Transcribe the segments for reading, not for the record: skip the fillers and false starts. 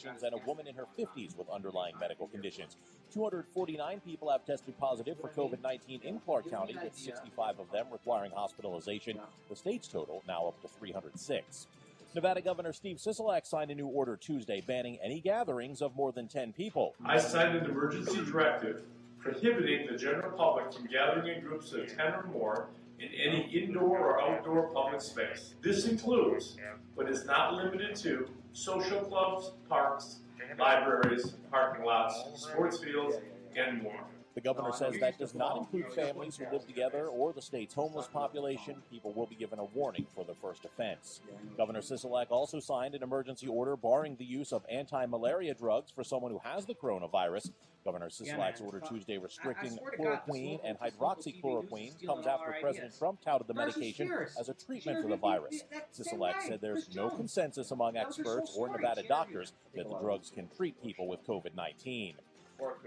medications and a woman in her 50s with underlying medical conditions. 249 people have tested positive for COVID-19 in Clark County, with 65 of them requiring hospitalization. The state's total now up to 306. Nevada Governor Steve Sisolak signed a new order Tuesday banning any gatherings of more than 10 people. I signed an emergency directive prohibiting the general public from gathering in groups of 10 or more in any indoor or outdoor public space. This includes, but is not limited to, social clubs, parks, libraries, parking lots, sports fields, and more. The governor says that does not include families who live together or the state's homeless population. People will be given a warning for the first offense. Governor Sisolak also signed an emergency order barring the use of anti-malaria drugs for someone who has the coronavirus. Governor Sisolak's order Tuesday restricting chloroquine and hydroxychloroquine comes after President Trump touted the medication as a treatment for the virus. Sisolak said there's no consensus among experts or Nevada doctors that the drugs can treat people with COVID-19.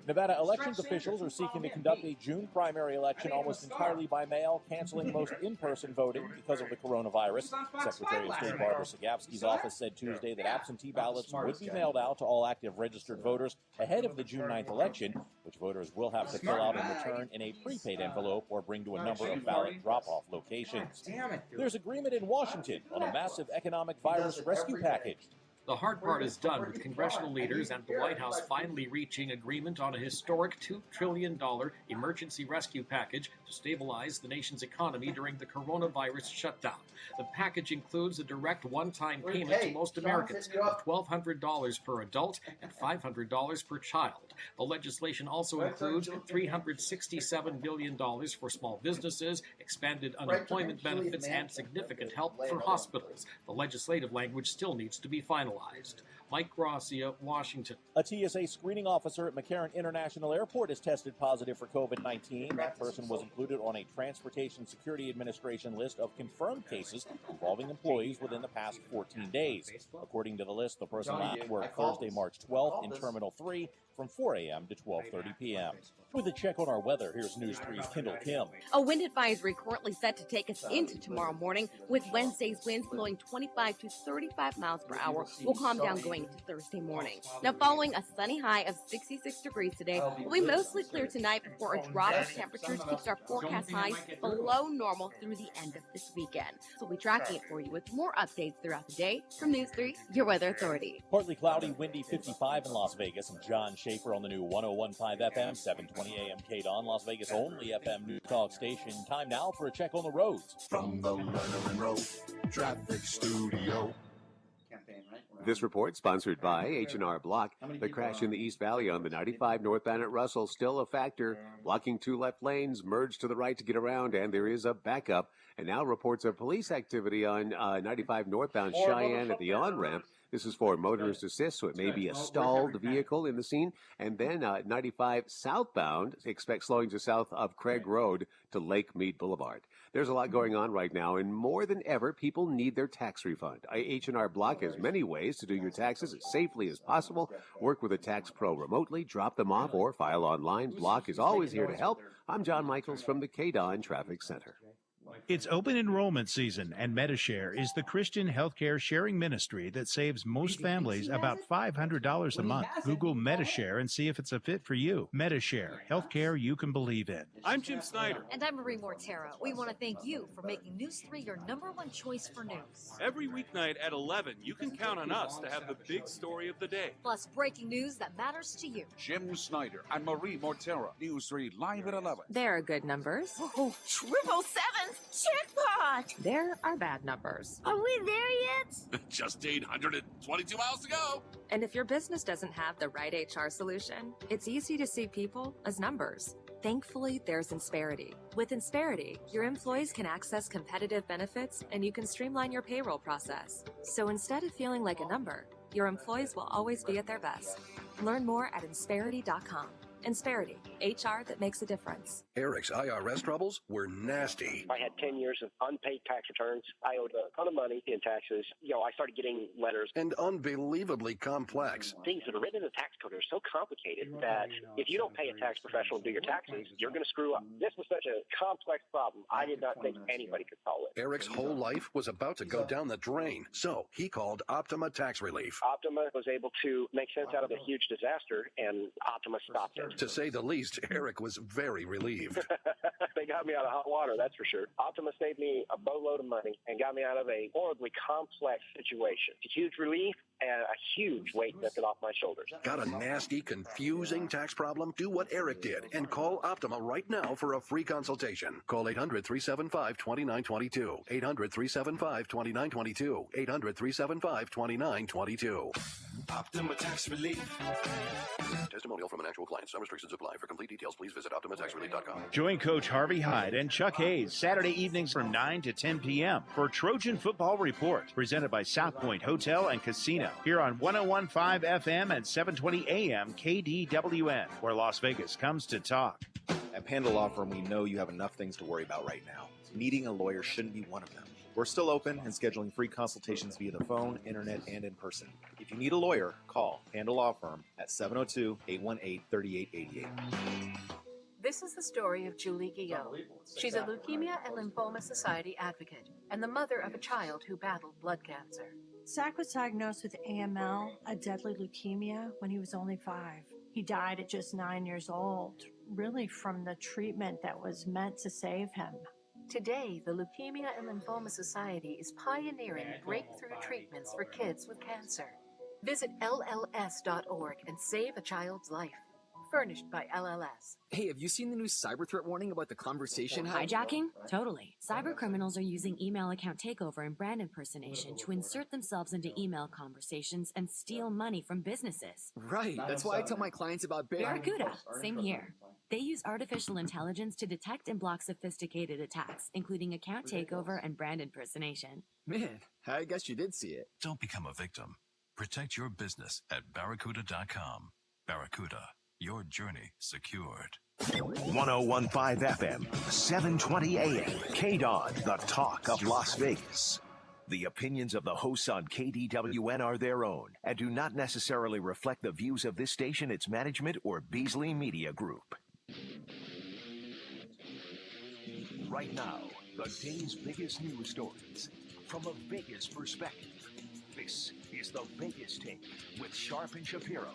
Nevada elections officials are seeking to conduct a June primary election almost entirely by mail, canceling most in-person voting because of the coronavirus. Secretary of State Barbara Sagapsky's office said Tuesday that absentee ballots would be mailed out to all active registered voters ahead of the June 9th election, which voters will have to fill out and return in a prepaid envelope or bring to a number of ballot drop-off locations. There's agreement in Washington on a massive economic virus rescue package. The hard part is done, with congressional leaders and the White House finally reaching agreement on a historic $2 trillion emergency rescue package to stabilize the nation's economy during the coronavirus shutdown. The package includes a direct one-time payment to most Americans of $1,200 per adult and $500 per child. The legislation also includes $367 billion for small businesses, expanded unemployment benefits, and significant help for hospitals. The legislative language still needs to be finalized. Mike Gracia, Washington. A TSA screening officer at McCarran International Airport has tested positive for COVID-19. That person was included on a Transportation Security Administration list of confirmed cases involving employees within the past 14 days. According to the list, the person last worked Thursday, March 12th in Terminal 3 from 4 a.m. to 12:30 p.m. With a check on our weather, here's News 3's Kendall Kim. A wind advisory currently set to take us into tomorrow morning, with Wednesday's winds blowing 25 to 35 miles per hour. Will calm down going into Thursday morning. Now, following a sunny high of 66 degrees today, will be mostly clear tonight before a drop of temperatures keeps our forecast highs below normal through the end of this weekend. So we'll be tracking it for you with more updates throughout the day. From News 3, your weather authority. Partly cloudy, windy, 55 in Las Vegas. I'm John Shapiro on the new 101.5 FM, 720 AM KDON, Las Vegas only FM news talk station. Time now for a check on the roads. From the Leonard Road Traffic Studio. This report sponsored by H&R Block. The crash in the East Valley on the 95 northbound at Russell still a factor. Blocking two left lanes, merge to the right to get around, and there is a backup. And now reports of police activity on 95 northbound Cheyenne at the on-ramp. This is for motorist assist, so it may be a stalled vehicle in the scene. And then 95 southbound, expect slowing to south of Craig Road to Lake Mead Boulevard. There's a lot going on right now, and more than ever, people need their tax refund. H&R Block has many ways to do your taxes as safely as possible. Work with a tax pro remotely, drop them off, or file online. Block is always here to help. I'm John Michaels from the KDON Traffic Center. It's open enrollment season, and MediShare is the Christian healthcare sharing ministry that saves most families about $500 a month. Google MediShare and see if it's a fit for you. MediShare, healthcare you can believe in. I'm Jim Snyder. And I'm Marie Mortera. We want to thank you for making News 3 your #1 choice for news. Every weeknight at 11, you can count on us to have the big story of the day. Plus breaking news that matters to you. Jim Snyder and Marie Mortera. News 3 live at 11. There are good numbers. Oh, 777! Jackpot! There are bad numbers. Are we there yet? Just 822 miles to go. And if your business doesn't have the right HR solution, it's easy to see people as numbers. Thankfully, there's Insperity. With Insperity, your employees can access competitive benefits and you can streamline your payroll process. So instead of feeling like a number, your employees will always be at their best. Learn more at Insperity.com. Insperity, HR that makes a difference. Eric's IRS troubles were nasty. I had 10 years of unpaid tax returns. I owed a ton of money in taxes. I started getting letters. And unbelievably complex. Things that are written in the tax code are so complicated that if you don't pay a tax professional to do your taxes, you're going to screw up. This was such a complex problem, I did not think anybody could solve it. Eric's whole life was about to go down the drain, so he called Optima Tax Relief. Optima was able to make sense out of a huge disaster, and Optima stopped it. To say the least, Eric was very relieved. They got me out of hot water, that's for sure. Optima saved me a boatload of money and got me out of a horribly complex situation. It's a huge relief and a huge weight lifted off my shoulders. Got a nasty, confusing tax problem? Do what Eric did and call Optima right now for a free consultation. Call 800-375-2922. 800-375-2922. 800-375-2922. Optima Tax Relief. Testimonial from an actual client. Some restrictions apply. For complete details, please visit OptimaTaxRelief.com. Join Coach Harvey Hyde and Chuck Hayes Saturday evenings from 9 to 10 p.m. for Trojan Football Report, presented by South Point Hotel and Casino, here on 101.5 FM and 720 AM KDWN, where Las Vegas comes to talk. At Panda Law Firm, we know you have enough things to worry about right now. Needing a lawyer shouldn't be one of them. We're still open and scheduling free consultations via the phone, internet, and in person. If you need a lawyer, call Panda Law Firm at 702-818-3888. This is the story of Julie Guillot. She's a Leukemia and Lymphoma Society advocate and the mother of a child who battled blood cancer. Zach was diagnosed with AML, a deadly leukemia, when he was only 5. He died at just 9 years old, really from the treatment that was meant to save him. Today, the Leukemia and Lymphoma Society is pioneering breakthrough treatments for kids with cancer. Visit LLS.org and save a child's life. Furnished by LLS. Hey, have you seen the new cyber threat warning about the conversation? Hijacking? Totally. Cyber criminals are using email account takeover and brand impersonation to insert themselves into email conversations and steal money from businesses. Right. That's why I tell my clients about Barracuda. Same here. They use artificial intelligence to detect and block sophisticated attacks, including account takeover and brand impersonation. Man, I guess you did see it. Don't become a victim. Protect your business at Barracuda.com. Barracuda. Your journey secured. 101.5 FM, 720 AM, KDON, the talk of Las Vegas. The opinions of the hosts on KDWN are their own and do not necessarily reflect the views of this station, its management, or Beasley Media Group. Right now, the day's biggest news stories from a Vegas perspective. This is the Vegas Take with Sharp and Shapiro.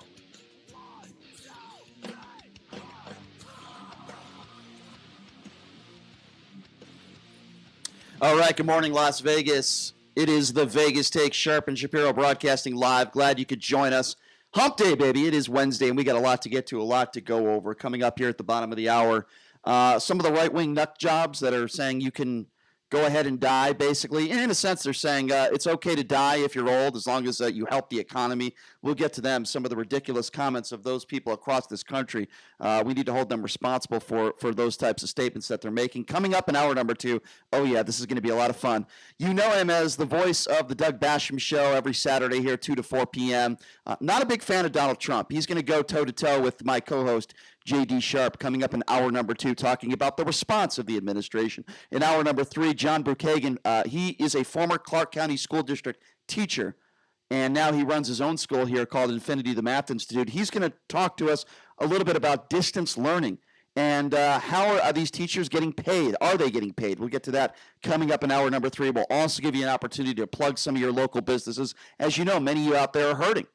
All right, good morning, Las Vegas. It is the Vegas Take, Sharp and Shapiro broadcasting live. Glad you could join us. Hump Day, baby. It is Wednesday, and we got a lot to get to, a lot to go over. Coming up here at the bottom of the hour, some of the right-wing nut jobs that are saying you can go ahead and die, basically. And in a sense, they're saying it's okay to die if you're old as long as you help the economy. We'll get to them, some of the ridiculous comments of those people across this country. We need to hold them responsible for those types of statements that they're making. Coming up in hour number 2, oh yeah, this is going to be a lot of fun. You know him as the voice of the Doug Basham Show every Saturday here, 2 to 4 p.m. Not a big fan of Donald Trump. He's going to go toe-to-toe with my co-host, J.D. Sharp, coming up in hour number 2, talking about the response of the administration. In hour number 3, John Brookhagen, he is a former Clark County School District teacher, and now he runs his own school here called Infinity, the Math Institute. He's going to talk to us a little bit about distance learning and how are these teachers getting paid? Are they getting paid? We'll get to that coming up in hour number 3. We'll also give you an opportunity to plug some of your local businesses. As you know, many of you out there are hurting.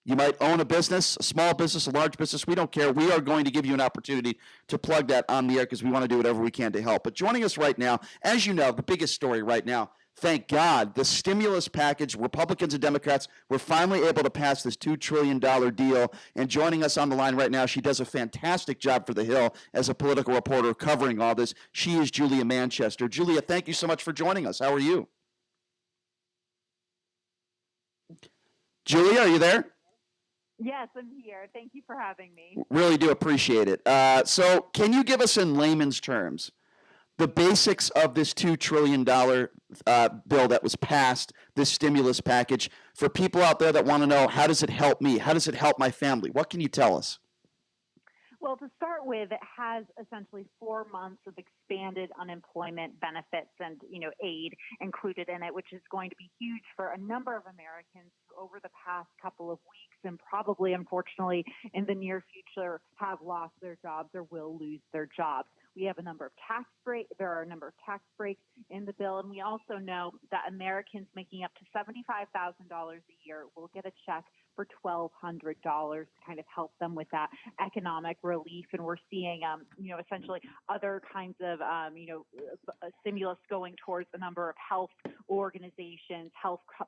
You might own a business, a small business, a large business. We don't care. We are going to give you an opportunity to plug that on the air because we want to do whatever we can to help. But joining us right now, as you know, the biggest story right now, thank God, the stimulus package, Republicans and Democrats were finally able to pass this $2 trillion deal. And joining us on the line right now, she does a fantastic job for The Hill as a political reporter covering all this. She is Julia Manchester. Julia, thank you so much for joining us. How are you? Julia, are you there? Yes, I'm here. Thank you for having me. Really do appreciate it. So can you give us in layman's terms the basics of this $2 trillion bill that was passed, this stimulus package, for people out there that want to know, how does it help me? How does it help my family? What can you tell us? Well, to start with, it has essentially 4 months of expanded unemployment benefits and, aid included in it, which is going to be huge for a number of Americans who over the past couple of weeks and probably, unfortunately, in the near future have lost their jobs or will lose their jobs. We have a number of there are a number of tax breaks in the bill, and we also know that Americans making up to $75,000 a year will get a check for $1,200 to kind of help them with that economic relief. And we're seeing, essentially other kinds of, stimulus going towards a number of health organizations,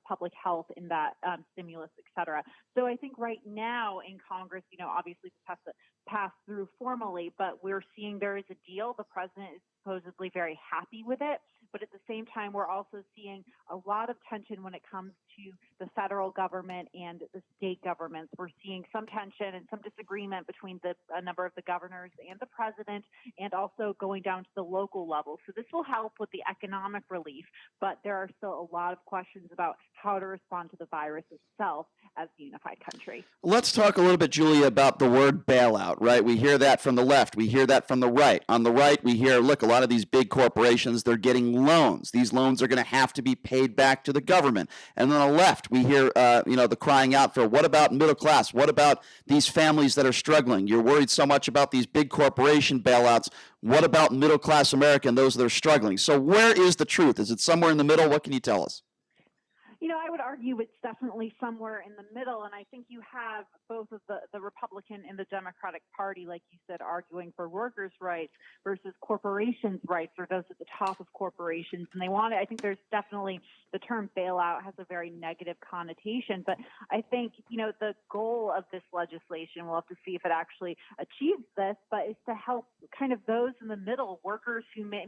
public health in that stimulus, et cetera. So I think right now in Congress, obviously this has to pass through formally, but we're seeing there is a deal. The president is supposedly very happy with it. But at the same time, we're also seeing a lot of tension when it comes to the federal government and the state governments. We're seeing some tension and some disagreement between a number of the governors and the president, and also going down to the local level. So this will help with the economic relief, but there are still a lot of questions about how to respond to the virus itself as a unified country. Let's talk a little bit, Julia, about the word bailout, right? We hear that from the left. We hear that from the right. On the right, we hear, look, a lot of these big corporations, they're getting loans. These loans are going to have to be paid back to the government. And on the left, we hear, the crying out for, what about middle class? What about these families that are struggling? You're worried so much about these big corporation bailouts. What about middle class America and those that are struggling? So where is the truth? Is it somewhere in the middle? What can you tell us? I would argue it's definitely somewhere in the middle, and I think you have both of the Republican and the Democratic Party, like you said, arguing for workers' rights versus corporations' rights, or those at the top of corporations. And I think there's definitely, the term bailout has a very negative connotation, but I think, the goal of this legislation, we'll have to see if it actually achieves this, but is to help kind of those in the middle,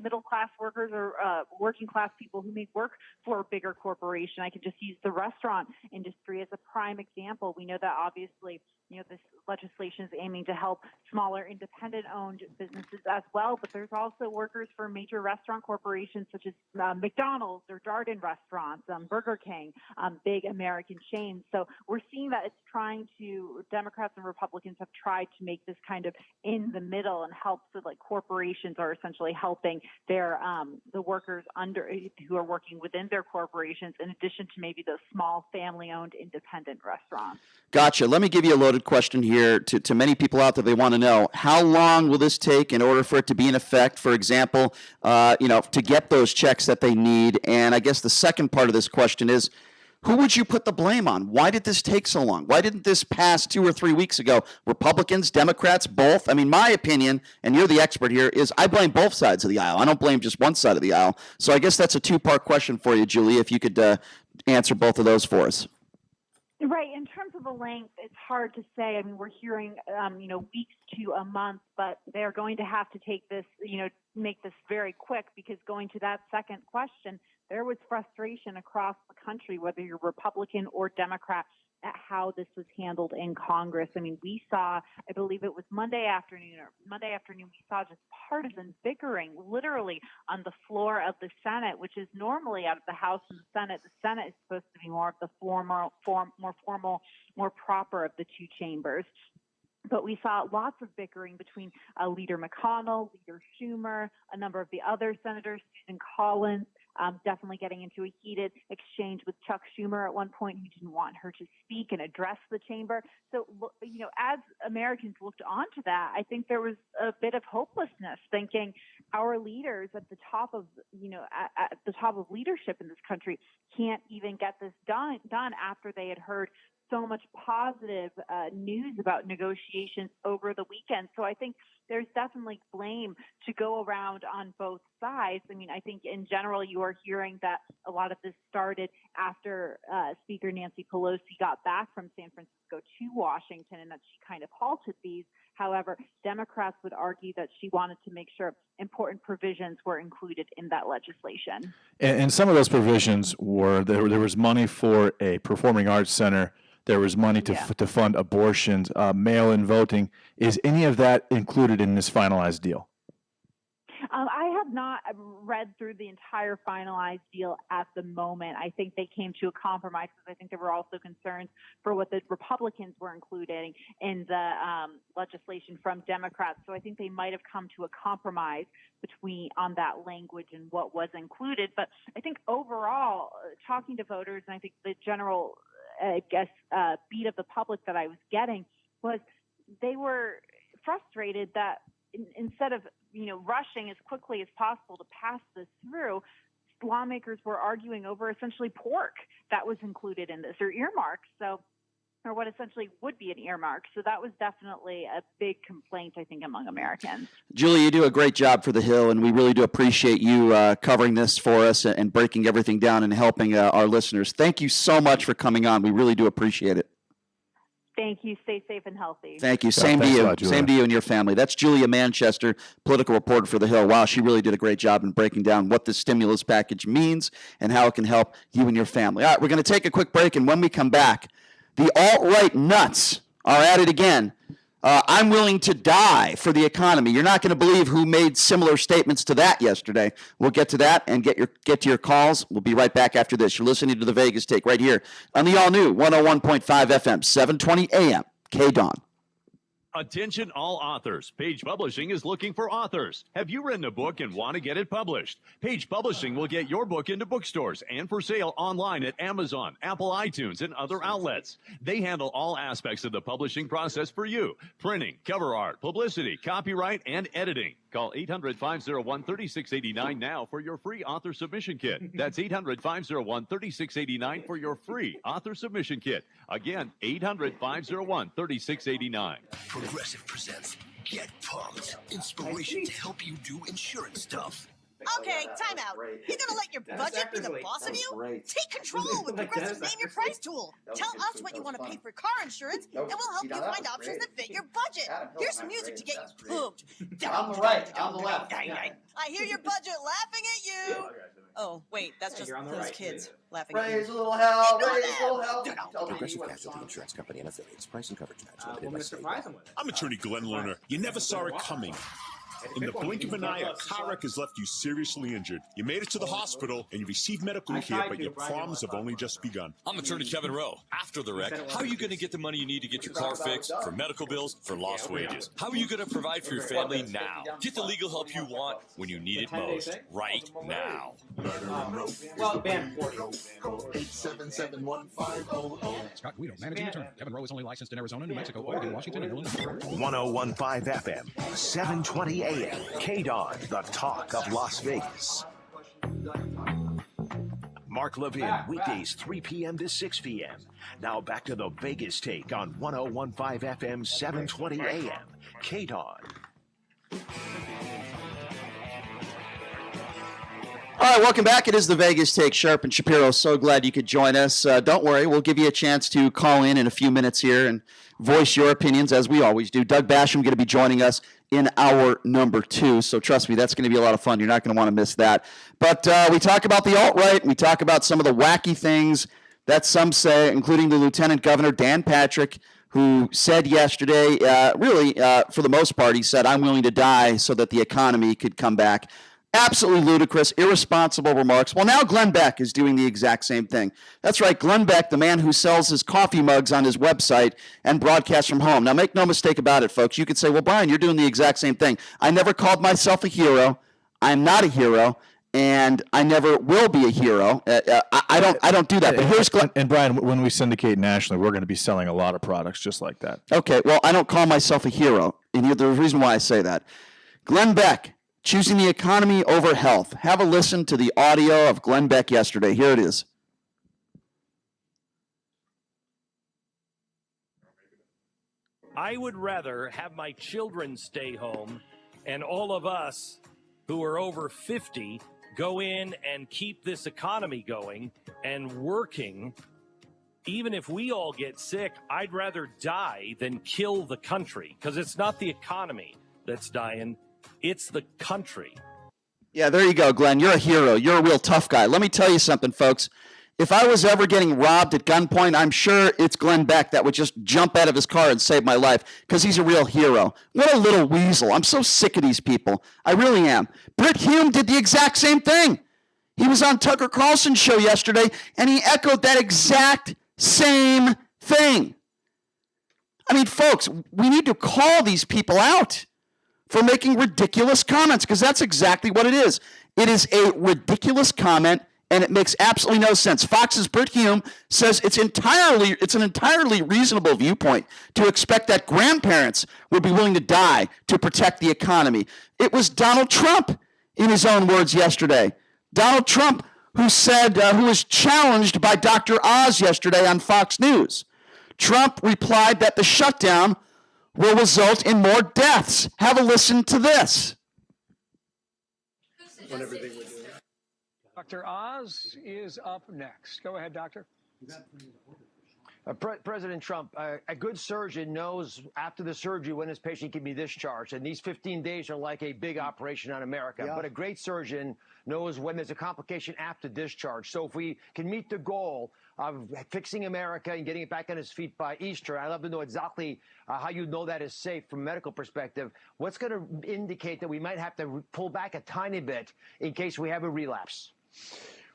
middle class workers or working class people who may work for a bigger corporation. I could just use the restaurant industry as a prime example. We know that obviously, this legislation is aiming to help smaller independent-owned businesses as well, but there's also workers for major restaurant corporations such as McDonald's or Darden restaurants, Burger King, big American chains. So we're seeing that Democrats and Republicans have tried to make this kind of in the middle and help, so like corporations are essentially helping their the workers who are working within their corporations, in addition to maybe those small family-owned independent restaurants. Gotcha. Let me give you a loaded question here to many people out there. They want to know, how long will this take in order for it to be in effect? For example, to get those checks that they need. And I guess the second part of this question is, who would you put the blame on? Why did this take so long? Why didn't this pass 2 or 3 weeks ago? Republicans, Democrats, both? I mean, my opinion, and you're the expert here, is I blame both sides of the aisle. I don't blame just one side of the aisle. So I guess that's a 2-part question for you, Julie, if you could answer both of those for us. Right. In terms of the length, it's hard to say. I mean, we're hearing, weeks to a month, but they're going to have to take this, make this very quick, because going to that second question, there was frustration across the country, whether you're Republican or Democrat, at how this was handled in Congress. I mean, we saw, I believe it was Monday afternoon, we saw just partisan bickering literally on the floor of the Senate, which is normally out of the House and the Senate. The Senate is supposed to be more of the more formal, more proper of the two chambers. But we saw lots of bickering between Leader McConnell, Leader Schumer, a number of the other senators, Susan Collins, definitely getting into a heated exchange with Chuck Schumer at one point, who didn't want her to speak and address the chamber. So, as Americans looked onto that, I think there was a bit of hopelessness, thinking our leaders at the top of, at the top of leadership in this country can't even get this done after they had heard so much positive news about negotiations over the weekend. So I think there's definitely blame to go around on both sides. I mean, I think in general, you are hearing that a lot of this started after Speaker Nancy Pelosi got back from San Francisco to Washington, and that she kind of halted these. However, Democrats would argue that she wanted to make sure important provisions were included in that legislation. And some of those provisions were, there was money for a performing arts center. There was money to fund abortions, mail-in voting. Is any of that included in this finalized deal? I have not read through the entire finalized deal at the moment. I think they came to a compromise because I think there were also concerns for what the Republicans were including in the legislation from Democrats. So I think they might have come to a compromise on that language and what was included. But I think overall, talking to voters, and I think the general, beat of the public that I was getting was they were frustrated that instead of rushing as quickly as possible to pass this through, lawmakers were arguing over essentially pork that was included in this, or earmarks, or what essentially would be an earmark. So that was definitely a big complaint, I think, among Americans. Julie, you do a great job for The Hill, and we really do appreciate you covering this for us and breaking everything down and helping our listeners. Thank you so much for coming on. We really do appreciate it. Thank you. Stay safe and healthy. Thank you. Same to you. Same to you and your family. That's Julia Manchester, political reporter for The Hill. Wow, she really did a great job in breaking down what the stimulus package means and how it can help you and your family. All right, we're going to take a quick break, and when we come back, the alt-right nuts are at it again. I'm willing to die for the economy. You're not going to believe who made similar statements to that yesterday. We'll get to that and get to your calls. We'll be right back after this. You're listening to The Vegas Take right here on the all-new 101.5 FM, 720 AM, KDAWN. Attention all authors. Page Publishing is looking for authors. Have you written a book and want to get it published? Page Publishing will get your book into bookstores and for sale online at Amazon, Apple iTunes, and other outlets. They handle all aspects of the publishing process for you. Printing, cover art, publicity, copyright, and editing. Call 800-501-3689 now for your free author submission kit. That's 800-501-3689 for your free author submission kit. Again, 800-501-3689. Progressive presents Get Pumped. Inspiration to help you do insurance stuff. Okay, time out. You gonna let your budget be the boss of you? Take control with Progressive's Name Your Price tool. Tell us what you want to pay for car insurance, and we'll help you find options that fit your budget. Here's some music to get you pumped. On the right, on the left. I hear your budget laughing at you. Oh, wait, that's just those kids laughing at you. Raise a little hell, raise a little hell. Progressive Casualty Insurance Company and affiliates. Price and coverage match limited by state. I'm attorney Glenn Lerner. You never saw it coming. In the blink of an eye, a car wreck has left you seriously injured. You made it to the hospital and you received medical care, but your problems have only just begun. I'm attorney Kevin Rowe. After the wreck, how are you going to get the money you need to get your car fixed, for medical bills, for lost wages? How are you going to provide for your family now? Get the legal help you want when you need it most, right now. Well, bam. Call 877-1500. Scott Guido, managing attorney. Kevin Rowe is only licensed in Arizona, New Mexico, Oregon, Washington, and Illinois. 101.5 FM, 720 AM, KDAWN, the talk of Las Vegas. Mark Levin, weekdays 3 p.m. to 6 p.m. Now back to the Vegas Take on 101.5 FM, 720 AM, KDAWN. All right, welcome back. It is the Vegas Take. Sharp and Shapiro, so glad you could join us. Don't worry, we'll give you a chance to call in a few minutes here and voice your opinions, as we always do. Doug Basham going to be joining us in hour number 2, so trust me, that's going to be a lot of fun. You're not going to want to miss that. But we talk about the alt-right, and we talk about some of the wacky things that some say, including the Lieutenant Governor, Dan Patrick, who said yesterday, for the most part, he said, I'm willing to die so that the economy could come back. Absolutely ludicrous, irresponsible remarks. Well, now Glenn Beck is doing the exact same thing. That's right, Glenn Beck, the man who sells his coffee mugs on his website and broadcasts from home. Now, make no mistake about it, folks. You could say, well, Brian, you're doing the exact same thing. I never called myself a hero. I'm not a hero, and I never will be a hero. I don't do that. But here's Glenn. And Brian, when we syndicate nationally, we're going to be selling a lot of products just like that. Okay, well, I don't call myself a hero, and here's the reason why I say that. Glenn Beck, choosing the economy over health. Have a listen to the audio of Glenn Beck yesterday. Here it is. I would rather have my children stay home and all of us who are over 50 go in and keep this economy going and working. Even if we all get sick, I'd rather die than kill the country, because it's not the economy that's dying. It's the country. Yeah, there you go, Glenn. You're a hero. You're a real tough guy. Let me tell you something, folks. If I was ever getting robbed at gunpoint, I'm sure it's Glenn Beck that would just jump out of his car and save my life because he's a real hero. What a little weasel. I'm so sick of these people. I really am. Britt Hume did the exact same thing. He was on Tucker Carlson's show yesterday, and he echoed that exact same thing. I mean, folks, we need to call these people out for making ridiculous comments because that's exactly what it is. It is a ridiculous comment, and it makes absolutely no sense. Fox's Britt Hume says it's an entirely reasonable viewpoint to expect that grandparents would be willing to die to protect the economy. It was Donald Trump, in his own words yesterday. Donald Trump, who said, who was challenged by Dr. Oz yesterday on Fox News. Trump replied that the shutdown will result in more deaths. Have a listen to this. Dr. Oz is up next. Go ahead, doctor. President Trump, a good surgeon knows after the surgery when his patient can be discharged, and these 15 days are like a big operation on America. Yeah. But a great surgeon knows when there's a complication after discharge. So if we can meet the goal of fixing America and getting it back on its feet by Easter, I'd love to know exactly how you know that is safe from a medical perspective. What's going to indicate that we might have to pull back a tiny bit in case we have a relapse?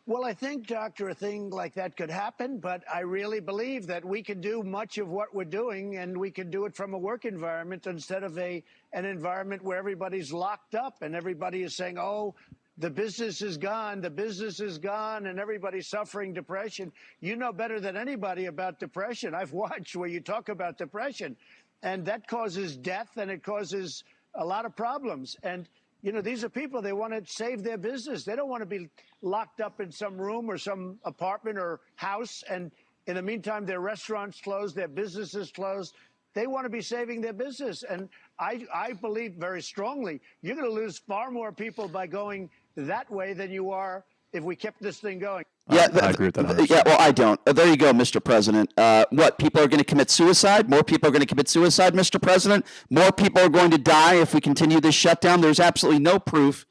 Well, I think, Doctor, a thing like that could happen, but I really believe that we can do much of what we're doing, and we can do it from a work environment instead of an environment where everybody's locked up and everybody is saying, oh, the business is gone, and everybody's suffering depression. You know better than anybody about depression. I've watched where you talk about depression, and that causes death, and it causes a lot of problems. And you know, these are people, they want to save their business. They don't want to be locked up in some room or some apartment or house. And in the meantime, their restaurants closed, their businesses closed. They want to be saving their business. And I believe very strongly you're going to lose far more people by going that way than you are if we kept this thing going. Yeah, I agree with that 100%. Yeah, well, I don't. There you go, Mr. President. What, people are going to commit suicide? More people are going to commit suicide, Mr. President? More people are going to die if we continue this shutdown? There's absolutely no proof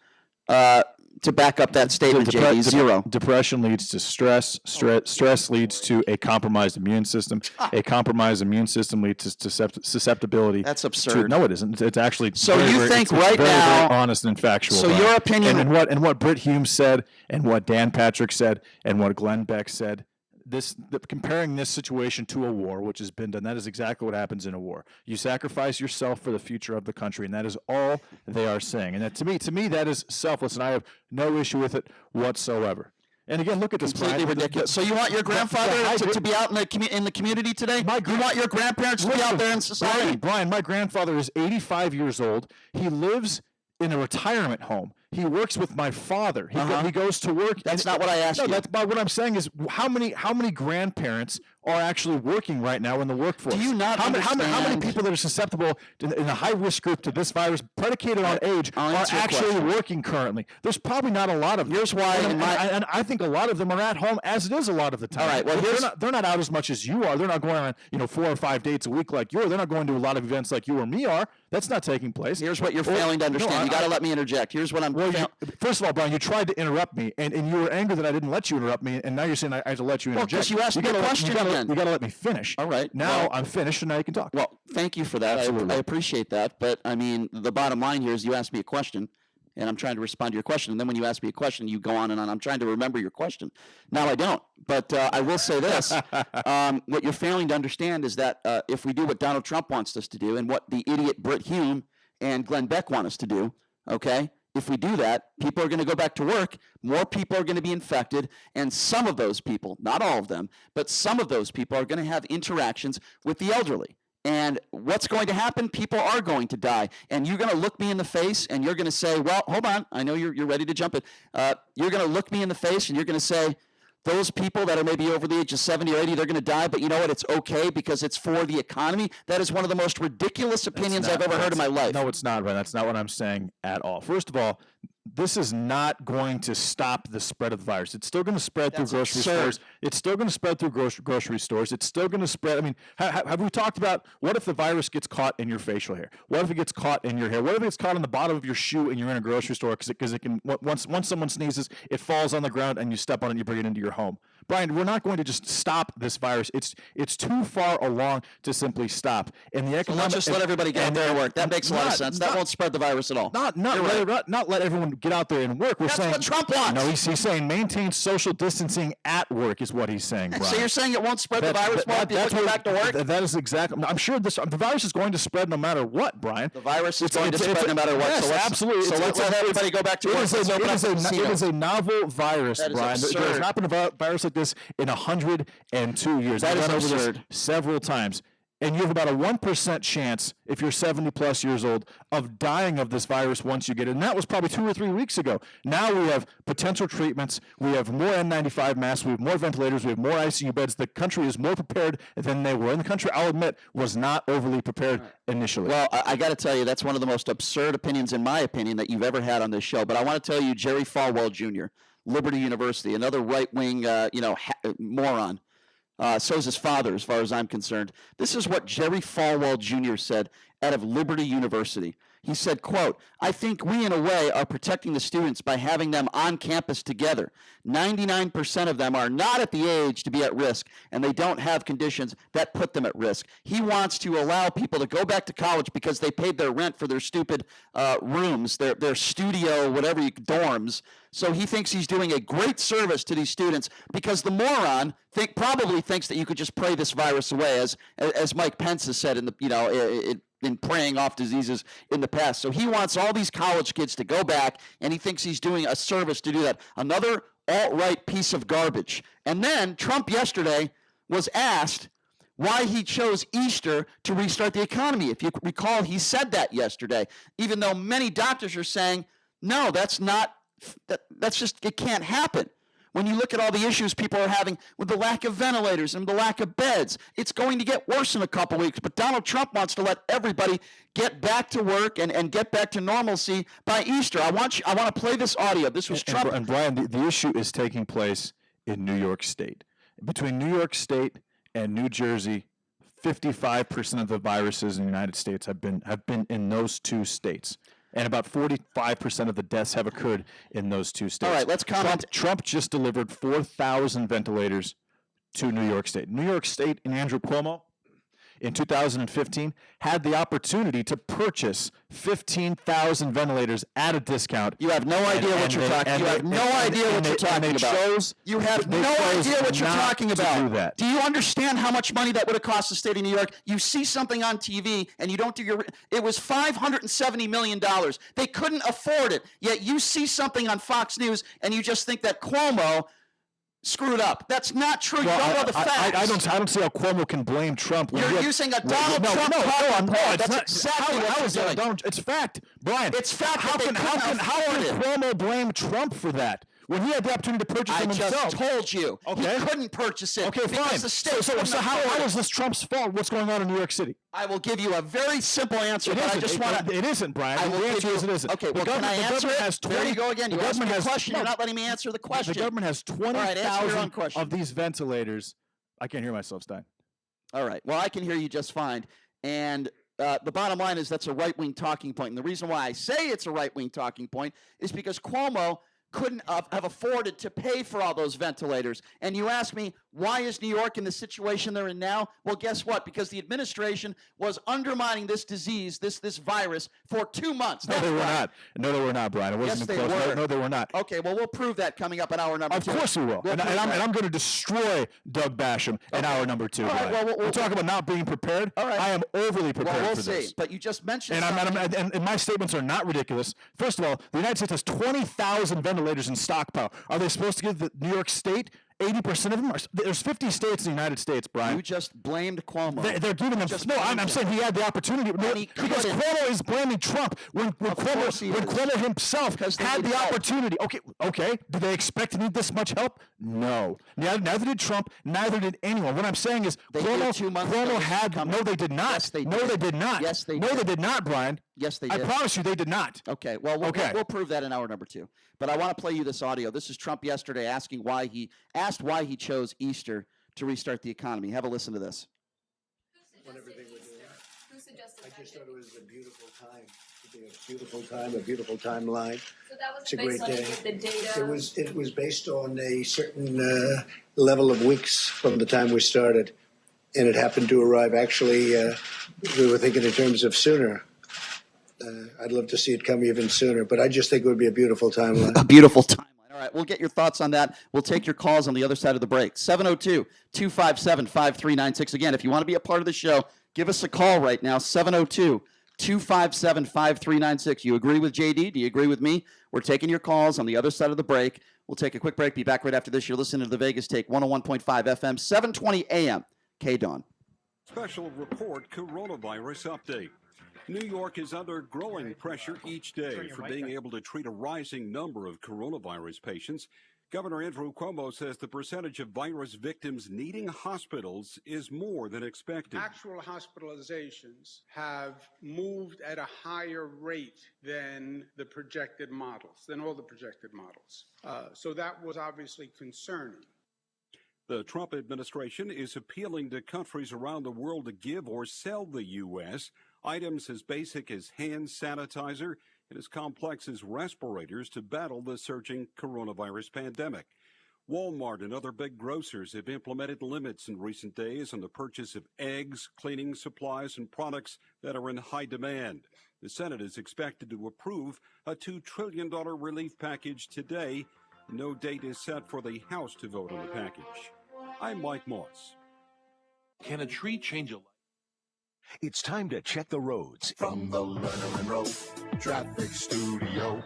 to back up that statement, JD. Zero. Depression leads to stress. Stress leads to a compromised immune system. A compromised immune system leads to susceptibility. That's absurd. No, it isn't. It's actually so very, you think right now very honest and factual. So your opinion, and what Britt Hume said, and what Dan Patrick said, and what Glenn Beck said. Comparing this situation to a war, which has been done, that is exactly what happens in a war. You sacrifice yourself for the future of the country, and that is all they are saying. And that to me, that is selfless, and I have no issue with it whatsoever. And again, look at this. Completely ridiculous. So you want your grandfather to be out in the community today? You want your grandparents to be out there in society? Brian, my grandfather is 85 years old. He lives in a retirement home. He works with my father. He goes to work. That's not what I asked you. That's what I'm saying is how many grandparents are actually working right now in the workforce? Do you not understand? How many people that are susceptible in a high-risk group to this virus, predicated on age, are actually working currently? There's probably not a lot of them. Here's why. And I think a lot of them are at home as it is a lot of the time. All right. Well, they're not out as much as you are. They're not going on 4 or 5 dates a week like you are. They're not going to a lot of events like you or me are. That's not taking place. Here's what you're failing to understand. You got to let me interject. Here's what I'm. First of all, Brian, you tried to interrupt me, and you were angry that I didn't let you interrupt me, and now you're saying I have to let you interject. Well, because you asked me a question again. You got to let me finish. All right. Now I'm finished, and now you can talk. Well, thank you for that. I appreciate that. But, I mean, the bottom line here is you asked me a question, and I'm trying to respond to your question. And then when you ask me a question, you go on and on. I'm trying to remember your question. Now I don't. But I will say this. What you're failing to understand is that if we do what Donald Trump wants us to do and what the idiot Britt Hume and Glenn Beck want us to do, okay, if we do that, people are going to go back to work, more people are going to be infected, and some of those people, not all of them, but some of those people are going to have interactions with the elderly. And what's going to happen? People are going to die. And you're going to look me in the face, and you're going to say, well, hold on, I know you're ready to jump in. You're going to look me in the face, and you're going to say, those people that are maybe over the age of 70 or 80, they're going to die, but you know what? It's okay because it's for the economy. That is one of the most ridiculous opinions I've ever heard in my life. No, it's not, Ryan. That's not what I'm saying at all. First of all, this is not going to stop the spread of the virus. It's still going to spread through grocery stores. It's still going to spread through grocery stores. It's still going to spread. I mean, have we talked about what if the virus gets caught in your facial hair? What if it gets caught in your hair? What if it's caught on the bottom of your shoe and you're in a grocery store because it can once someone sneezes, it falls on the ground and you step on it and you bring it into your home. Brian, we're not going to just stop this virus. It's too far along to simply stop. And the economic, let's just let everybody get out there and work. That makes a lot of sense. That won't spread the virus at all. Not let everyone get out there and work. That's what Trump wants. No, he's saying maintain social distancing at work is what he's saying, Brian. So you're saying it won't spread the virus more if you put back to work? That is exactly. I'm sure the virus is going to spread no matter what, Brian. The virus is going to spread no matter what. Yes, so absolutely. So let's let everybody go back to work. It is a novel virus, Brian. There has not been a virus like this in 102 years. That is I've gone over absurd. this several times. And you have about a 1% chance, if you're 70 plus years old, of dying of this virus once you get it. And that was probably 2 or 3 weeks ago. Now we have potential treatments. We have more N95 masks. We have more ventilators. We have more ICU beds. The country is more prepared than they were. And the country, I'll admit, was not overly prepared initially. Well, I got to tell you, that's one of the most absurd opinions, in my opinion, that you've ever had on this show. But I want to tell you, Jerry Falwell Jr., Liberty University, another right-wing, moron. So is his father, as far as I'm concerned. This is what Jerry Falwell Jr. said out of Liberty University. He said, quote, "I think we, in a way, are protecting the students by having them on campus together. 99% of them are not at the age to be at risk, and they don't have conditions that put them at risk. He wants to allow people to go back to college because they paid their rent for their stupid rooms, their studio, whatever, dorms. So he thinks he's doing a great service to these students because the moron probably thinks that you could just pray this virus away, as Mike Pence has said in praying off diseases in the past. So he wants all these college kids to go back, and he thinks he's doing a service to do that. Another alt-right piece of garbage. And then Trump yesterday was asked why he chose Easter to restart the economy. If you recall, he said that yesterday, even though many doctors are saying, no, that's just, it can't happen. When you look at all the issues people are having with the lack of ventilators and the lack of beds, it's going to get worse in a couple weeks. But Donald Trump wants to let everybody get back to work and get back to normalcy by Easter. I want to play this audio. This was Trump. And Brian, the issue is taking place in New York State. Between New York State and New Jersey, 55% of the viruses in the United States have been in those two states. And about 45% of the deaths have occurred in those two states. All right, let's comment. Trump just delivered 4,000 ventilators to New York State. New York State and Andrew Cuomo in 2015 had the opportunity to purchase 15,000 ventilators at a discount. You have no idea what you're talking about. You have no idea what you're talking about. You have no idea what you're talking about. Do you understand how much money that would have cost the state of New York? You see something on TV and you don't do your... It was $570 million. They couldn't afford it. Yet you see something on Fox News and you just think that Cuomo screwed up. That's not true. Well, you don't know the facts. I don't see how Cuomo can blame Trump. You're using a Donald Trump talking point. That's exactly what you're doing. It's fact, Brian. It's fact. How can Cuomo blame Trump for that? When he had the opportunity to purchase them himself. I just told you. Okay. He couldn't purchase it. Okay, fine. The state so how is this Trump's fault? What's going on in New York City? I will give you a very simple answer, but I just want to... It isn't, Brian. The answer is it isn't. Okay, well, can I answer it? There you go again. You asked me a question. You're not letting me answer the question. The government has 20,000 of these ventilators. I can't hear myself, Stein. All right. Well, I can hear you just fine. And the bottom line is that's a right-wing talking point. And the reason why I say it's a right-wing talking point is because Cuomo couldn't have afforded to pay for all those ventilators. And you ask me, why is New York in the situation they're in now? Well, guess what? Because the administration was undermining this disease, this virus, for 2 months. No, they were not. No, they were not, Brian. It wasn't yes, close. They were. No, they were not. Okay, well, we'll prove that coming up in hour number 2. Of course we will. And I'm going to destroy Doug Basham in hour number 2. All right, well, we'll talk about not being prepared. All right. I am overly prepared we'll for see. this. But you just mentioned and my statements are not ridiculous. First of all, the United States has 20,000 ventilators in stockpile. Are they supposed to give the New York State 80% of them? There's 50 states in the United States, Brian. You just blamed Cuomo. They're giving them. No, I'm saying he had the opportunity. Because Cuomo is blaming Trump when Cuomo himself had the opportunity. Okay. Do they expect to need this much help? No. Neither did Trump. Neither did anyone. What I'm saying is Cuomo had. No, they did not. Yes, they did. No, they did not. Yes, they did. No, they did not, Brian. Yes, they did. I promise you, they did not. Okay. Well, we'll prove that in hour number 2. But I want to play you this audio. This is Trump yesterday asking why he chose Easter to restart the economy. Have a listen to this. Who suggested I just thought it was a beautiful time. A beautiful time, a beautiful timeline. So that was It's a great based on day. the data. It was based on a certain level of weeks from the time we started, and it happened to arrive. Actually, we were thinking in terms of sooner. I'd love to see it come even sooner, but I just think it would be a beautiful timeline. A beautiful timeline. All right, we'll get your thoughts on that. We'll take your calls on the other side of the break. 702-257-5396. Again, if you want to be a part of the show, give us a call right now, 702-257-5396. You agree with JD? Do you agree with me? We're taking your calls on the other side of the break. We'll take a quick break. Be back right after this. You're listening to the Vegas Take, 101.5 FM, 720 AM, KDAWN. Special report coronavirus update. New York is under growing pressure each day for being able to treat a rising number of coronavirus patients. Governor Andrew Cuomo says the percentage of virus victims needing hospitals is more than expected. Actual hospitalizations have moved at a higher rate than the projected models, than all the projected models. So that was obviously concerning. The Trump administration is appealing to countries around the world to give or sell the U.S. items as basic as hand sanitizer and as complex as respirators to battle the surging coronavirus pandemic. Walmart and other big grocers have implemented limits in recent days on the purchase of eggs, cleaning supplies, and products that are in high demand. The Senate is expected to approve a $2 trillion relief package today. No date is set for the House to vote on the package. I'm Mike Moss. Can a tree change a life? It's time to check the roads. From the Lerner and Rowe Traffic Studio.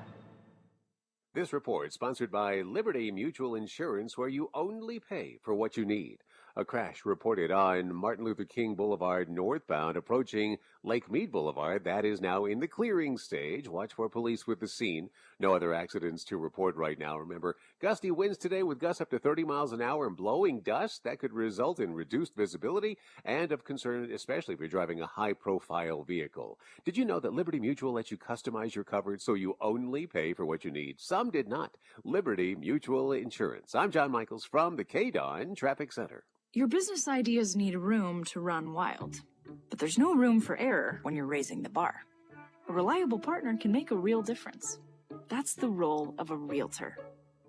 This report sponsored by Liberty Mutual Insurance, where you only pay for what you need. A crash reported on Martin Luther King Boulevard northbound approaching Lake Mead Boulevard. That is now in the clearing stage. Watch for police with the scene. No other accidents to report right now. Remember, gusty winds today with gusts up to 30 miles an hour and blowing dust. That could result in reduced visibility and of concern, especially if you're driving a high-profile vehicle. Did you know that Liberty Mutual lets you customize your coverage so you only pay for what you need? Some did not. Liberty Mutual Insurance. I'm John Michaels from the KDAWN Traffic Center. Your business ideas need room to run wild, but there's no room for error when you're raising the bar. A reliable partner can make a real difference. That's the role of a realtor,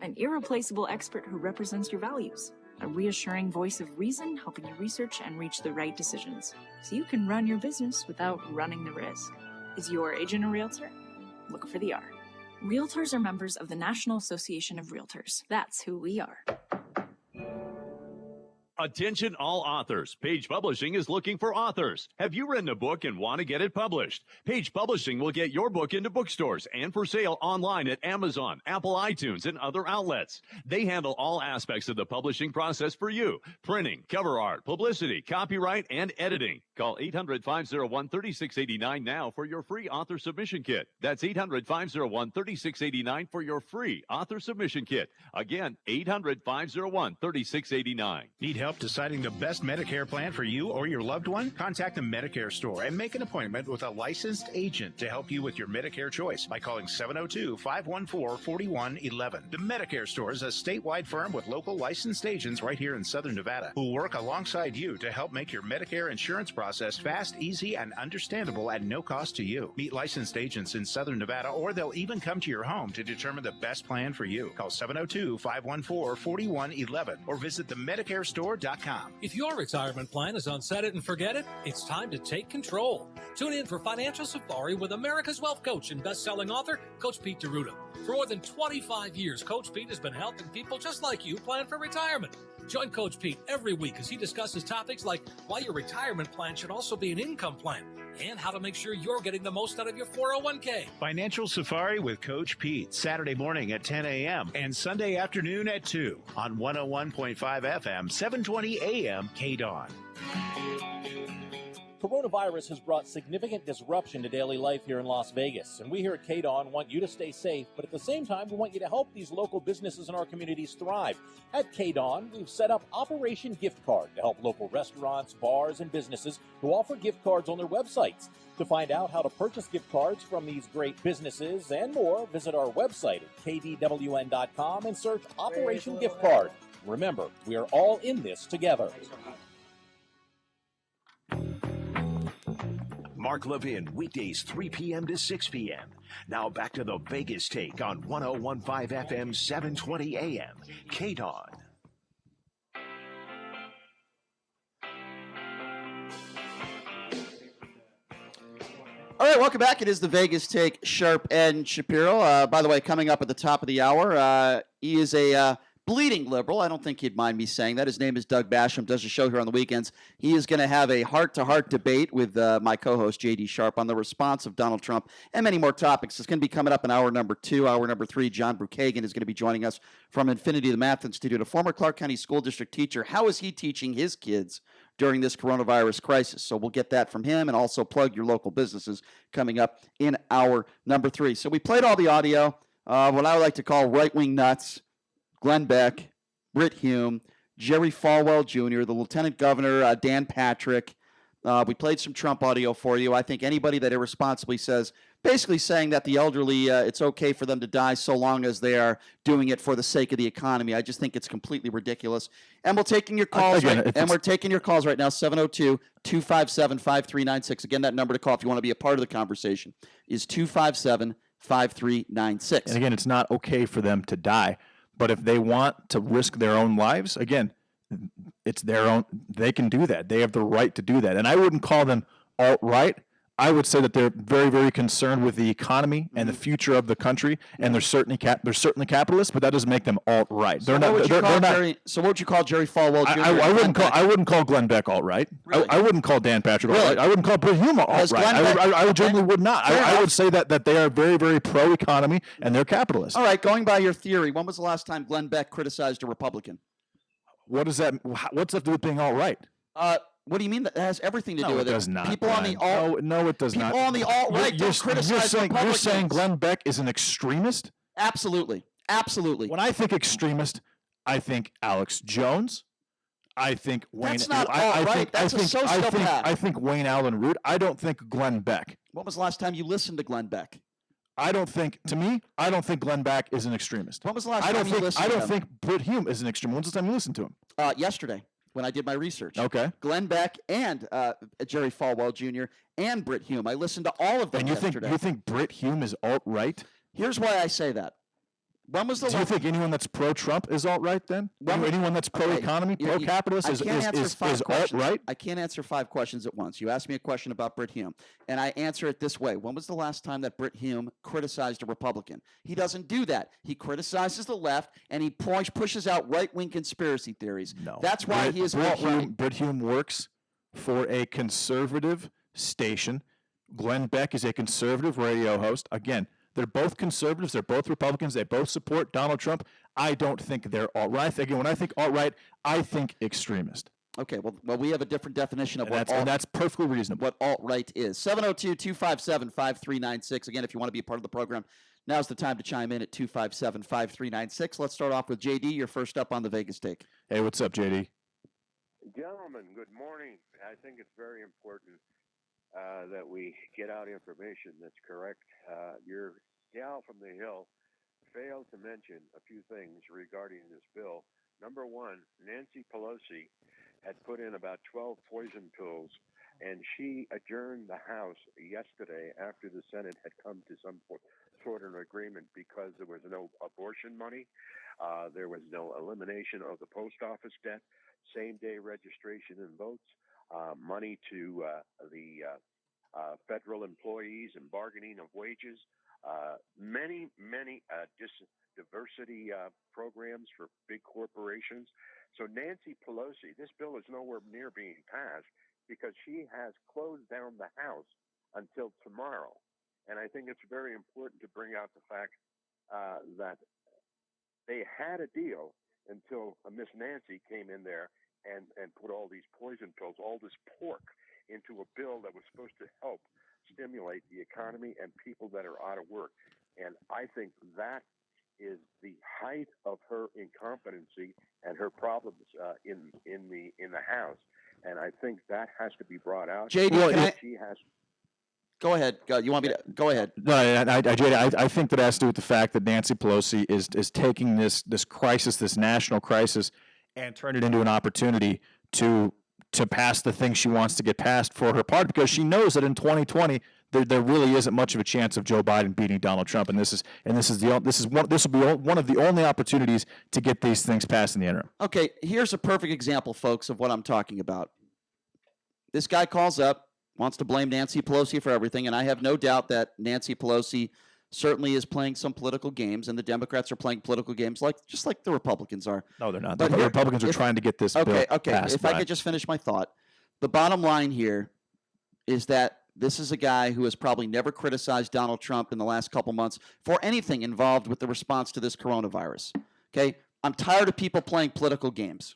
an irreplaceable expert who represents your values, a reassuring voice of reason helping you research and reach the right decisions, so you can run your business without running the risk. Is your agent a realtor? Look for the R. Realtors are members of the National Association of Realtors. That's who we are. Attention all authors. Page Publishing is looking for authors. Have you written a book and want to get it published? Page Publishing will get your book into bookstores and for sale online at Amazon, Apple iTunes, and other outlets. They handle all aspects of the publishing process for you. Printing, cover art, publicity, copyright, and editing. Call 800-501-3689 now for your free author submission kit. That's 800-501-3689 for your free author submission kit. Again, 800-501-3689. Need help deciding the best Medicare plan for you or your loved one? Contact the Medicare Store and make an appointment with a licensed agent to help you with your Medicare choice by calling 702-514-4111. The Medicare Store is a statewide firm with local licensed agents right here in Southern Nevada who work alongside you to help make your Medicare insurance process fast, easy, and understandable at no cost to you. Meet licensed agents in Southern Nevada, or they'll even come to your home to determine the best plan for you. Call 702-514-4111 or visit themedicarestore.com. If your retirement plan is on set it and forget it, it's time to take control. Tune in for Financial Safari with America's Wealth Coach and best-selling author, Coach Pete DeRuta. For more than 25 years, Coach Pete has been helping people just like you plan for retirement. Join Coach Pete every week as he discusses topics like why your retirement plan should also be an income plan and how to make sure you're getting the most out of your 401k. Financial Safari with Coach Pete, Saturday morning at 10 a.m. and Sunday afternoon at 2 on 101.5 FM, 720 a.m. KDAWN. Coronavirus has brought significant disruption to daily life here in Las Vegas, and we here at KDAWN want you to stay safe, but at the same time, we want you to help these local businesses in our communities thrive. At KDAWN, we've set up Operation Gift Card to help local restaurants, bars, and businesses who offer gift cards on their websites. To find out how to purchase gift cards from these great businesses and more, visit our website at kdwn.com and search Operation Gift Card. Remember, we are all in this together. Mark Levin, weekdays 3 p.m. to 6 p.m. Now back to the Vegas Take on 101.5 FM, 720 AM. KDON. All right, welcome back. It is the Vegas Take, Sharp and Shapiro. By the way, coming up at the top of the hour, he is a bleeding liberal. I don't think he'd mind me saying that. His name is Doug Basham, does a show here on the weekends. He is going to have a heart-to-heart debate with my co-host, J.D. Sharp, on the response of Donald Trump and many more topics. It's going to be coming up in hour number 2. Hour number 3, John Brookhagen is going to be joining us from Infinity the Math Institute, a former Clark County School District teacher. How is he teaching his kids during this coronavirus crisis? So we'll get that from him, and also plug your local businesses coming up in hour number 3. So we played all the audio, what I would like to call right-wing nuts, Glenn Beck, Britt Hume, Jerry Falwell Jr., the Lieutenant Governor, Dan Patrick. We played some Trump audio for you. I think anybody that irresponsibly says, basically saying that the elderly, it's okay for them to die so long as they are doing it for the sake of the economy. I just think it's completely ridiculous. And we're taking your calls we're taking your calls right now, 702-257-5396. Again, that number to call if you want to be a part of the conversation is 257-5396. And again, it's not okay for them to die. But if they want to risk their own lives, again, it's their own. They can do that. They have the right to do that. And I wouldn't call them alt-right. I would say that they're very, very concerned with the economy and the future of the country, and they're certainly capitalists. But that doesn't make them alt-right. So what would you call Jerry Falwell Jr.? I wouldn't call Glenn Beck alt-right. Really? I wouldn't call Dan Patrick alt-right. I wouldn't call Britt Hume alt-right. I generally would not. I would say that they are very, very pro-economy and they're capitalists. All right, going by your theory, when was the last time Glenn Beck criticized a Republican? What does that? What's that to do with being alt-right? What do you mean? That has everything to do with it? No, it does not. People on the alt. No, it does not. People on the alt-right don't criticize Republicans. You're saying Glenn Beck is an extremist? Absolutely. Absolutely. When I think extremist, I think Alex Jones. I think Wayne. That's not alt-right. That's a sociopath. I think Wayne Allen Root. I don't think Glenn Beck. When was the last time you listened to Glenn Beck? I don't think Glenn Beck is an extremist. When was the last time you listened to him? I don't think Britt Hume is an extremist. When's the last time you listened to him? Yesterday, when I did my research. Okay. Glenn Beck and Jerry Falwell Jr. and Britt Hume. I listened to all of them yesterday. And you think Britt Hume is alt-right? Here's why I say that. When was the Do you think anyone that's pro-Trump is alt-right then? Anyone that's pro-economy, pro-capitalist is alt-right? I can't answer 5 questions at once. You asked me a question about Britt Hume, and I answer it this way. When was the last time that Britt Hume criticized a Republican? He doesn't do that. He criticizes the left, and he pushes out right-wing conspiracy theories. No. That's why he is alt-right. Britt Hume works for a conservative station. Glenn Beck is a conservative radio host. Again, they're both conservatives. They're both Republicans. They both support Donald Trump. I don't think they're alt-right. Again, when I think alt-right, I think extremist. Okay, well, we have a different definition of and that's perfectly reasonable. What alt-right is. 702-257-5396. Again, if you want to be a part of the program, now's the time to chime in at 257-5396. Let's start off with JD. You're first up on the Vegas Take. Hey, what's up, JD? Gentlemen, good morning. I think it's very important that we get out information that's correct. Your gal from the Hill failed to mention a few things regarding this bill. Number one, Nancy Pelosi had put in about 12 poison pills, and she adjourned the House yesterday after the Senate had come to some sort of agreement because there was no abortion money, there was no elimination of the post office debt, same-day registration and votes, money to the federal employees and bargaining of wages, many diversity programs for big corporations. So Nancy Pelosi, this bill is nowhere near being passed because she has closed down the House until tomorrow. And I think it's very important to bring out the fact that they had a deal until Miss Nancy came in there and put all these poison pills, all this pork into a bill that was supposed to help stimulate the economy and people that are out of work. And I think that is the height of her incompetency and her problems in the House. And I think that has to be brought out. JD, go ahead. You want me to go ahead? No, JD, I think that has to do with the fact that Nancy Pelosi is taking this crisis, this national crisis, and turn it into an opportunity to to pass the thing she wants to get passed for her party, because she knows that in 2020 there really isn't much of a chance of Joe Biden beating Donald Trump, and this will be one of the only opportunities to get these things passed in the interim. Okay, here's a perfect example, folks, of what I'm talking about. This guy calls up, wants to blame Nancy Pelosi for everything, and I have no doubt that Nancy Pelosi certainly is playing some political games, and the Democrats are playing political games just like the Republicans are. No, they're not. But The Republicans are trying to get this bill passed. If I could just finish my thought. The bottom line here is that this is a guy who has probably never criticized Donald Trump in the last couple months for anything involved with the response to this coronavirus. Okay? I'm tired of people playing political games.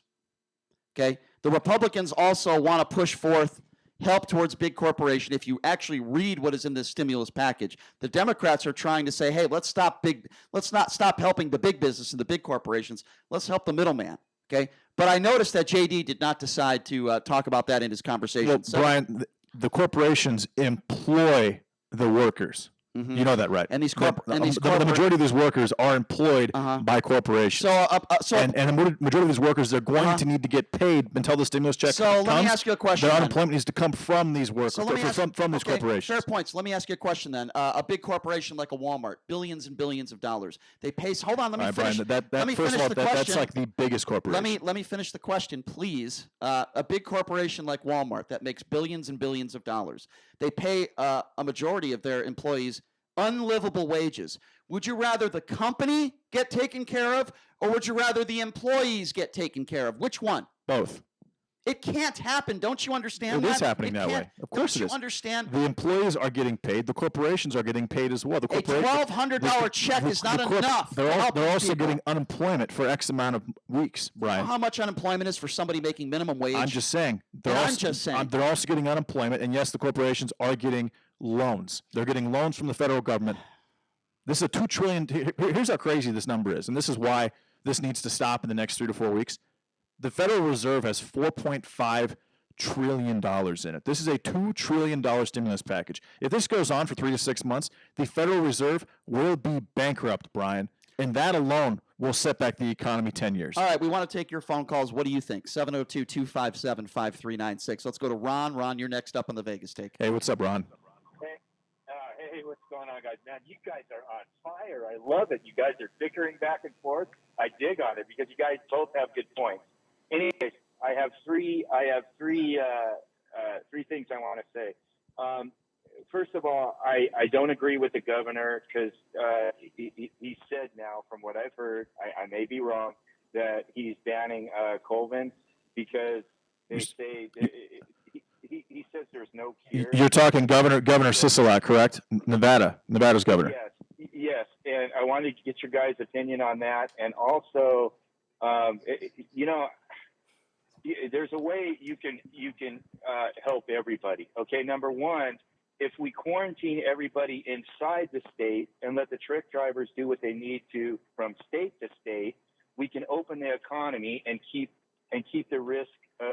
Okay? The Republicans also want to push forth help towards big corporation. If you actually read what is in this stimulus package, the Democrats are trying to say, hey, let's not stop helping the big business and the big corporations. Let's help the middleman. Okay? But I noticed that JD did not decide to talk about that in his conversation. Well, Brian, the corporations employ the workers. Mm-hmm. You know that, right? And the majority of these workers are employed by corporations. And the majority of these workers, they're going to need to get paid until the stimulus check comes. Let me ask you a question. Their unemployment needs to come from these workers, from these corporations. Fair points. Let me ask you a question then. A big corporation like a Walmart, billions and billions of dollars. They pay. Hold on, let me finish. Brian, first of all, that's like the biggest corporation. Let me finish the question, please. A big corporation like Walmart that makes billions and billions of dollars. They pay a majority of their employees unlivable wages. Would you rather the company get taken care of, or would you rather the employees get taken care of? Which one? Both. It can't happen. Don't you understand that? It is happening that way. Of course it is. Don't you understand? The employees are getting paid. The corporations are getting paid as well. A $1,200 check is not enough. They're also getting unemployment for X amount of weeks, Brian. You know how much unemployment is for somebody making minimum wage? I'm just saying. They're also getting unemployment, and yes, the corporations are getting loans. They're getting loans from the federal government. This is a $2 trillion. Here's how crazy this number is, and this is why this needs to stop in the next 3 to 4 weeks. The Federal Reserve has $4.5 trillion in it. This is a $2 trillion stimulus package. If this goes on for 3 to 6 months, the Federal Reserve will be bankrupt, Brian, and that alone will set back the economy 10 years. All right, we want to take your phone calls. What do you think? 702-257-5396. Let's go to Ron. Ron, you're next up on the Vegas Take. Hey, what's up, Ron? Hey, what's going on, guys? Man, you guys are on fire. I love it. You guys are bickering back and forth. I dig on it because you guys both have good points. Anyways, I have three things I want to say. First of all, I don't agree with the governor because he said now, from what I've heard, I may be wrong, that he's banning Colvin because they say he says there's no cure. You're talking Governor Sisolak, correct? Nevada's governor. Yes, and I wanted to get your guys' opinion on that, and also, there's a way you can help everybody. Okay, number one, if we quarantine everybody inside the state and let the truck drivers do what they need to from state to state, we can open the economy and keep the risk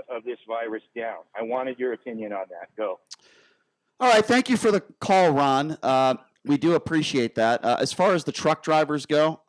of this virus down. I wanted your opinion on that. Go. All right, thank you for the call, Ron. We do appreciate that. As far as the truck drivers go,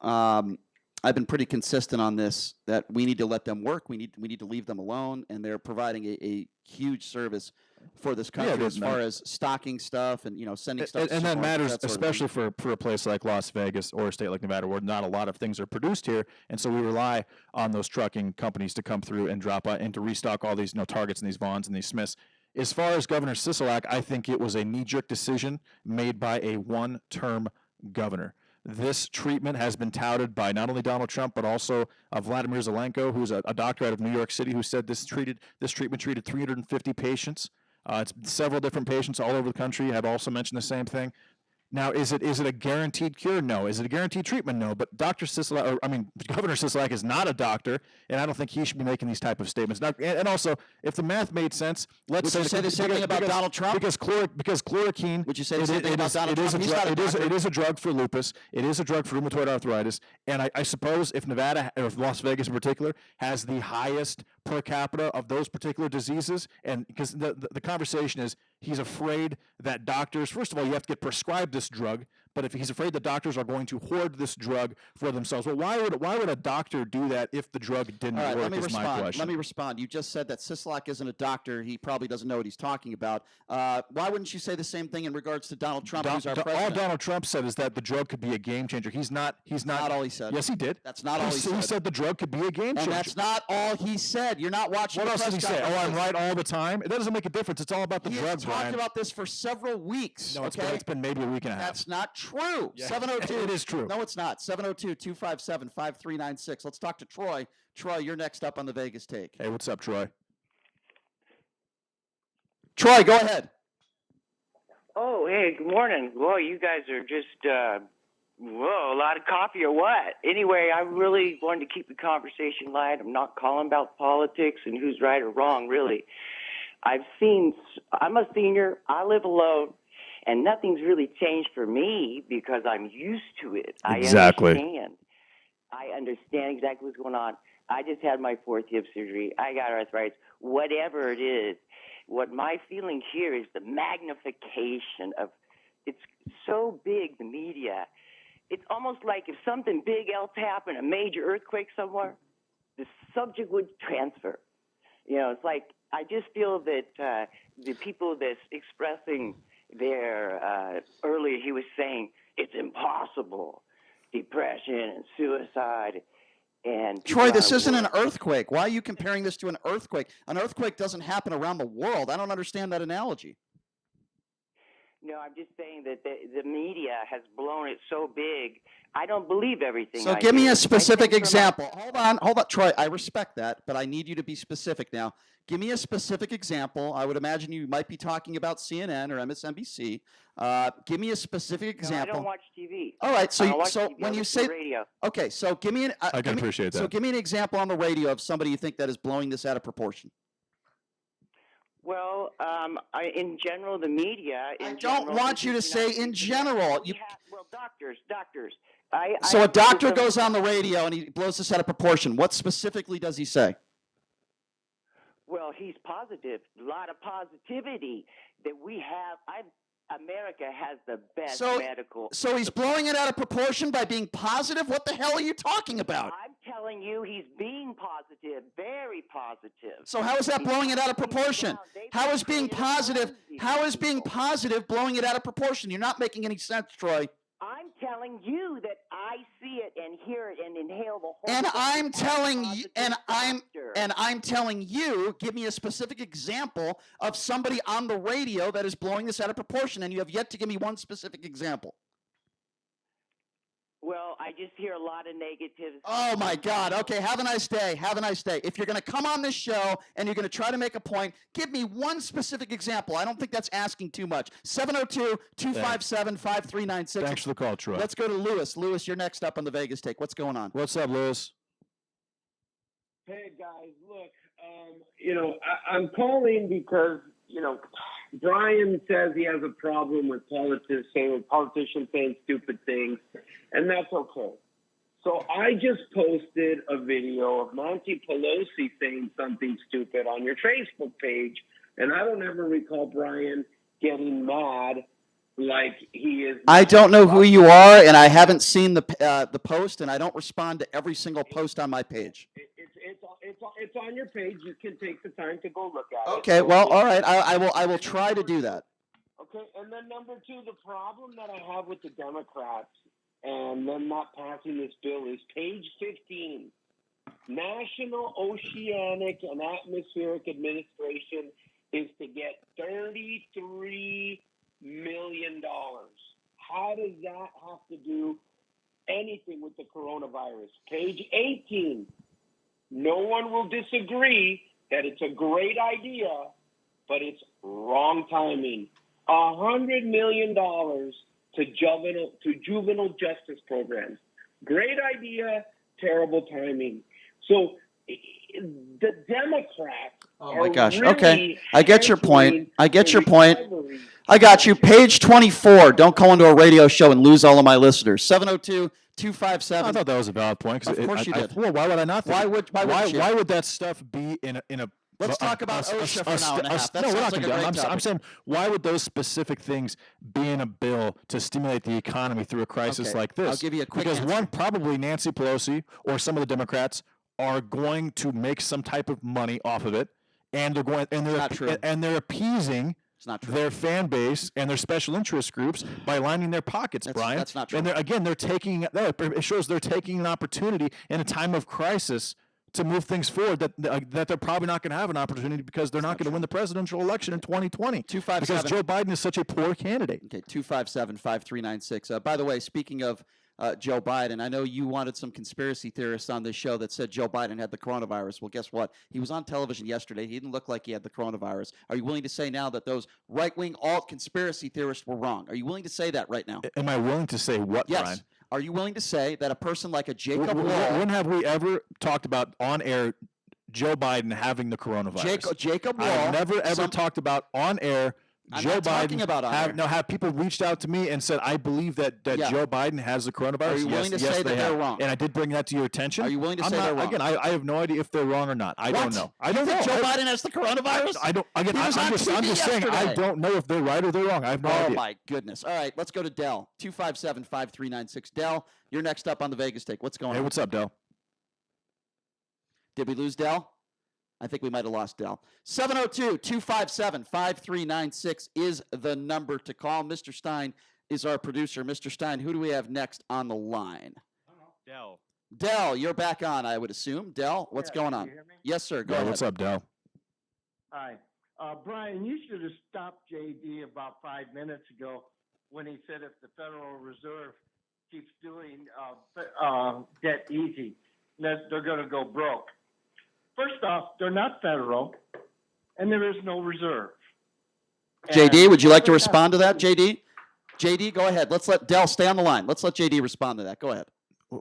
I've been pretty consistent on this, that we need to let them work. We need to leave them alone, and they're providing a huge service for this country as far as stocking stuff and sending stuff. And that matters, especially for a place like Las Vegas or a state like Nevada, where not a lot of things are produced here, and so we rely on those trucking companies to come through and drop and to restock all these Targets and these Vons and these Smiths. As far as Governor Sisolak, I think it was a knee-jerk decision made by a one-term governor. This treatment has been touted by not only Donald Trump, but also Vladimir Zelenko, who's a doctor out of New York City, who said this treatment treated 350 patients. It's several different patients all over the country have also mentioned the same thing. Now, is it a guaranteed cure? No. Is it a guaranteed treatment? No. But Governor Sisolak is not a doctor, and I don't think he should be making these type of statements. Now, and also, if the math made sense, let's say the same thing about Donald Trump. Because chloroquine. Would you say the same thing about Donald Trump? It is a drug for lupus. It is a drug for rheumatoid arthritis. And I suppose if Nevada, or if Las Vegas in particular, has the highest per capita of those particular diseases, and because the conversation is he's afraid that doctors, first of all, you have to get prescribed this drug but if he's afraid the doctors are going to hoard this drug for themselves. Well, why would a doctor do that if the drug didn't All right, work? let me is respond. my question. Let me respond. You just said that Sisolak isn't a doctor. He probably doesn't know what he's talking about. Why wouldn't you say the same thing in regards to Donald Trump, who's our president? All Donald Trump said is that the drug could be a game changer. He's not all he said. Yes, he did. That's not all he said. He said the drug could be a game changer. And that's not all he said. You're not watching. What else did he say? Oh, I'm right all the time. It doesn't make a difference. It's all about the drug, Brian. He talked about this for several weeks. No, it's been maybe a week and a half. That's not true. Yeah. 702. It is true. No, it's not. 702-257-5396. Let's talk to Troy. Troy, you're next up on the Vegas Take. Hey, what's up, Troy? Troy, go ahead. Oh, hey, good morning. Whoa, you guys are just, a lot of coffee or what? Anyway, I really wanted to keep the conversation light. I'm not calling about politics and who's right or wrong, really. I'm a senior, I live alone, and nothing's really changed for me because I'm used to it. Exactly. I understand exactly what's going on. I just had my 4th hip surgery. I got arthritis. Whatever it is, what my feeling here is the magnification of, it's so big, the media. It's almost like if something big else happened, a major earthquake somewhere, the subject would transfer. It's like, I just feel that the people that's expressing their, earlier he was saying, it's impossible, depression and suicide. And Troy, this isn't an earthquake. Why are you comparing this to an earthquake? An earthquake doesn't happen around the world. I don't understand that analogy. No, I'm just saying that the media has blown it so big. I don't believe everything. So give me a specific example. Hold on, Troy. I respect that, but I need you to be specific now. Give me a specific example. I would imagine you might be talking about CNN or MSNBC. Give me a specific example. No, I don't watch TV. All right, so TV. when you say radio. Okay, so give me I can appreciate that. So give me an example on the radio of somebody you think that is blowing this out of proportion. Well, in general, the media. I don't want you to say in general. Doctors. So a doctor goes on the radio and he blows this out of proportion. What specifically does he say? Well, he's positive. A lot of positivity that we have. America has the best medical. So he's blowing it out of proportion by being positive? What the hell are you talking about? I'm telling you, he's being positive, very positive. So how is that blowing it out of proportion? How is being positive blowing it out of proportion? You're not making any sense, Troy. I'm telling you that I see it and hear it and inhale the whole. And I'm telling you, give me a specific example of somebody on the radio that is blowing this out of proportion, and you have yet to give me one specific example. Well, I just hear a lot of negatives. Oh, my God. Okay, have a nice day. Have a nice day. If you're going to come on this show and you're going to try to make a point, give me one specific example. I don't think that's asking too much. 702-257-5396. Thanks for the call, Troy. Let's go to Lewis. Lewis, you're next up on the Vegas Take. What's going on? What's up, Lewis? Hey, guys, look, I'm calling because, Brian says he has a problem with politicians saying stupid things, and that's okay. So I just posted a video of Nancy Pelosi saying something stupid on your Facebook page, and I don't ever recall Brian getting mad like he is. I don't know who you are, and I haven't seen the post, and I don't respond to every single post on my page. It's on your page. You can take the time to go look at it. Okay, well, all right. I will try to do that. Okay, and then number two, the problem that I have with the Democrats and them not passing this bill is page 15. National Oceanic and Atmospheric Administration is to get $33 million. How does that have to do anything with the coronavirus? Page 18. No one will disagree that it's a great idea, but it's wrong timing. $100 million to juvenile justice programs. Great idea, terrible timing. So the Democrats. Oh my gosh. Really okay. I get your point. I got you. Page 24. Don't call into a radio show and lose all of my listeners. 702-257. I thought that was a valid point. Of course you did. Well, why would I not? Why would that stuff be in a Let's talk about OSHA for an hour and a half. That sounds like a great topic. I'm saying, why would those specific things be in a bill to stimulate the economy through a crisis like this? I'll give you a quick Because answer. one, probably Nancy Pelosi or some of the Democrats are going to make some type of money off of it, and they're appeasing their fan base and their special interest groups by lining their pockets, Brian. That's not true. And they're taking. It shows they're taking an opportunity in a time of crisis to move things forward that they're probably not going to have an opportunity because they're not going to win the presidential election in 2020. 257. Because Joe Biden is such a poor candidate. Okay, 257-5396. By the way, speaking of Joe Biden, I know you wanted some conspiracy theorists on this show that said Joe Biden had the coronavirus. Well, guess what? He was on television yesterday. He didn't look like he had the coronavirus. Are you willing to say now that those right-wing alt conspiracy theorists were wrong? Are you willing to say that right now? Am I willing to say what, Yes. Brian? Are you willing to say that a person like a Jacob Wall... When have we ever talked about on air Joe Biden having the coronavirus? Jacob Wall... I've never ever talked about on air Joe Biden. Have people reached out to me and said, I believe that Joe Biden has the coronavirus? Are you willing to say that they're wrong? And I did bring that to your attention. Are you willing to say they're wrong? Again, I have no idea if they're wrong or not. I don't know. I don't know. Joe Biden has the coronavirus? I don't. Again, He was on I'm TV just saying I yesterday. don't know if they're right or they're wrong. I have no idea. Oh, my goodness. All right, let's go to Dell. 257-5396. Dell, you're next up on the Vegas take. What's going on? Hey, what's up, Dell? Did we lose Dell? I think we might have lost Dell. 702-257-5396 is the number to call. Mr. Stein is our producer. Mr. Stein, who do we have next on the line? Dell. Dell, you're back on, I would assume. Dell, what's going on? Can you hear me? Yes, sir. Go ahead. What's up, Dell? Hi. Brian, you should have stopped JD about 5 minutes ago when he said if the Federal Reserve keeps doing debt easy, that they're going to go broke. First off, they're not federal, and there is no reserve. JD, would you like to respond to that, JD? JD, go ahead. Let's let Dell stay on the line. Let's let JD respond to that. Go ahead.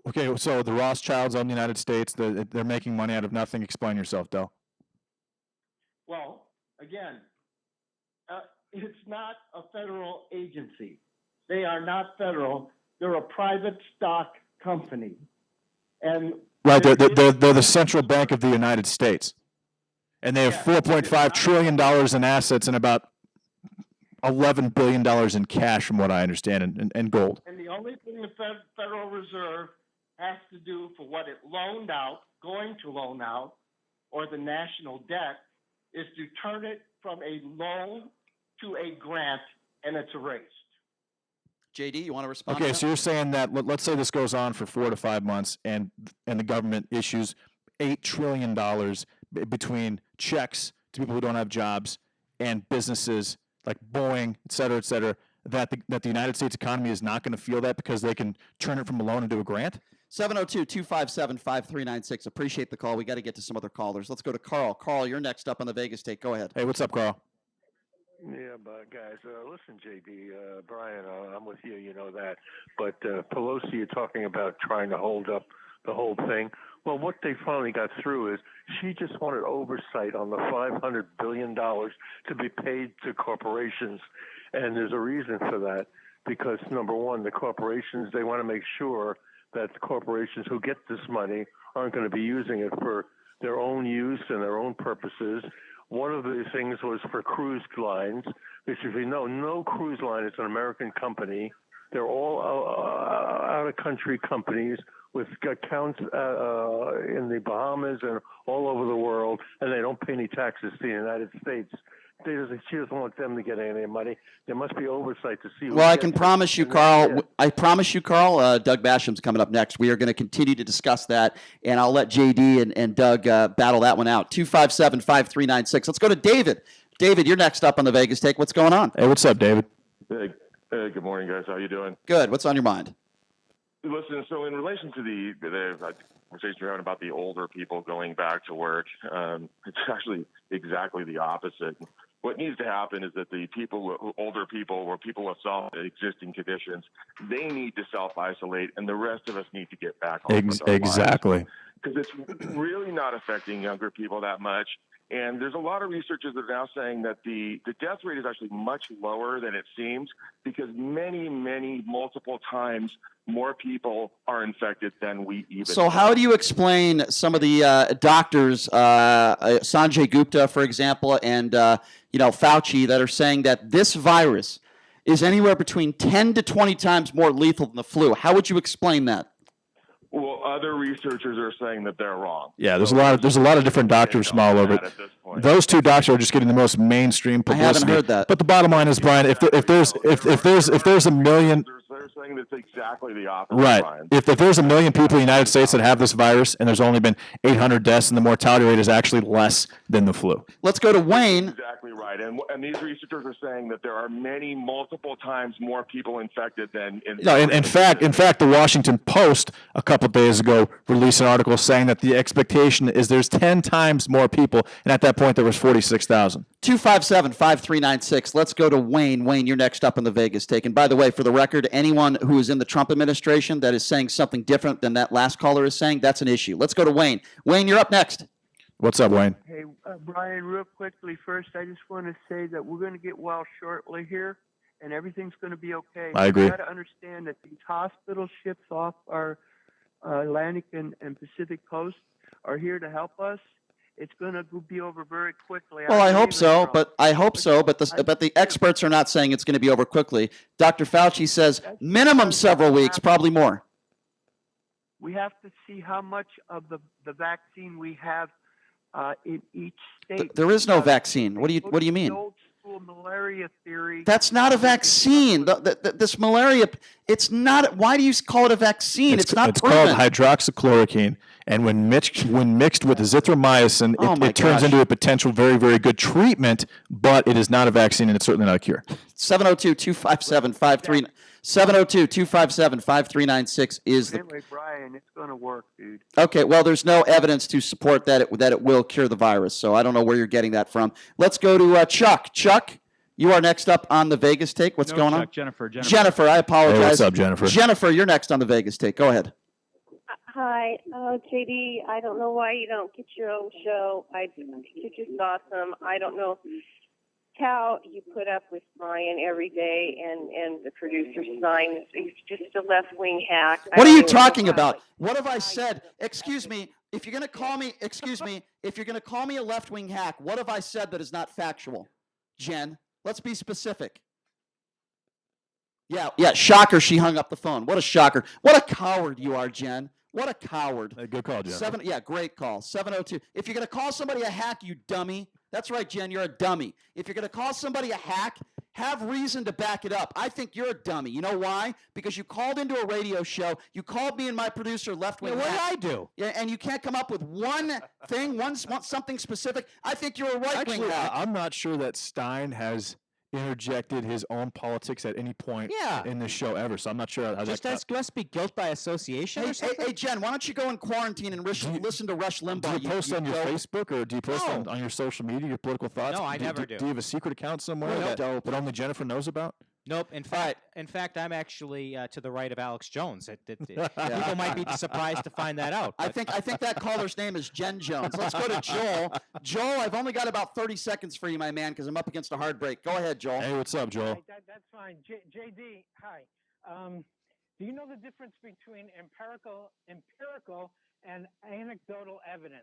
Okay, so the Rothschilds own the United States. They're making money out of nothing. Explain yourself, Dell. Well, again, it's not a federal agency. They are not federal. They're a private stock company. And right, they're the central bank of the United States. And they have $4.5 trillion in assets and about $11 billion in cash, from what I understand, and gold. And the only thing the Federal Reserve has to do for what it loaned out, going to loan out, or the national debt, is to turn it from a loan to a grant, and it's erased. JD, you want to respond? Okay, so you're saying that let's say this goes on for 4 to 5 months, and the government issues $8 trillion between checks to people who don't have jobs and businesses like Boeing, et cetera, that the United States economy is not going to feel that because they can turn it from a loan into a grant? 702-257-5396. Appreciate the call. We got to get to some other callers. Let's go to Carl. Carl, you're next up on the Vegas take. Go ahead. Hey, what's up, Carl? Yeah, but guys, listen, JD, Brian, I'm with you, you know that. But Pelosi, you're talking about trying to hold up the whole thing. Well, what they finally got through is she just wanted oversight on the $500 billion to be paid to corporations. And there's a reason for that, because, number one, the corporations, they want to make sure that the corporations who get this money aren't going to be using it for their own use and their own purposes. One of the things was for cruise lines, which, if you know, no cruise line is an American company. They're all out-of-country companies with accounts in the Bahamas and all over the world, and they don't pay any taxes to the United States. She doesn't want them to get any money. There must be oversight to see. Well, I can promise you, Carl. I promise you, Carl. Doug Basham's coming up next. We are going to continue to discuss that, and I'll let JD and Doug battle that one out. 257-5396. Let's go to David. David, you're next up on the Vegas take. What's going on? Hey, what's up, David? Hey, good morning, guys. How you doing? Good. What's on your mind? Listen, so in relation to the conversation you're having about the older people going back to work, it's actually exactly the opposite. What needs to happen is that the older people or people with existing conditions, they need to self-isolate, and the rest of us need to get back on with our lives. Exactly. Because it's really not affecting younger people that much. And there's a lot of researchers that are now saying that the death rate is actually much lower than it seems because many, multiple times more people are infected than we even So how do you explain some of the doctors, Sanjay Gupta, for example, and Fauci, that are saying that this virus is anywhere between 10 to 20 times more lethal than the flu? How would you explain that? Well, other researchers are saying that they're wrong. Yeah, there's a lot of different doctors from all over. Those two doctors are just getting the most mainstream publicity. I haven't heard that. But the bottom line is, Brian, if there's a million, They're saying that's exactly the opposite. right? Brian. If there's a million people in the United States that have this virus, and there's only been 800 deaths, and the mortality rate is actually less than the flu. Let's go to Wayne. Exactly right. And these researchers are saying that there are multiple times more people infected than in. No, in fact, the Washington Post a couple of days ago released an article saying that the expectation is there's 10 times more people, and at that point there was 46,000. 257-5396. Let's go to Wayne. Wayne, you're next up in the Vegas take. And by the way, for the record, anyone who is in the Trump administration that is saying something different than that last caller is saying, that's an issue. Let's go to Wayne. Wayne, you're up next. What's up, Wayne? Hey, Brian, real quickly, first, I just want to say that we're going to get well shortly here, and everything's going to be okay. I agree. You got to understand that these hospital ships off our Atlantic and Pacific coast are here to help us. It's going to be over very quickly. Well, I hope so, but the experts are not saying it's going to be over quickly. Dr. Fauci says minimum several weeks, probably more. We have to see how much of the vaccine we have in each state. There is no vaccine. What do you mean? The old school malaria theory. That's not a vaccine. This malaria, it's not. Why do you call it a vaccine? It's not proven. It's called hydroxychloroquine, and when mixed with azithromycin, it turns into a potential very, very good treatment, but it is not a vaccine, and it's certainly not a cure. 702-257-5396 is the. Anyway, Brian, it's going to work, dude. Okay, well, there's no evidence to support that it will cure the virus, so I don't know where you're getting that from. Let's go to Chuck. Chuck, you are next up on the Vegas take. What's going on? Jennifer, I apologize. Hey, what's up, Jennifer? Jennifer, you're next on the Vegas take. Go ahead. Hi, JD. I don't know why you don't get your own show. I think you're just awesome. I don't know how you put up with Brian every day and the producer sign. He's just a left-wing hack. What are you talking about? What have I said? Excuse me. If you're going to call me, if you're going to call me a left-wing hack, what have I said that is not factual? Jen, let's be specific. Yeah, shocker, she hung up the phone. What a shocker. What a coward you are, Jen. What a coward. Hey, good call, Jen. Great call. 702. If you're going to call somebody a hack, you dummy. That's right, Jen, you're a dummy. If you're going to call somebody a hack, have reason to back it up. I think you're a dummy. You know why? Because you called into a radio show. You called me and my producer left-wing hack. What did I do? Yeah, and you can't come up with one thing, something specific. I think you're a right-wing hack. I'm not sure that Stein has interjected his own politics at any point in this show ever, so I'm not sure how that must be guilt by association or something? Hey, Jen, why don't you go in quarantine and listen to Rush Limbaugh? Do you post on your Facebook or do you post on your social media, your political thoughts? No, I never do. Do you have a secret account somewhere that only Jennifer knows about? Nope. In fact, I'm actually to the right of Alex Jones. People might be surprised to find that out. I think that caller's name is Jen Jones. Let's go to Joel. Joel, I've only got about 30 seconds for you, my man, because I'm up against a hard break. Go ahead, Joel. Hey, what's up, Joel? That's fine. JD, hi. Do you know the difference between empirical and anecdotal evidence?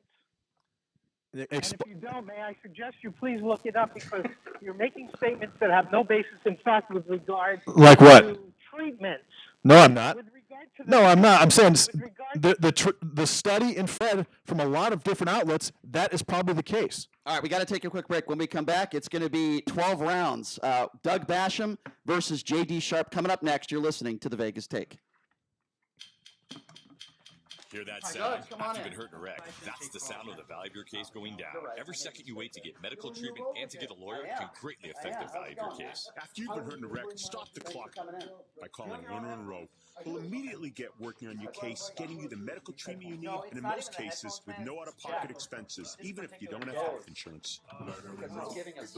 And if you don't, may I suggest you please look it up because you're making statements that have no basis in fact with regard to treatments. No, I'm not. No, I'm not. I'm saying the study in Fred from a lot of different outlets, that is probably the case. All right, we got to take a quick break. When we come back, it's going to be 12 rounds. Doug Basham versus J.D. Sharp coming up next. You're listening to the Vegas Take. Hear that sound? After you've been hurt in a wreck, that's the sound of the value of your case going down. Every second you wait to get medical treatment and to get a lawyer can greatly affect the value of your case. After you've been hurt in a wreck, stop the clock by calling Runner and Rowe. We'll immediately get working on your case, getting you the medical treatment you need, and in most cases, with no out-of-pocket expenses, even if you don't have health insurance. It's giving us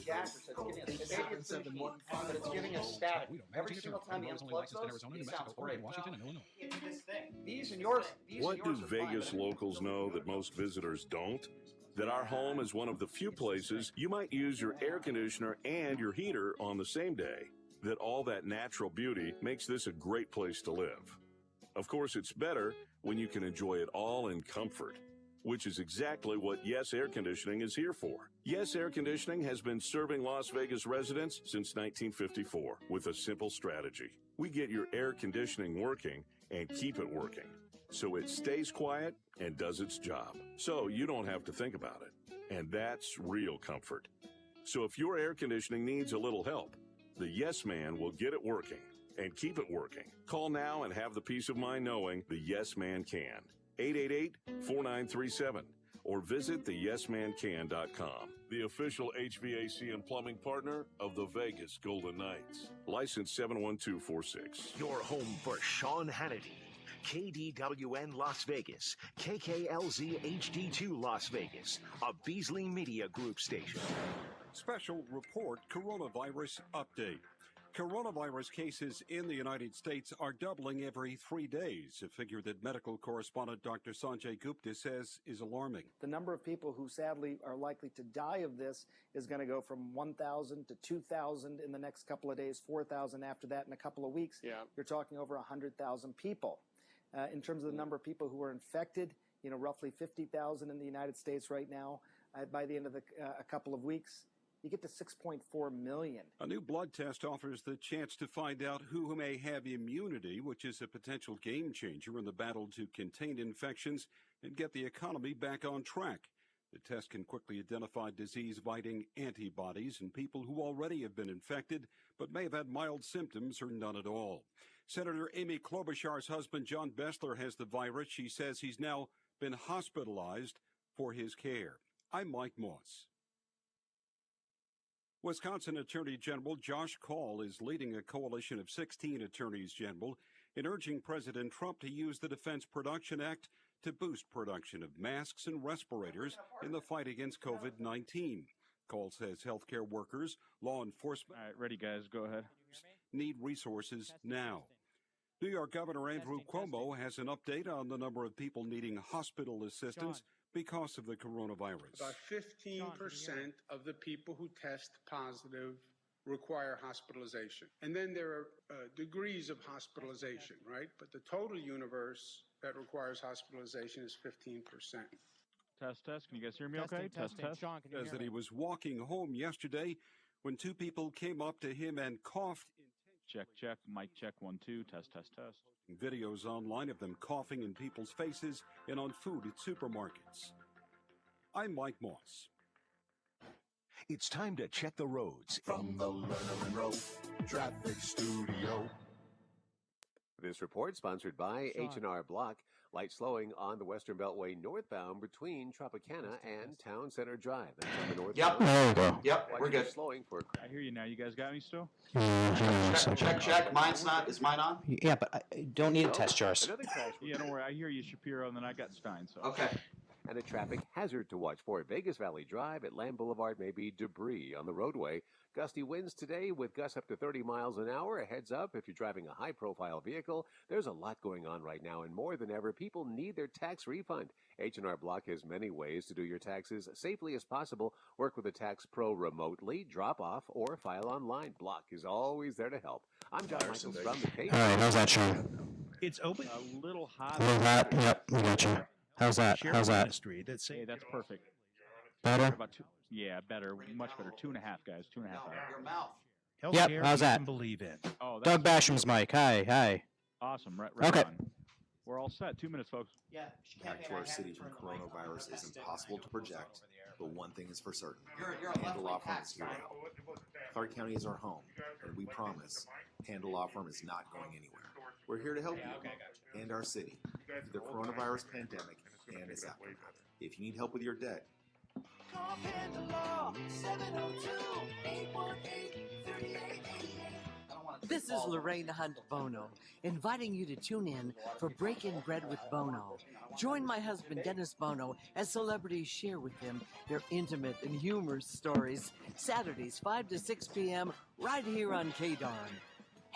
gas, it's giving us static. Every single time he unplugs those, it sounds great. These and yours. What do Vegas locals know that most visitors don't? that our home is one of the few places you might use your air conditioner and your heater on the same day, that all that natural beauty makes this a great place to live. Of course, it's better when you can enjoy it all in comfort, which is exactly what Yes Air Conditioning is here for. Yes Air Conditioning has been serving Las Vegas residents since 1954 with a simple strategy. We get your air conditioning working and keep it working, so it stays quiet and does its job, so you don't have to think about it. And that's real comfort. So if your air conditioning needs a little help, the Yes Man will get it working and keep it working. Call now and have the peace of mind knowing the Yes Man can. 888-4937 or visit theyesmancan.com. The official HVAC and plumbing partner of the Vegas Golden Knights. License 71246. Your home for Sean Hannity. KDWN Las Vegas, KKLZ HD2 Las Vegas, a Beasley Media Group station. Special report coronavirus update. Coronavirus cases in the United States are doubling every 3 days, a figure that medical correspondent Dr. Sanjay Gupta says is alarming. The number of people who sadly are likely to die of this is going to go from 1,000 to 2,000 in the next couple of days, 4,000 after that in a couple of weeks. Yeah. You're talking over 100,000 people. In terms of the number of people who are infected, roughly 50,000 in the United States right now. By the end of a couple of weeks, you get to 6.4 million. A new blood test offers the chance to find out who may have immunity, which is a potential game changer in the battle to contain infections and get the economy back on track. The test can quickly identify disease-fighting antibodies in people who already have been infected but may have had mild symptoms or none at all. Senator Amy Klobuchar's husband, John Bessler, has the virus. She says he's now been hospitalized for his care. I'm Mike Moss. Wisconsin Attorney General Josh Kaul is leading a coalition of 16 attorneys general in urging President Trump to use the Defense Production Act to boost production of masks and respirators in the fight against COVID-19. Kaul says healthcare workers, law enforcement... All right, ready, guys. Go ahead. ...need resources now. New York Governor Andrew Cuomo has an update on the number of people needing hospital assistance because of the coronavirus. About 15% of the people who test positive require hospitalization. And then there are degrees of hospitalization, right? But the total universe that requires hospitalization is 15%. Test. Can you guys hear me okay? Test. Sean, can you hear me? That he was walking home yesterday when two people came up to him and coughed. Check. Mic check 1, 2. Test. Videos online of them coughing in people's faces and on food at supermarkets. I'm Mike Moss. It's time to check the roads. From the Lerner and Rowe Traffic Studio. This report sponsored by H&R Block. Light slowing on the Western Beltway northbound between Tropicana and Town Center Drive. That's on the northbound. There we go. Yep, we're good. Slowing for I hear you now. You guys got me still? Check. Mine's not. Is mine on? Yeah, but I don't need a test, Jars. Yeah, don't worry. I hear you, Shapiro, and then I got Stein. So okay. And a traffic hazard to watch for at Vegas Valley Drive at Lamb Boulevard may be debris on the roadway. Gusty winds today with gusts up to 30 miles an hour. A heads up if you're driving a high-profile vehicle. There's a lot going on right now, and more than ever, people need their tax refund. H&R Block has many ways to do your taxes safely as possible. Work with a tax pro remotely, drop off, or file online. Block is always there to help. I'm John Michaels from the Page. All right, how's that, Sean? It's open. A little hot. A little hot. Yep, we got you. How's that? Share How's that? Ministry that's Hey, that's perfect. Better? About better. Much better. 2.5, guys. 2.5 hours. Your mouth. Yep, healthcare how's you that? can believe in. Oh, Doug Basham's mic. Hi. Awesome. Right Okay. on. We're all set. 2 minutes, folks. Yeah. Back to our city from coronavirus is impossible to project, but one thing is for certain. You're a Handle Law left-wing Firm is here to tax help. Clark County is our home, and we promise Handle Law Firm is not going anywhere. We're here to help you and our city through the coronavirus pandemic and its aftermath. If you need help with your debt, call Handle Law 702-818-3888. This is Lorraine Hunt Bono, inviting you to tune in for Breaking Bread with Bono. Join my husband, Dennis Bono, as celebrities share with him their intimate and humorous stories. Saturdays, 5 to 6 p.m., right here on KDARN.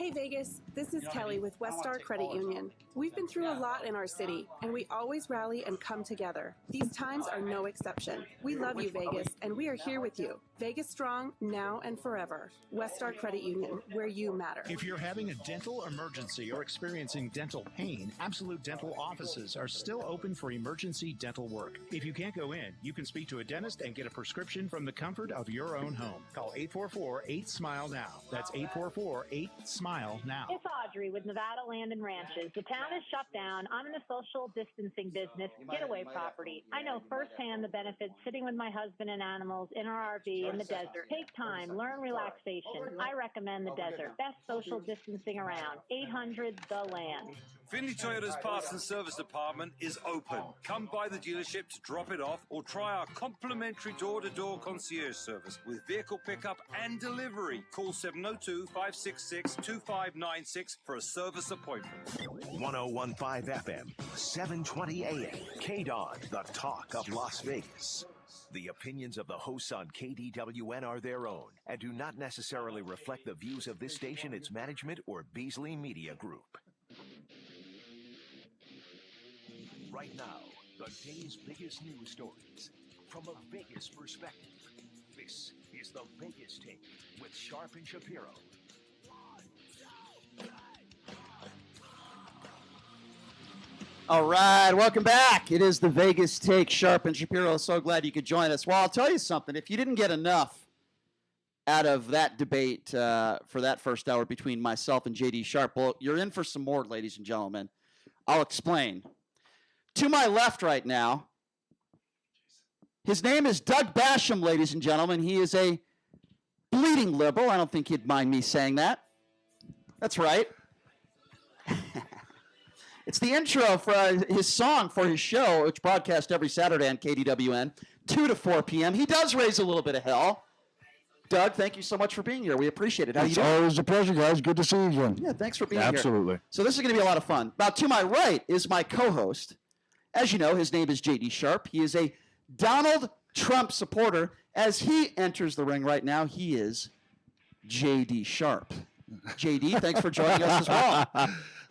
Hey Vegas, this is Kelly with Westar Credit Union. We've been through a lot in our city, and we always rally and come together. These times are no exception. We love you, Vegas, and we are here with you. Vegas strong, now and forever. Westar Credit Union, where you matter. If you're having a dental emergency or experiencing dental pain, Absolute Dental offices are still open for emergency dental work. If you can't go in, you can speak to a dentist and get a prescription from the comfort of your own home. Call 844-8SMILE-NOW. That's 844-8SMILE now. It's Audrey with Nevada Land and Ranches. The town is shut down. I'm in the social distancing business, getaway property. I know firsthand the benefits sitting with my husband and animals in our RV in the desert. Take time, learn relaxation. I recommend the desert. Best social distancing around. 800-THE-LAND. Finley Toyota's Parts and Service Department is open. Come by the dealership to drop it off or try our complimentary door-to-door concierge service with vehicle pickup and delivery. Call 702-566-2596 for a service appointment. 1015 FM, 720 AM, KDON, the talk of Las Vegas. The opinions of the hosts on KDWN are their own and do not necessarily reflect the views of this station, its management, or Beasley Media Group. Right now, the day's biggest news stories from a Vegas perspective. This is the Vegas Take with Sharp and Shapiro. All right, welcome back. It is the Vegas Take, Sharp and Shapiro. So glad you could join us. Well, I'll tell you something. If you didn't get enough out of that debate for that first hour between myself and J.D. Sharp, well, you're in for some more, ladies and gentlemen. I'll explain. To my left right now, his name is Doug Basham, ladies and gentlemen. He is a bleeding liberal. I don't think he'd mind me saying that. That's right. It's the intro for his song for his show, which broadcasts every Saturday on KDWN, 2 to 4 p.m. He does raise a little bit of hell. Doug, thank you so much for being here. We appreciate it. How you doing? It's always a pleasure, guys. Good to see you again. Yeah, thanks for being here. Absolutely. So this is going to be a lot of fun. Now, to my right is my co-host. As you know, his name is J.D. Sharp. He is a Donald Trump supporter. As he enters the ring right now, he is J.D. Sharp. J.D., thanks for joining us as well.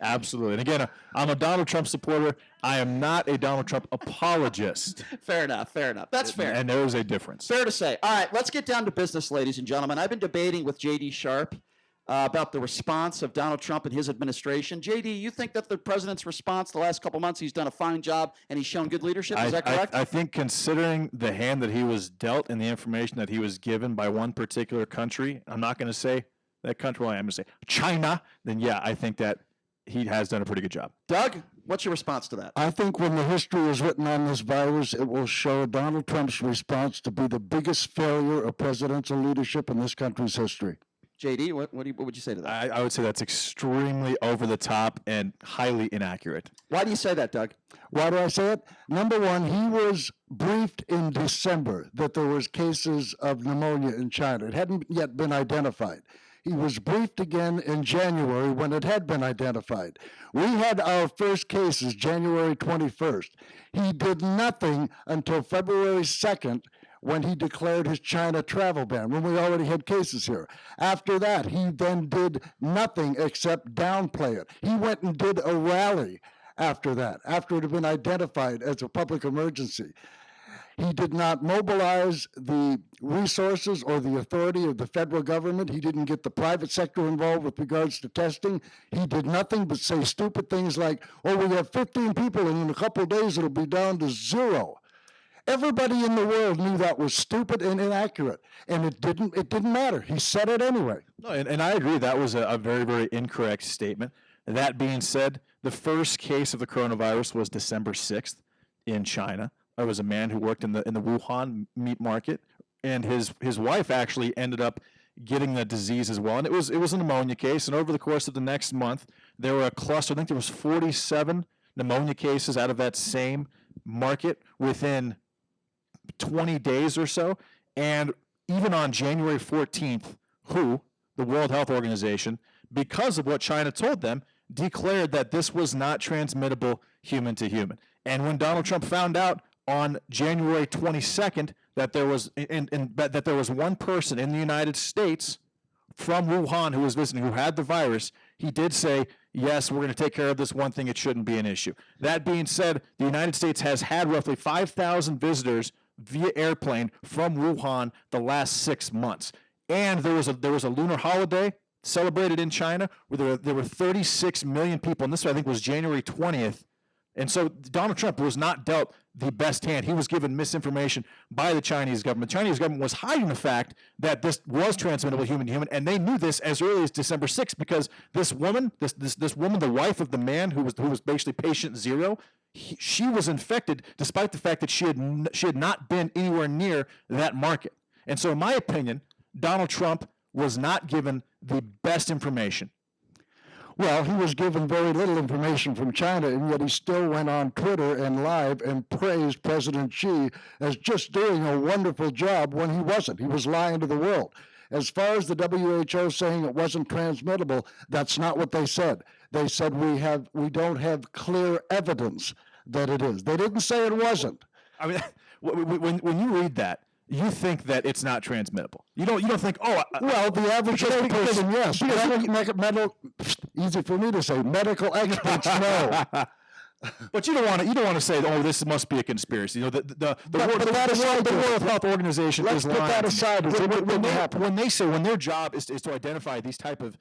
Absolutely. And again, I'm a Donald Trump supporter. I am not a Donald Trump apologist. Fair enough. Fair enough. That's fair. And there is a difference. Fair to say. All right, let's get down to business, ladies and gentlemen. I've been debating with J.D. Sharp about the response of Donald Trump and his administration. J.D., you think that the president's response the last couple months, he's done a fine job and he's shown good leadership? Is that correct? I think considering the hand that he was dealt and the information that he was given by one particular country, I'm not going to say that country, well, I'm going to say China, then yeah, I think that he has done a pretty good job. Doug, what's your response to that? I think when the history is written on this virus, it will show Donald Trump's response to be the biggest failure of presidential leadership in this country's history. JD, what would you say to that? I would say that's extremely over the top and highly inaccurate. Why do you say that, Doug? Why do I say it? Number one, he was briefed in December that there was cases of pneumonia in China. It hadn't yet been identified. He was briefed again in January when it had been identified. We had our first cases January 21st. He did nothing until February 2nd when he declared his China travel ban, when we already had cases here. After that, he then did nothing except downplay it. He went and did a rally after that, after it had been identified as a public emergency. He did not mobilize the resources or the authority of the federal government. He didn't get the private sector involved with regards to testing. He did nothing but say stupid things like, oh, we have 15 people and in a couple of days it'll be down to 0. Everybody in the world knew that was stupid and inaccurate, and it didn't matter. He said it anyway. No, and I agree that was a very, very incorrect statement. That being said, the first case of the coronavirus was December 6th in China. There was a man who worked in the Wuhan meat market, and his wife actually ended up getting the disease as well. And it was a pneumonia case, and over the course of the next month, there were a cluster. I think there was 47 pneumonia cases out of that same market within 20 days or so. And even on January 14th, WHO, the World Health Organization, because of what China told them, declared that this was not transmittable human to human. And when Donald Trump found out on January 22nd that there was that there was one person in the United States from Wuhan who was visiting, who had the virus, he did say, yes, we're going to take care of this one thing. It shouldn't be an issue. That being said, the United States has had roughly 5,000 visitors via airplane from Wuhan the last 6 months. And there was a lunar holiday celebrated in China where there were 36 million people. And this, I think, was January 20th. And so Donald Trump was not dealt the best hand. He was given misinformation by the Chinese government. The Chinese government was hiding the fact that this was transmittable human to human, and they knew this as early as December 6th because this woman, this woman, the wife of the man who was basically patient zero, she was infected despite the fact that she had not been anywhere near that market. And so, in my opinion, Donald Trump was not given the best information. Well, he was given very little information from China, and yet he still went on Twitter and live and praised President Xi as just doing a wonderful job when he wasn't. He was lying to the world. As far as the WHO saying it wasn't transmittable, that's not what they said. They said we don't have clear evidence that it is. They didn't say it wasn't. I mean, when you read that, you think that it's not transmittable. You don't think, well, the average person, yes. Easy for me to say. Medical experts know. But you don't want to say, this must be a conspiracy. You know, the World Health Organization is lying. Let's put that aside. When they say their job is to identify these type of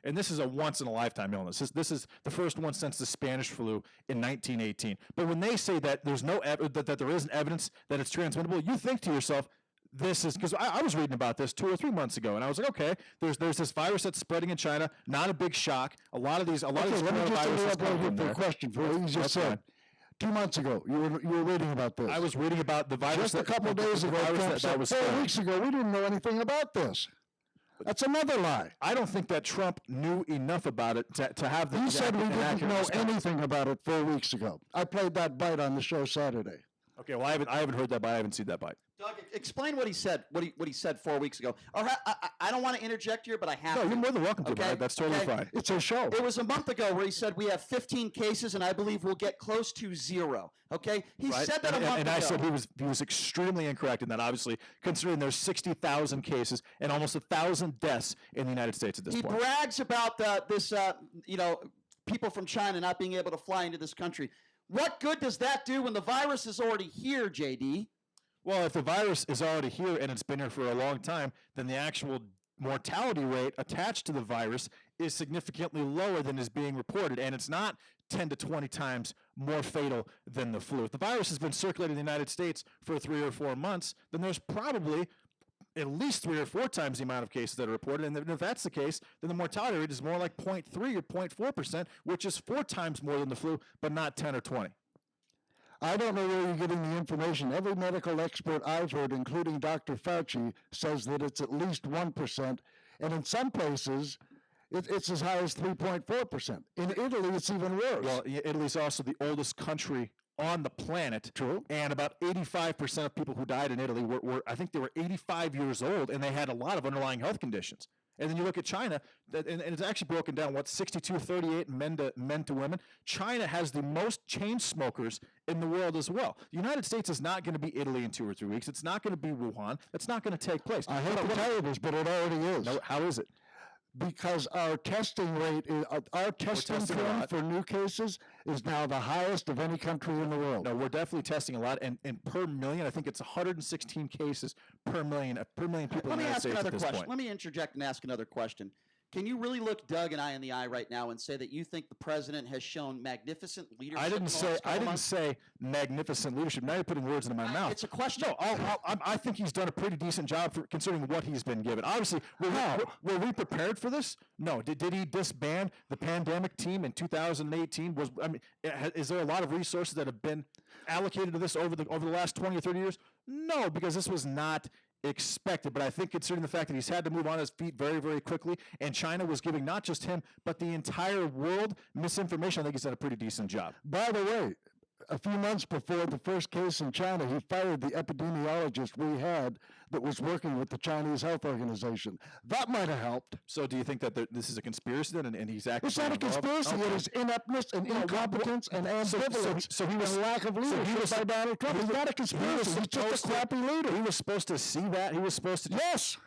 and this is a once in a lifetime illness. This is the first one since the Spanish flu in 1918. But when they say that there's that there isn't evidence that it's transmittable, you think to yourself, this is because I was reading about this 2 or 3 months ago, and I was like, okay, there's this virus that's spreading in China. Not a big shock. A lot of these let me just interrupt right here for a question for what you just said. 2 months ago, you were reading about this. I was reading about the virus. Just a couple of days ago, Trump said 4 weeks ago, we didn't know anything about this. That's another lie. I don't think that Trump knew enough about it to have the. He said we didn't know anything about it 4 weeks ago. I played that bite on the show Saturday. Okay, well, I haven't heard that bite. I haven't seen that bite. Doug, explain what he said. What he said 4 weeks ago. I don't want to interject here, but I have to. No, you're more than welcome to. Okay? That's totally fine. It's a show. It was a month ago where he said we have 15 cases, and I believe we'll get close to 0. Okay, he said that a month ago. And I said he was extremely incorrect in that. Obviously, considering there's 60,000 cases and almost 1,000 deaths in the United States at this point. He brags about this people from China not being able to fly into this country. What good does that do when the virus is already here, JD? Well, if the virus is already here and it's been here for a long time, then the actual mortality rate attached to the virus is significantly lower than is being reported, and it's not 10 to 20 times more fatal than the flu. If the virus has been circulating in the United States for 3 or 4 months, then there's probably at least 3 or 4 times the amount of cases that are reported. And if that's the case, then the mortality rate is more like 0.3 or 0.4%, which is 4 times more than the flu, but not 10 or 20. I don't know where you're getting the information. Every medical expert I've heard, including Dr. Fauci, says that it's at least 1%. And in some places, it's as high as 3.4%. In Italy, it's even worse. Well, Italy's also the oldest country on the planet. True. And about 85% of people who died in Italy were I think they were 85 years old, and they had a lot of underlying health conditions. And then you look at China, and it's actually broken down, 62-38 men to women. China has the most chain smokers in the world as well. The United States is not going to be Italy in 2 or 3 weeks. It's not going to be Wuhan. That's not going to take place. I hate to tell you this, but it already is. No, how is it? Because our testing rate, our testing trend for new cases is now the highest of any country in the world. No, we're definitely testing a lot, and per million, I think it's 116 cases per million people in the United States at this point. Let me interject and ask another question. Can you really look Doug and I in the eye right now and say that you think the president has shown magnificent leadership? I didn't say magnificent leadership. Now you're putting words into my mouth. It's a question. No, I think he's done a pretty decent job considering what he's been given. Obviously, were we prepared for this? No. Did he disband the pandemic team in 2018? Is there a lot of resources that have been allocated to this over the last 20 or 30 years? No, because this was not expected, but I think considering the fact that he's had to move on his feet very, very quickly, and China was giving not just him, but the entire world misinformation, I think he's done a pretty decent job. By the way, a few months before the first case in China, he fired the epidemiologist we had that was working with the Chinese Health Organization. That might have helped. So do you think that this is a conspiracy then, and he's actually... It's not a conspiracy. It is ineptness and incompetence and ambivalence and lack of leadership by Donald Trump. It's not a conspiracy. He's just a crappy leader. He was supposed to see that. He was supposed to... Yes!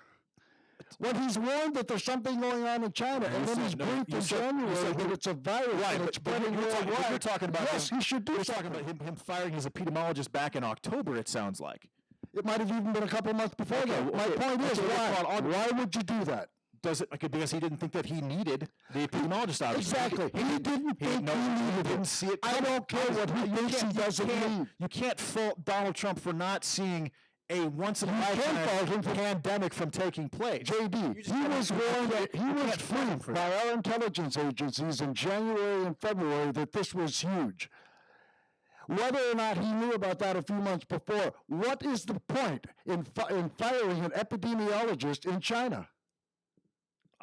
When he's warned that there's something going on in China, and then he's briefed in January that it's a virus and it's spreading worldwide. You're talking about yes, he should do something. You're talking about him firing his epidemiologist back in October, it sounds like. It might have even been a couple months before that. My point is, why would you do that? Does it because he didn't think that he needed the epidemiologist? Obviously, exactly. He didn't think he needed it. Didn't see it. I don't care what he thinks he doesn't need. You can't fault Donald Trump for not seeing a once-in-a-lifetime pandemic from taking place. JD, he was warned. He was briefed by our intelligence agencies in January and February that this was huge. Whether or not he knew about that a few months before, what is the point in firing an epidemiologist in China?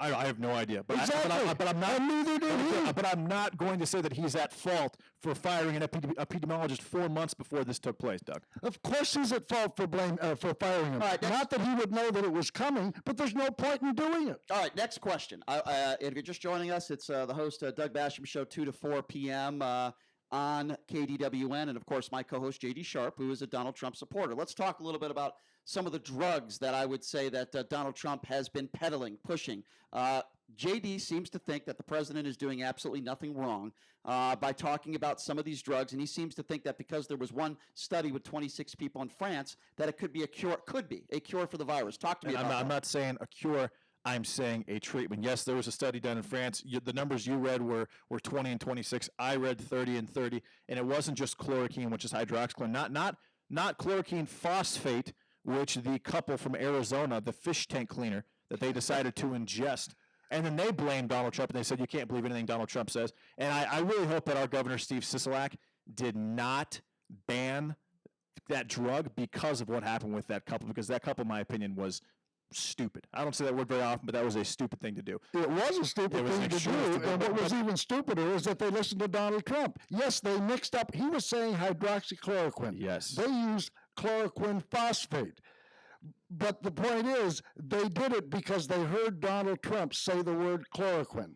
I have no idea. But exactly. But I'm not. And neither did he. But I'm not going to say that he's at fault for firing an epidemiologist 4 months before this took place, Doug. Of course he's at fault for firing him. Right, not that he would know that it was coming, but there's no point in doing it. All right, next question. If you're just joining us, it's the host, Doug Basham Show, 2 to 4 p.m. On KDWN, and of course my co-host J.D. Sharp, who is a Donald Trump supporter. Let's talk a little bit about some of the drugs that I would say that Donald Trump has been peddling, pushing. J.D. seems to think that the president is doing absolutely nothing wrong by talking about some of these drugs, and he seems to think that because there was one study with 26 people in France, that it could be a cure for the virus. Talk to me about that. I'm not saying a cure. I'm saying a treatment. Yes, there was a study done in France. The numbers you read were 20 and 26. I read 30 and 30, and it wasn't just chloroquine, which is hydroxychloroquine, not chloroquine phosphate, which the couple from Arizona, the fish tank cleaner, that they decided to ingest. And then they blamed Donald Trump, and they said, you can't believe anything Donald Trump says. And I really hope that our governor, Steve Sisolak, did not ban that drug because of what happened with that couple, because that couple, in my opinion, was stupid. I don't say that word very often, but that was a stupid thing to do. It was a stupid thing to do, and what was even stupider is that they listened to Donald Trump. Yes, they mixed up. He was saying hydroxychloroquine. Yes. They used chloroquine phosphate. But the point is, they did it because they heard Donald Trump say the word chloroquine.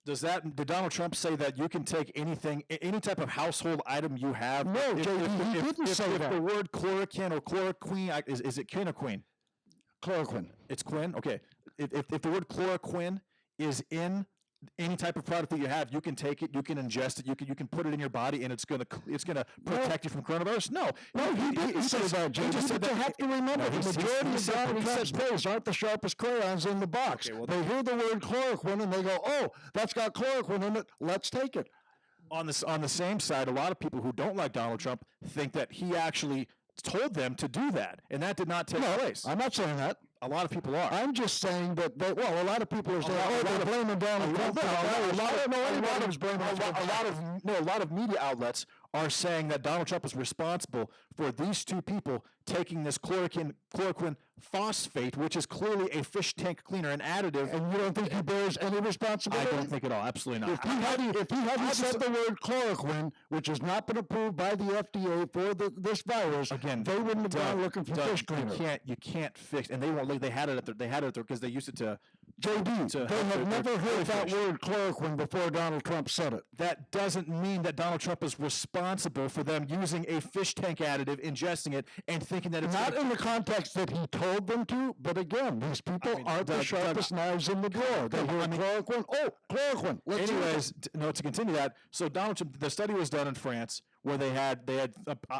Did Donald Trump say that you can take anything, any type of household item you have? No, he didn't say that. If the word chloroquine or chloroquine, is it kin or queen? Chloroquine. It's quin? Okay. If the word chloroquine is in any type of product that you have, you can take it, you can ingest it, you can put it in your body, and it's gonna protect you from coronavirus. No, he didn't say that, Jay. You have to remember, the majority of Donald Trump's pills aren't the sharpest crayons in the box. Okay, they hear the word chloroquine and they go, "Oh, that's got chloroquine in it. Let's take it." On the same side, a lot of people who don't like Donald Trump think that he actually told them to do that, and that did not take place. I'm not saying that. A lot of people are. I'm just saying that, a lot of people are saying, they're blaming Donald Trump. A lot of media outlets are saying that Donald Trump is responsible for these two people taking this chloroquine phosphate, which is clearly a fish tank cleaner, an additive. And you don't think he bears any responsibility? I don't think at all. Absolutely not. If he hadn't said the word chloroquine, which has not been approved by the FDA for this virus, again, they wouldn't have gone looking for fish cleaner. You can't fix, and they won't. They had it there because they used it to. JD, they have never heard that word chloroquine before Donald Trump said it. That doesn't mean that Donald Trump is responsible for them using a fish tank additive, ingesting it, and thinking that it's not in the context that he told them to. But again, these people aren't the sharpest knives in the drawer. They hear chloroquine. Oh, chloroquine. Anyways, to continue that. So Donald Trump, the study was done in France, where they had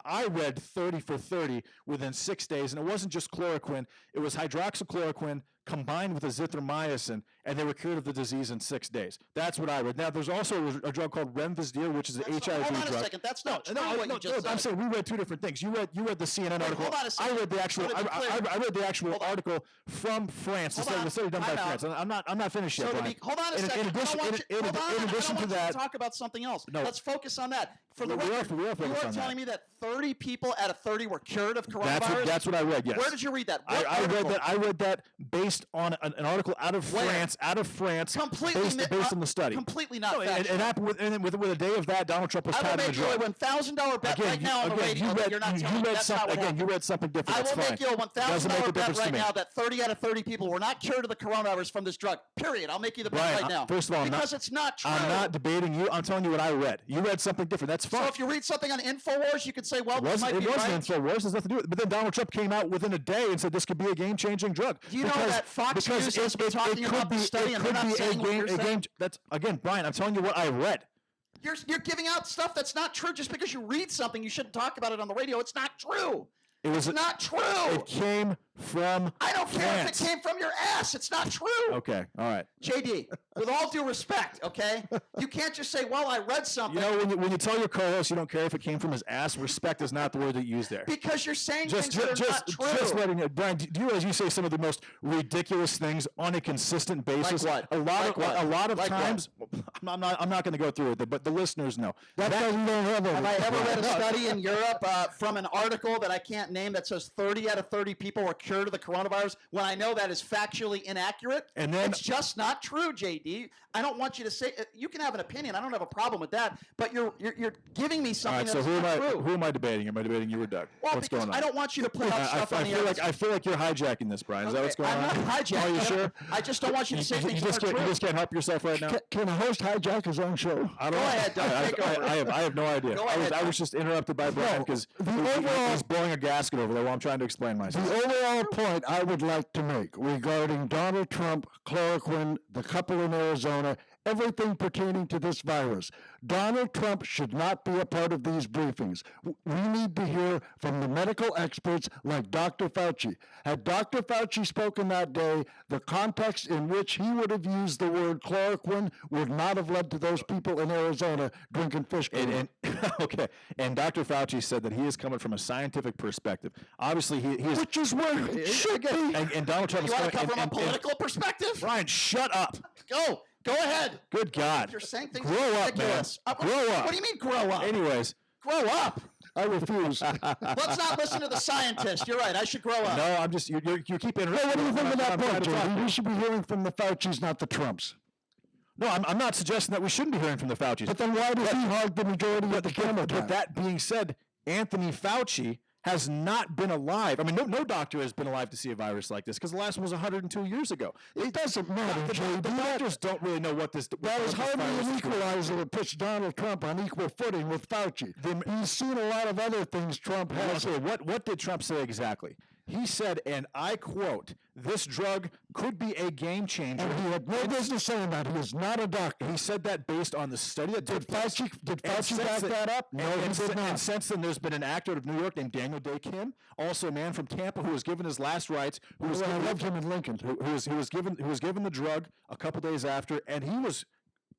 I read 30 for 30 within 6 days, and it wasn't just chloroquine, it was hydroxychloroquine combined with azithromycin, and they were cured of the disease in 6 days. That's what I read. Now, there's also a drug called remdesivir, which is an HIV drug. Hold on a second. That's not true what you just said. I'm saying we read two different things. You read the CNN article. Hold on a second. I read the actual. I read the actual article from France. The study done by France. I'm not finished yet. Hold on a second. In addition to that, talk about something else. No. Let's focus on that. For the record, you are telling me that 30 people out of 30 were cured of coronavirus? That's what I read. Yes. Where did you read that? I read that based on an article out of France out of France Completely based on the study. Completely not No, and factual. it happened with a day of that, Donald Trump was I will touting the make you a drug. $1,000 bet right now on the radio that you're not telling me that's not what happened. You read something different. I That's will fine. make you a Doesn't make a $1,000 bet difference to right me. now that 30 out of 30 people were not cured of the coronavirus from this drug. Period. I'll make you the bet Brian, right now. first of all, because it's not true. I'm not debating you. I'm telling you what I read. You read something different. That's fine. So if you read something on InfoWars, you could say, well, this might it be wasn't right. InfoWars. There's nothing to do with it. But then Donald Trump came out within a day and said this could be a game-changing drug. Do you know that Fox News has been talking about the study and they're not saying what you're saying? That's again, Brian. I'm telling you what I read. You're giving out stuff that's not true just because you read something. You shouldn't talk about it on the radio. It's not true. It's not true. It came from I don't care France. if it came from your ass. It's not true. Okay, all right. JD, with all due respect, okay, you can't just say, "Well, I read something." You know, when you tell your co-host you don't care if it came from his ass, respect is not the word that you use there. Because you're saying things that are not true. Just letting it, Brian. Do you realize you say some of the most ridiculous things on a consistent basis? Like what? A lot of Like times. I'm not going to go through it, but the listeners know. Have I ever read a study in Europe from an article that I can't name that says 30 out of 30 people were cured of the coronavirus when I know that is factually inaccurate? And then it's just not true, JD. I don't want you to say you can have an opinion. I don't have a problem with that, but you're giving me all something right. So that's not true. Who am I debating? Am I debating you or Doug? Well, What's because going on? I don't want you to put out stuff on the air. I feel like you're hijacking this, Brian. Is that what's going on? I'm not hijacking. Are you sure? I just don't want you to say things that are true. You just can't help yourself right now. Can a host hijack his own show? I don't know. Go ahead, Doug. Take over. I have no idea. Go ahead, I was just interrupted by Brian because he's blowing a gasket over there while I'm trying to explain myself. The overall point I would like to make regarding Donald Trump, chloroquine, the couple in Arizona, everything pertaining to this virus. Donald Trump should not be a part of these briefings. We need to hear from the medical experts like Dr. Fauci. Had Dr. Fauci spoken that day, the context in which he would have used the word chloroquine would not have led to those people in Arizona drinking fish. Okay, and Dr. Fauci said that he is coming from a scientific perspective. Obviously, he is. Which is where it should be. And Donald Trump You is want to coming come from a political perspective? Brian, shut up. Go ahead. Good God. You're saying things Grow up, ridiculous. man. Grow up. What do you mean grow up? Anyways. Grow up. I refuse. Let's not listen to the scientist. You're right. I should grow up. No, I'm just, you keep interrupting. What do you think of that point, John? JD? We should be hearing from the Faucis, not the Trumps. No, I'm not suggesting that we shouldn't be hearing from the Faucis. But then why does he hog the majority of the camera time? But that being said, Anthony Fauci has not been alive. I mean, no doctor has been alive to see a virus like this because the last one was 102 years ago. It doesn't matter, JD. The doctors don't really know what this. That is hardly an equalizer that puts Donald Trump on equal footing with Fauci. He's seen a lot of other things Trump has. What did Trump say exactly? He said, and I quote, "This drug could be a game changer." And he had no business saying that. He is not a doctor. He said that based on the study that Did Fauci back that up? No, he did not. And since then, there's been an actor out of New York named Daniel Day Kim, also a man from Tampa who was given his last rites. I loved him in Lincoln. Who was given the drug a couple days after, and he was.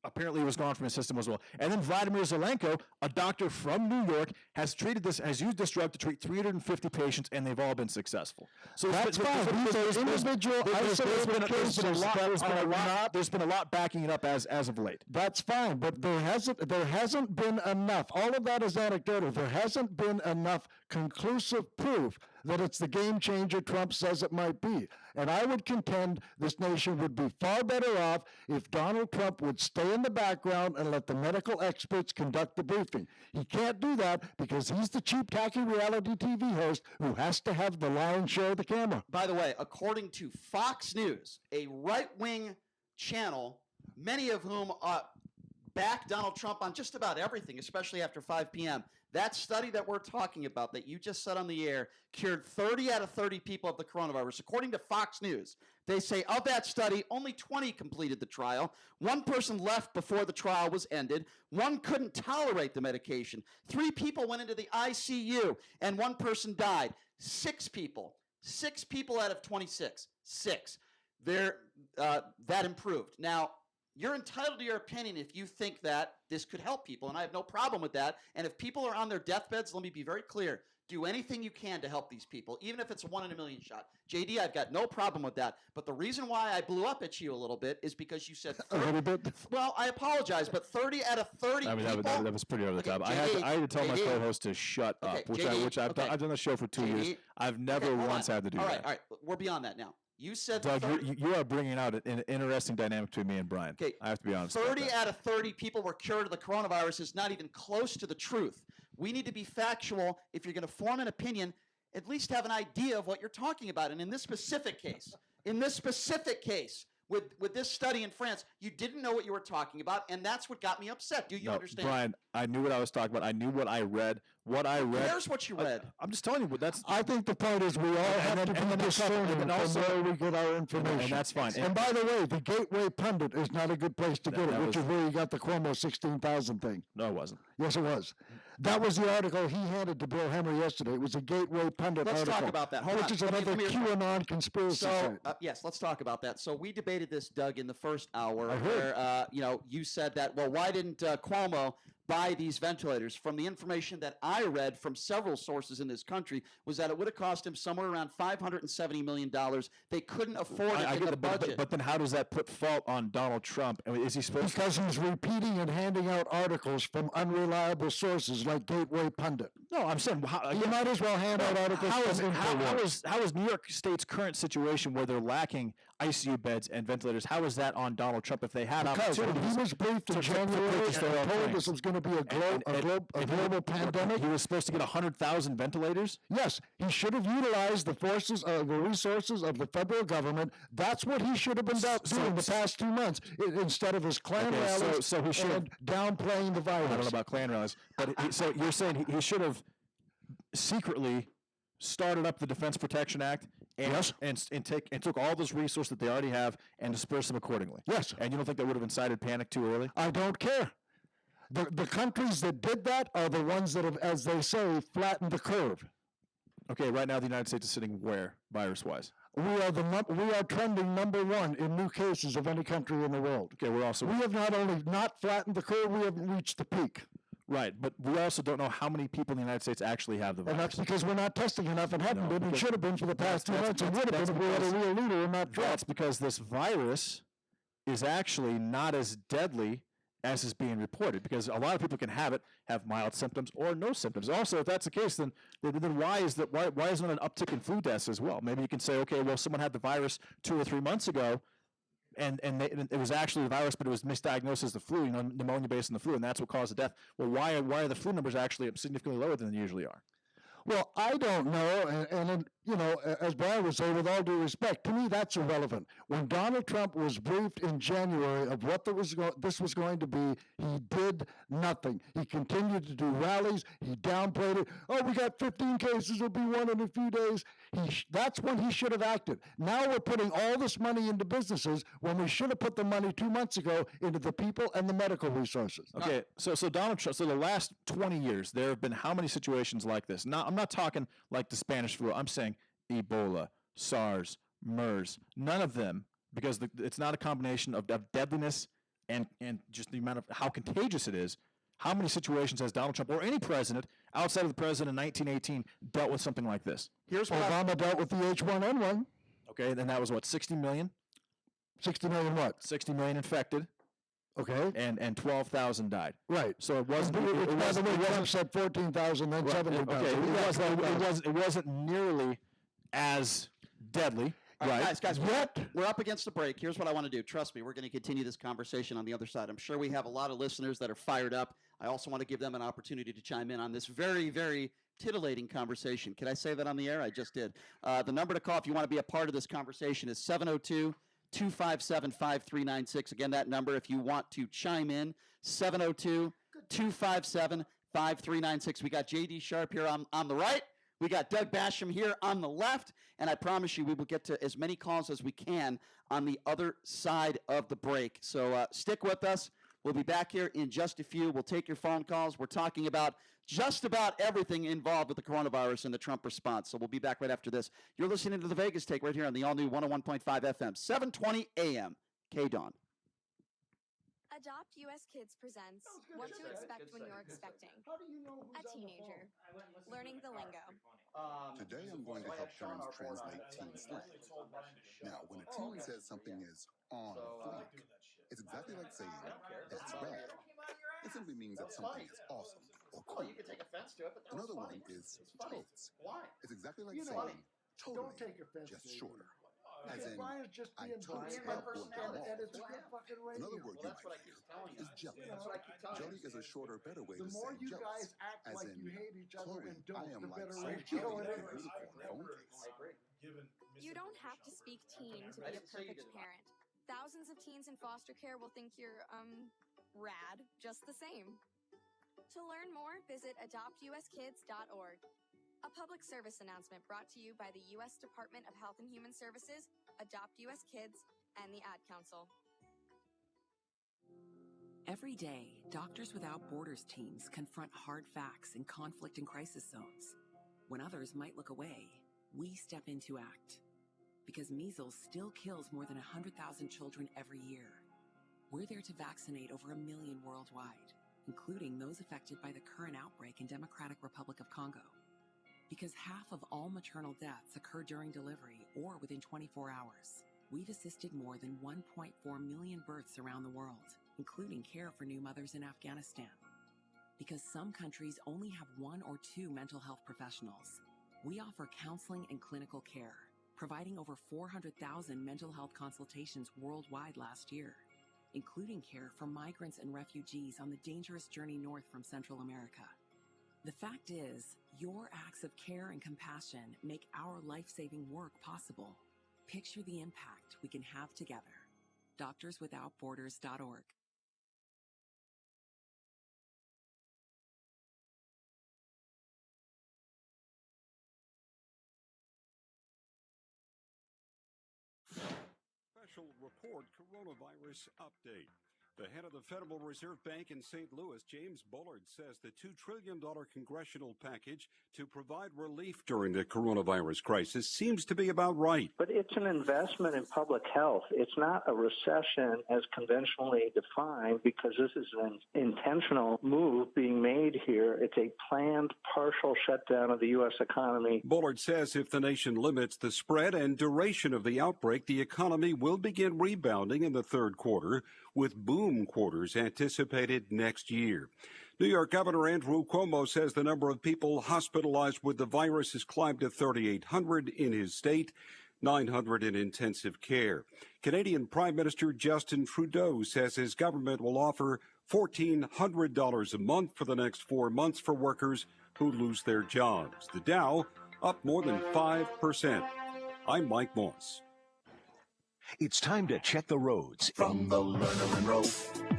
Apparently, it was gone from his system as well. And then Vladimir Zelenko, a doctor from New York, has used this drug to treat 350 patients, and they've all been successful. So that's fine. These are individual isolated cases. There's been a lot backing it up as of late. That's fine, but there hasn't been enough. All of that is anecdotal. There hasn't been enough conclusive proof that it's the game changer Trump says it might be. And I would contend this nation would be far better off if Donald Trump would stay in the background and let the medical experts conduct the briefing. He can't do that because he's the cheap, tacky reality TV host who has to have the lion's share of the camera. By the way, according to Fox News, a right-wing channel, many of whom back Donald Trump on just about everything, especially after 5 p.m., that study that we're talking about that you just said on the air cured 30 out of 30 people of the coronavirus. According to Fox News, they say of that study, only 20 completed the trial. One person left before the trial was ended. One couldn't tolerate the medication. 3 people went into the ICU, and 1 person died. 6 people out of 26. 6. That improved. Now, you're entitled to your opinion if you think that this could help people, and I have no problem with that. And if people are on their deathbeds, let me be very clear. Do anything you can to help these people, even if it's a 1 in a million shot. JD, I've got no problem with that. But the reason why I blew up at you a little bit is because you said 30. A little bit? Well, I apologize, but 30 out of 30 people. That was pretty over the top. JD, I had to tell my co-host to shut up, Okay, which JD, I've done the show for 2 years. I've never once had to do that. All right. We're beyond that now. You said Doug, you are bringing out an interesting dynamic between me and Brian. Okay, I have to be honest. 30 out of 30 people were cured of the coronavirus is not even close to the truth. We need to be factual. If you're going to form an opinion, at least have an idea of what you're talking about. And in this specific case, with this study in France, you didn't know what you were talking about, and that's what got me upset. Do you understand? Brian, I knew what I was talking about. I knew what I read. Here's what you read. I'm just telling you what that's. I think the point is we all have to be discerning from where we get our information. And that's fine. And by the way, the Gateway Pundit is not a good place to get it, which is where you got the Cuomo 16,000 thing. No, it wasn't. Yes, it was. That was the article he handed to Bill Henry yesterday. It was a Gateway Pundit article. Let's talk about that. Hold which on. is another QAnon conspiracy site. Yes, let's talk about that. So we debated this, Doug, in the first hour where you said that, well, why didn't Cuomo buy these ventilators? From the information that I read from several sources in this country was that it would have cost him somewhere around $570 million. They couldn't afford it in the budget. But then how does that put fault on Donald Trump? I mean, is he supposed Because he's repeating and handing out articles from unreliable sources like Gateway Pundit. No, I'm saying you might as well hand out articles from InfoWars. How is New York State's current situation where they're lacking ICU beds and ventilators, how is that on Donald Trump if they had opportunities? He was briefed in January and told this was going to be a global pandemic. He was supposed to get 100,000 ventilators? Yes, he should have utilized the resources of the federal government. That's what he should have been doing the past 2 months instead of his Klan rallies so he should and downplaying the virus. I don't know about Klan rallies, but so you're saying he should have secretly started up the Defense Protection Act and took all those resources that they already have and dispersed them accordingly. Yes. And you don't think that would have incited panic too early? I don't care. The countries that did that are the ones that have, as they say, flattened the curve. Okay, right now the United States is sitting where, virus-wise? We are trending number one in new cases of any country in the world. Okay, we have not only not flattened the curve, we haven't reached the peak. Right, but we also don't know how many people in the United States actually have the virus. And that's because we're not testing enough and hadn't been and should have been for the past 2 months and would have been if we had a real leader and not Trump. That's because this virus is actually not as deadly as is being reported, because a lot of people can have mild symptoms or no symptoms. Also, if that's the case, then why isn't there an uptick in flu deaths as well? Maybe you can say, okay, well, someone had the virus 2 or 3 months ago, and it was actually the virus, but it was misdiagnosed as the flu, pneumonia based on the flu, and that's what caused the death. Well, why are the flu numbers actually significantly lower than they usually are? Well, I don't know, and as Brian would say, with all due respect, to me that's irrelevant. When Donald Trump was briefed in January of what this was going to be, he did nothing. He continued to do rallies. He downplayed it. Oh, we got 15 cases. It'll be one in a few days. That's when he should have acted. Now we're putting all this money into businesses when we should have put the money 2 months ago into the people and the medical resources. Okay, so Donald Trump. So the last 20 years, there have been how many situations like this? Now, I'm not talking like the Spanish flu. I'm saying Ebola, SARS, MERS. None of them, because it's not a combination of deadliness and just the amount of how contagious it is. How many situations has Donald Trump or any president outside of the president in 1918 dealt with something like this? Here's what Obama dealt with the H1N1. Okay, then that was what, 60 million? 60 million what? 60 million infected. Okay. And 12,000 died. Right. So it wasn't. By the way, Trump said 14,000, then 17,000. Okay. It wasn't nearly as deadly. Right. Guys, we're up against the break. Here's what I want to do. Trust me, we're going to continue this conversation on the other side. I'm sure we have a lot of listeners that are fired up. I also want to give them an opportunity to chime in on this very, very titillating conversation. Can I say that on the air? I just did. The number to call if you want to be a part of this conversation is 702-257-5396. Again, that number if you want to chime in, 702-257-5396. We got J.D. Sharp here on the right. We got Doug Basham here on the left, and I promise you we will get to as many calls as we can on the other side of the break. So stick with us. We'll be back here in just a few. We'll take your phone calls. We're talking about just about everything involved with the coronavirus and the Trump response. So we'll be back right after this. You're listening to the Vegas Take right here on the all-new 101.5 FM, 720 AM, KDAWN. Adopt US Kids presents What to Expect When You're Expecting. A teenager. Learning the lingo. Today I'm going to help parents translate teen slang. Now, when a teen says something is on fleek, it's exactly like saying, that's rad. It simply means that something is awesome or cool. Another one is totes. It's exactly like saying, totally, just shorter. As in, I took up going off. Another word you might hear is jelly. Jelly is a shorter, better way to say jealous. As in, Chloe, I am like so jelly at your unicorn phone case. You don't have to speak teen to be a perfect parent. Thousands of teens in foster care will think you're, rad just the same. To learn more, visit adoptuskids.org. A public service announcement brought to you by the U.S. Department of Health and Human Services, Adopt U.S. Kids, and the Ad Council. Every day, Doctors Without Borders teams confront hard facts in conflict and crisis zones. When others might look away, we step in to act. Because measles still kills more than 100,000 children every year. We're there to vaccinate over 1 million worldwide, including those affected by the current outbreak in Democratic Republic of Congo. Because half of all maternal deaths occur during delivery or within 24 hours, we've assisted more than 1.4 million births around the world, including care for new mothers in Afghanistan. Because some countries only have 1 or 2 mental health professionals, we offer counseling and clinical care, providing over 400,000 mental health consultations worldwide last year, including care for migrants and refugees on the dangerous journey north from Central America. The fact is, your acts of care and compassion make our life-saving work possible. Picture the impact we can have together. DoctorsWithoutBorders.org. Special report coronavirus update. The head of the Federal Reserve Bank in St. Louis, James Bullard, says the $2 trillion congressional package to provide relief during the coronavirus crisis seems to be about right. But it's an investment in public health. It's not a recession as conventionally defined, because this is an intentional move being made here. It's a planned partial shutdown of the U.S. economy. Bullard says if the nation limits the spread and duration of the outbreak, the economy will begin rebounding in the third quarter, with boom quarters anticipated next year. New York Governor Andrew Cuomo says the number of people hospitalized with the virus has climbed to 3,800 in his state, 900 in intensive care. Canadian Prime Minister Justin Trudeau says his government will offer $1,400 a month for the next 4 months for workers who lose their jobs. The Dow up more than 5%. I'm Mike Moss. It's time to check the roads. From the Lerner and Rowe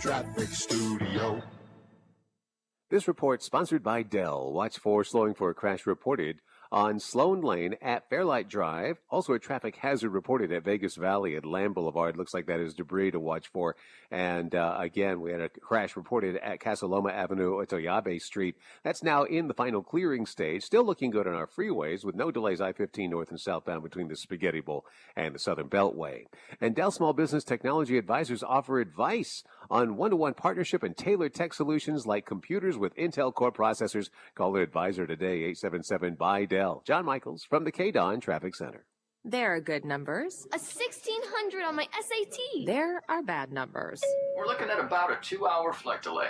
Traffic Studio. This report sponsored by Dell. Watch for slowing for a crash reported on Sloan Lane at Fairlight Drive. Also a traffic hazard reported at Vegas Valley at Lamb Boulevard. Looks like that is debris to watch for. And again, we had a crash reported at Casa Loma Avenue at Toyabe Street. That's now in the final clearing stage. Still looking good on our freeways with no delays I-15 north and southbound between the Spaghetti Bowl and the Southern Beltway. And Dell Small Business Technology Advisors offer advice on one-to-one partnership and tailored tech solutions like computers with Intel Core processors. Call an advisor today, 877-BY-DELL. John Michaels from the KDON Traffic Center. There are good numbers. A 1,600 on my SAT. There are bad numbers. We're looking at about a 2-hour flight delay.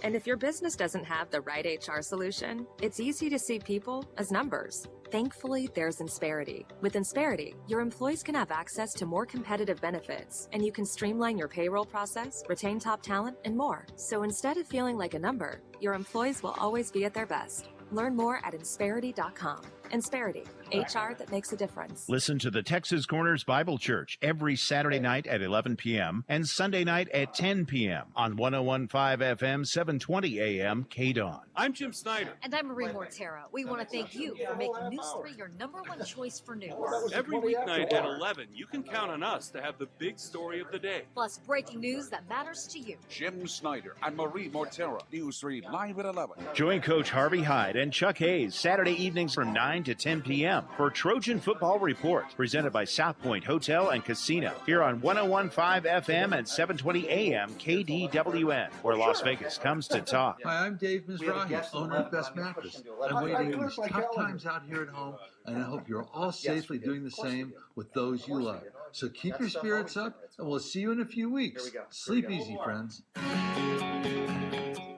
And if your business doesn't have the right HR solution, it's easy to see people as numbers. Thankfully, there's Insperity. With Insperity, your employees can have access to more competitive benefits, and you can streamline your payroll process, retain top talent, and more. So instead of feeling like a number, your employees will always be at their best. Learn more at Insperity.com. Insperity, HR that makes a difference. Listen to the Texas Corners Bible Church every Saturday night at 11 p.m. and Sunday night at 10 p.m. on 101.5 FM, 720 a.m. KDON. I'm Jim Snyder. And I'm Marie Mortera. We want to thank you for making News 3 your #1 choice for news. Every weeknight at 11, you can count on us to have the big story of the day. Plus breaking news that matters to you. Jim Snyder and Marie Mortera. News 3 live at 11. Join Coach Harvey Hyde and Chuck Hayes Saturday evenings from 9 to 10 p.m. for Trojan Football Report, presented by South Point Hotel and Casino, here on 101.5 FM and 720 AM KDWN, where Las Vegas comes to talk. Hi, I'm Dave Mizrahi, owner of Best Mattress. I'm waiting these tough times out here at home, and I hope you're all safely doing the same with those you love. So keep your spirits up, and we'll see you in a few weeks. Sleep easy, friends.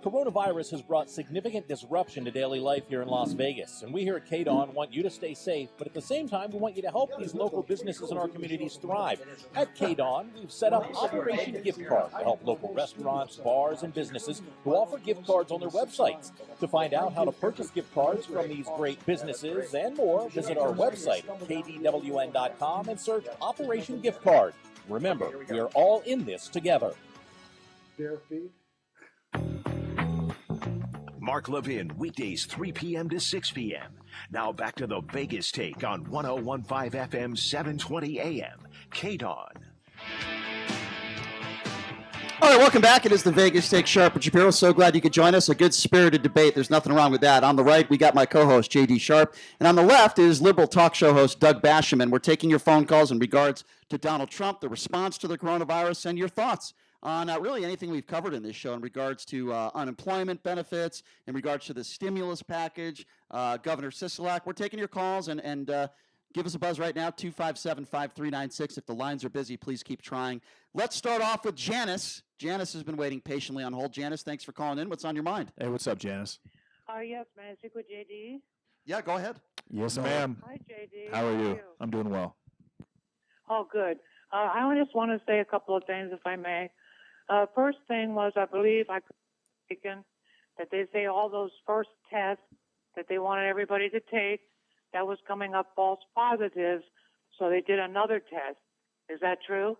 Coronavirus has brought significant disruption to daily life here in Las Vegas, and we here at KDON want you to stay safe, but at the same time, we want you to help these local businesses in our communities thrive. At KDON, we've set up Operation Gift Card to help local restaurants, bars, and businesses who offer gift cards on their websites. To find out how to purchase gift cards from these great businesses and more, visit our website at kdwn.com and search Operation Gift Card. Remember, we are all in this together. Mark Levin, weekdays 3 p.m. to 6 p.m. Now back to the Vegas Take on 101.5 FM, 720 a.m. KDON. All right, welcome back. It is the Vegas Take, Sharp and Shapiro. So glad you could join us. A good spirited debate. There's nothing wrong with that. On the right, we got my co-host, J.D. Sharp. And on the left is liberal talk show host Doug Basham. And we're taking your phone calls in regards to Donald Trump, the response to the coronavirus, and your thoughts on really anything we've covered in this show in regards to unemployment benefits, in regards to the stimulus package, Governor Sisolak. We're taking your calls and give us a buzz right now, 257-5396. If the lines are busy, please keep trying. Let's start off with Janice. Janice has been waiting patiently on hold. Janice, thanks for calling in. What's on your mind? Hey, what's up, Janice? Yes, may I speak with JD? Yeah, go ahead. Yes, ma'am. Hi, JD. How are you? I'm doing well. Oh, good. I just want to say a couple of things, if I may. First thing was, I believe I could be mistaken, that they say all those first tests that they wanted everybody to take, that was coming up false positives, so they did another test. Is that true?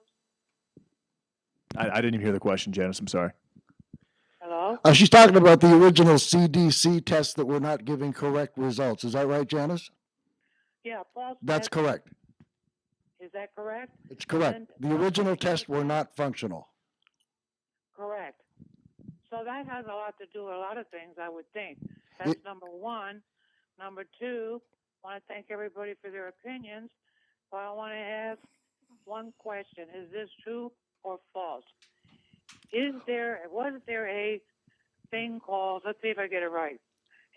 I didn't even hear the question, Janice. I'm sorry. Hello? She's talking about the original CDC tests that were not giving correct results. Is that right, Janice? Yeah, false That's tests. correct. Is that correct? It's correct. The original tests were not functional. Correct. So that has a lot to do with a lot of things, I would think. That's number one. Number two, I want to thank everybody for their opinions, but I want to ask one question. Is this true or false? Was there a thing called, let's see if I get it right,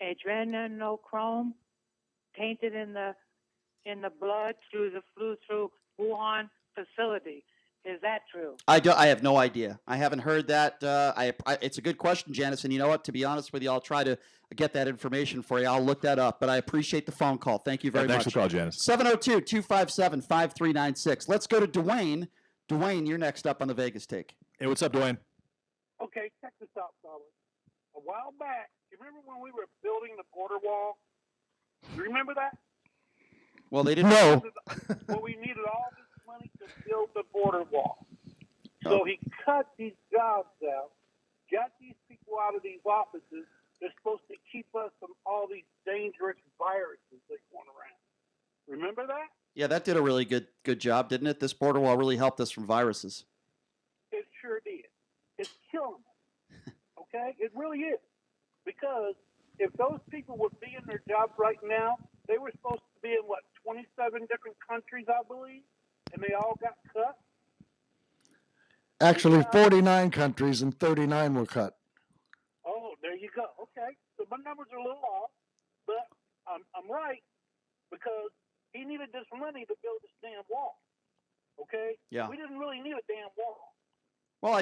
adrenochrome tainted in the blood flew through Wuhan facility? Is that true? I have no idea. I haven't heard that. It's a good question, Janice. And you know what? To be honest with you, I'll try to get that information for you. I'll look that up. But I appreciate the phone call. Thank you very much. Thanks for calling, Janice. 702-257-5396. Let's go to Dwayne. Dwayne, you're next up on the Vegas Take. Hey, what's up, Dwayne? Okay, check this out, fellas. A while back, you remember when we were building the border wall? You remember that? Well, they didn't. No. Well, we needed all this money to build the border wall. So he cut these jobs out, got these people out of these offices. They're supposed to keep us from all these dangerous viruses that are going around. Remember that? Yeah, that did a really good job, didn't it? This border wall really helped us from viruses. It sure did. It's killing us. Okay? It really is. Because if those people would be in their jobs right now, they were supposed to be in, 27 different countries, I believe? And they all got cut? Actually, 49 countries and 39 were cut. Oh, there you go. Okay. So my numbers are a little off, but I'm right because he needed this money to build this damn wall. Okay? Yeah. We didn't really need a damn wall. Well,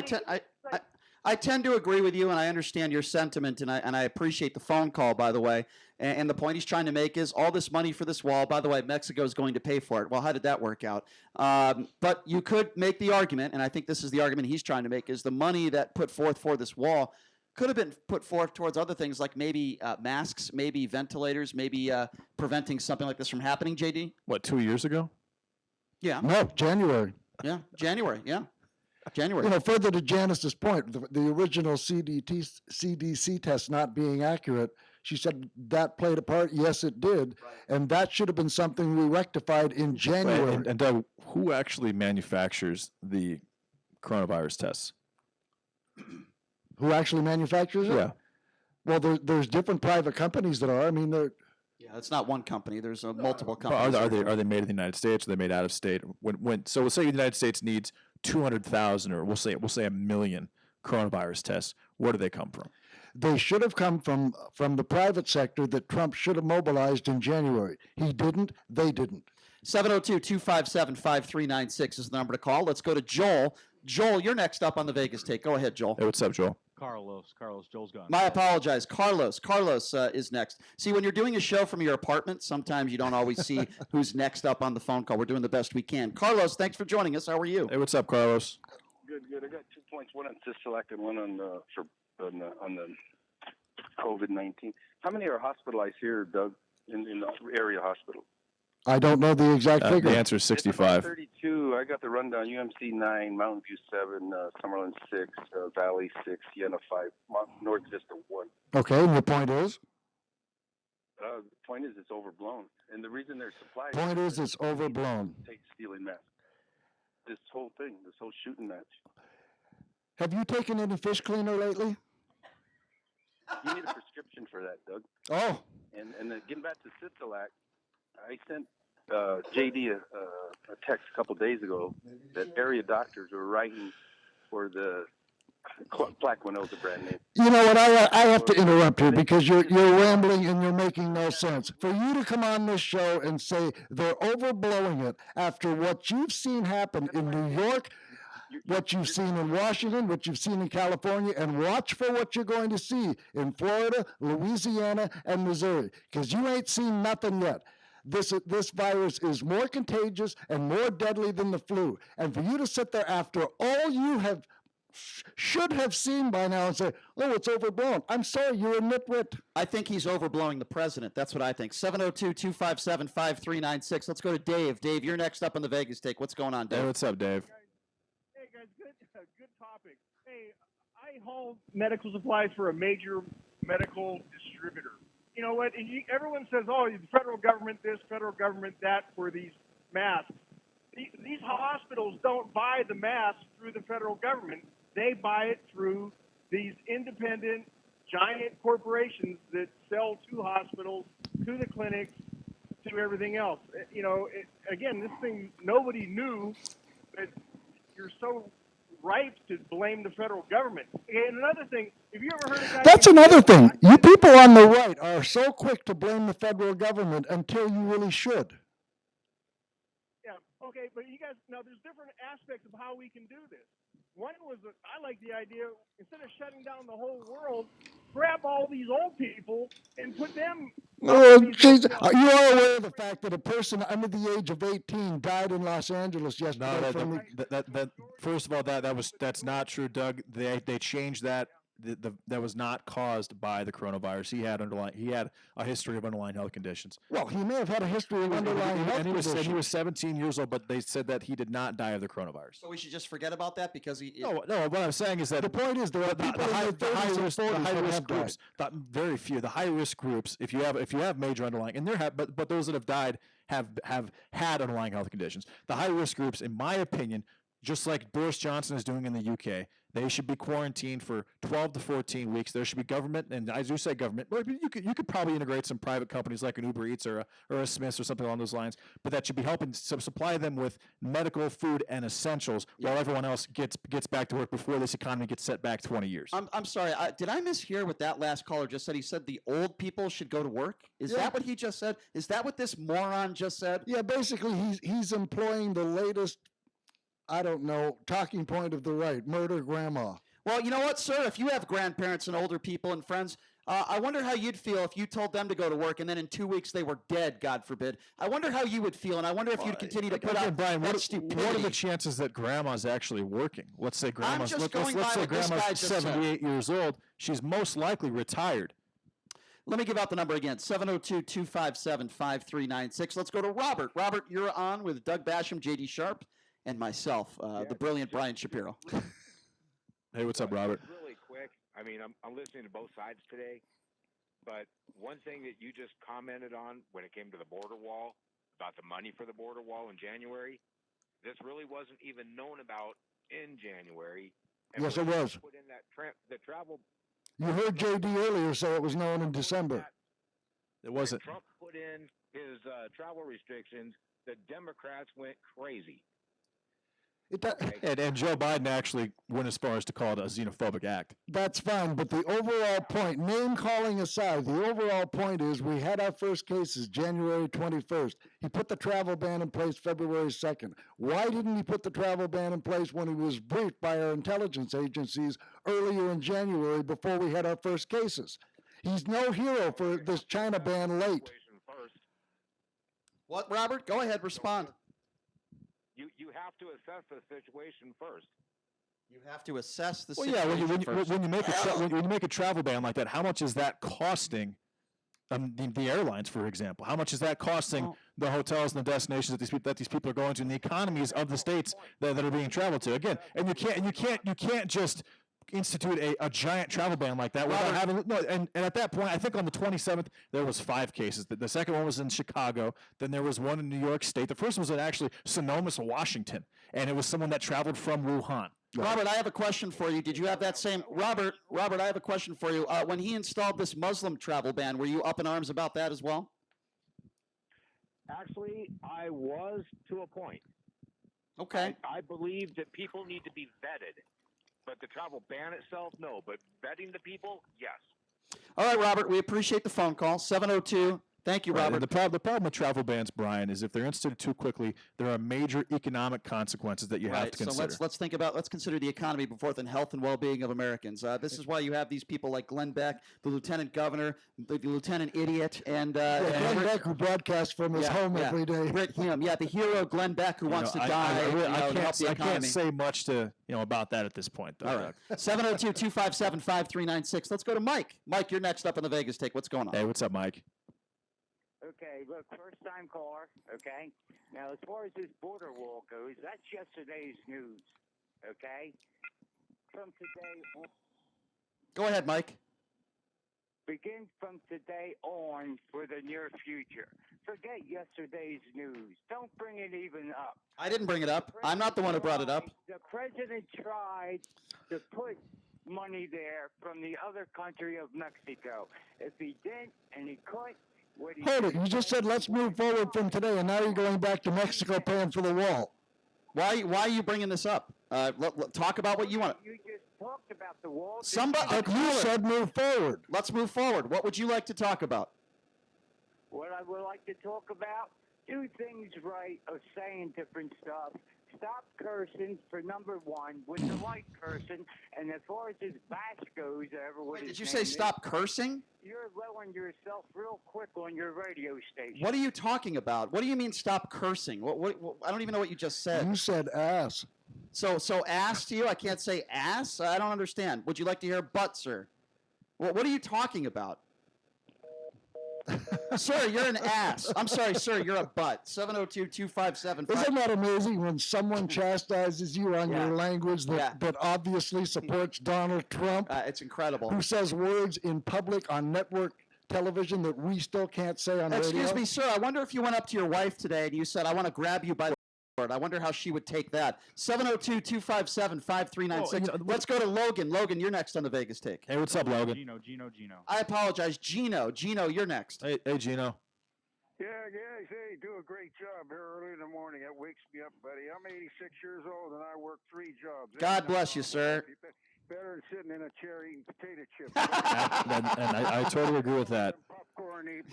I tend to agree with you, and I understand your sentiment, and I appreciate the phone call, by the way. And the point he's trying to make is all this money for this wall. By the way, Mexico is going to pay for it. Well, how did that work out? But you could make the argument, and I think this is the argument he's trying to make, is the money that put forth for this wall could have been put forth towards other things like maybe masks, maybe ventilators, maybe preventing something like this from happening, JD? What, 2 years ago? Yeah. No, January. Yeah, January, yeah. January. You know, further to Janice's point, the original CDC test not being accurate, she said that played a part. Yes, it did. Right. And that should have been something we rectified in January. And Doug, who actually manufactures the coronavirus tests? Who actually manufactures it? Yeah. Well, there's different private companies that are. I mean, yeah, it's not one company. There's multiple companies. Are they made in the United States? Or are they made out of state? So we'll say the United States needs 200,000, or we'll say 1 million coronavirus tests. Where do they come from? They should have come from the private sector that Trump should have mobilized in January. He didn't. They didn't. 702-257-5396 is the number to call. Let's go to Joel. Joel, you're next up on the Vegas Take. Go ahead, Joel. Hey, what's up, Joel? Carlos. Joel's gone. My apologize. Carlos is next. See, when you're doing a show from your apartment, sometimes you don't always see who's next up on the phone call. We're doing the best we can. Carlos, thanks for joining us. How are you? Hey, what's up, Carlos? Good. I got 2 points. One on Sisolak and one on the COVID-19. How many are hospitalized here, Doug, in the area hospital? I don't know the exact figure. The answer is 65. 32. I got the rundown. UMC 9, Mountain View 7, Summerlin 6, Valley 6, Sienna 5, North Vista 1. Okay, and your point is? The point is it's overblown. And the reason there's supply... Point is it's overblown. Take stealing masks. This whole thing, this whole shooting match. Have you taken any fish cleaner lately? You need a prescription for that, Doug. Oh. And then getting back to Sisolak, I sent JD a text a couple days ago that area doctors were writing for the Plaquenil's a brand name. You know what? I have to interrupt here because you're rambling and you're making no sense. For you to come on this show and say they're overblowing it after what you've seen happen in New York, what you've seen in Washington, what you've seen in California, and watch for what you're going to see in Florida, Louisiana, and Missouri, because you ain't seen nothing yet. This virus is more contagious and more deadly than the flu. And for you to sit there after all you should have seen by now and say, oh, it's overblown. I'm sorry, you're a nitwit. I think he's overblowing the president. That's what I think. 702-257-5396. Let's go to Dave. Dave, you're next up on the Vegas Take. What's going on, Dave? Hey, what's up, Dave? Hey, guys, good topic. Hey, I haul medical supplies for a major medical distributor. You know what? Everyone says, oh, the federal government this, federal government that for these masks. These hospitals don't buy the masks through the federal government. They buy it through these independent, giant corporations that sell to hospitals, to the clinics, to everything else. You know, again, this thing, nobody knew that you're so ripe to blame the federal government. And another thing, have you ever heard of that? That's another thing. You people on the right are so quick to blame the federal government until you really should. Yeah, okay, but you guys, now there's different aspects of how we can do this. One was, I like the idea, instead of shutting down the whole world, grab all these old people and put them... Oh, geez, you are aware of the fact that a person under the age of 18 died in Los Angeles yesterday? First of all, that's not true, Doug. They changed that. That was not caused by the coronavirus. He had a history of underlying health conditions. Well, he may have had a history of underlying health conditions. And he was 17 years old, but they said that he did not die of the coronavirus. So we should just forget about that because he... No, what I'm saying is that... The point is there are people in their 30s and 40s the high-risk that have groups, very few. The high-risk groups, if you have major underlying... And but those that have died have had underlying health conditions. The high-risk groups, in my opinion, just like Boris Johnson is doing in the UK, they should be quarantined for 12 to 14 weeks. There should be government, and I do say government, but you could probably integrate some private companies like an Uber Eats or a Smith's or something along those lines, but that should be helping supply them with medical, food, and essentials while everyone else gets back to work before this economy gets set back 20 years. I'm sorry, did I mishear what that last caller just said? He said the old people should go to work? Is that what he just said? Is that what this moron just said? Yeah, basically he's employing the latest, I don't know, talking point of the right, murder grandma. Well, you know what, sir? If you have grandparents and older people and friends, I wonder how you'd feel if you told them to go to work and then in 2 weeks they were dead, God forbid. I wonder how you would feel, and I wonder if you'd continue to put out Brian, that stupidity. What are the chances that grandma's actually working? Let's say grandma's, let's say grandma's 78 years old. She's most likely retired. Let me give out the number again, 702-257-5396. Let's go to Robert. Robert, you're on with Doug Basham, J.D. Sharp, and myself, the brilliant Brian Shapiro. Hey, what's up, Robert? Really quick. I mean, I'm listening to both sides today, but one thing that you just commented on when it came to the border wall, about the money for the border wall in January, this really wasn't even known about in January. And yes, it was. Put in that the travel. You heard J.D. earlier say it was known in December. It wasn't. Trump put in his travel restrictions. The Democrats went crazy. And Joe Biden actually went as far as to call it a xenophobic act. That's fine, but the overall point, name calling aside, the overall point is we had our first cases January 21st. He put the travel ban in place February 2nd. Why didn't he put the travel ban in place when he was briefed by our intelligence agencies earlier in January before we had our first cases. He's no hero for this China ban late. What, Robert? Go ahead, respond. You have to assess the situation first. You have to assess the Well, situation yeah, first. when you make a travel ban like that, how much is that costing the airlines, for example? How much is that costing the hotels and the destinations that these people are going to, and the economies of the states that are being traveled to? Again, and you can't just institute a giant travel ban like that without having and at that point, I think on the 27th there was 5 cases. The second one was in Chicago. Then there was one in New York State. The first one was in actually Sonoma, Washington, and it was someone that traveled from Wuhan. Robert, I have a question for you. Did you have that same Robert? I have a question for you. When he installed this Muslim travel ban, were you up in arms about that as well? Actually, I was to a point. Okay. I believe that people need to be vetted, but the travel ban itself, no. But vetting the people, yes. All right, Robert. We appreciate the phone call. 702. Thank you, Robert. And the problem with travel bans, Brian, is if they're instituted too quickly, there are major economic consequences that you have to consider. So let's consider the economy before the health and well-being of Americans. This is why you have these people like Glenn Beck, the lieutenant governor, the lieutenant idiot, and Glenn Beck, who broadcasts from his home every day. Britt Hume, the hero Glenn Beck, who wants to die. I can't say much to about that at this point. Though, all right. 702-257-5396. Let's go to Mike. Mike, you're next up on the Vegas Take. What's going on? Hey, what's up, Mike? Okay, look, first-time caller, okay? Now, as far as this border wall goes, that's yesterday's news, okay? From today on... Go ahead, Mike. Begin from today on for the near future. Forget yesterday's news. Don't bring it even up. I didn't bring it up. I'm not the one who brought it up. The president tried to put money there from the other country of Mexico. If he didn't and he couldn't, Hold it. You just said let's move forward from today, and now you're going back to Mexico paying for the wall. Why are you bringing this up? Talk about what you want. You just talked about the wall. You said move forward. Let's move forward. What would you like to talk about? What I would like to talk about, do things right of saying different stuff. Stop cursing for number one with the light cursing, and as far as his bash goes, Did you say stop cursing? You're lowering yourself real quick on your radio station. What are you talking about? What do you mean stop cursing? What I don't even know what you just said. You said ass. So ass to you? I can't say ass? I don't understand. Would you like to hear butt, sir? What are you talking about? Sir, you're an ass. I'm sorry, sir, you're a butt. 702-257. Isn't that amazing when someone chastises you on your language that obviously supports Donald Trump? It's incredible. Who says words in public on network television that we still can't say on radio? Excuse me, sir. I wonder if you went up to your wife today and you said, I want to grab you by the I wonder how she would take that. 702-257-5396. Let's go to Logan. Logan, you're next on the Vegas Take. Hey, what's up, Logan? Gino. I apologize. Gino, you're next. Hey, Gino. Yeah, hey, do a great job here early in the morning. That wakes me up, buddy. I'm 86 years old, and I work 3 jobs. God bless you, sir. Better than sitting in a chair eating potato chips. and I totally agree with that. Popcorn ears.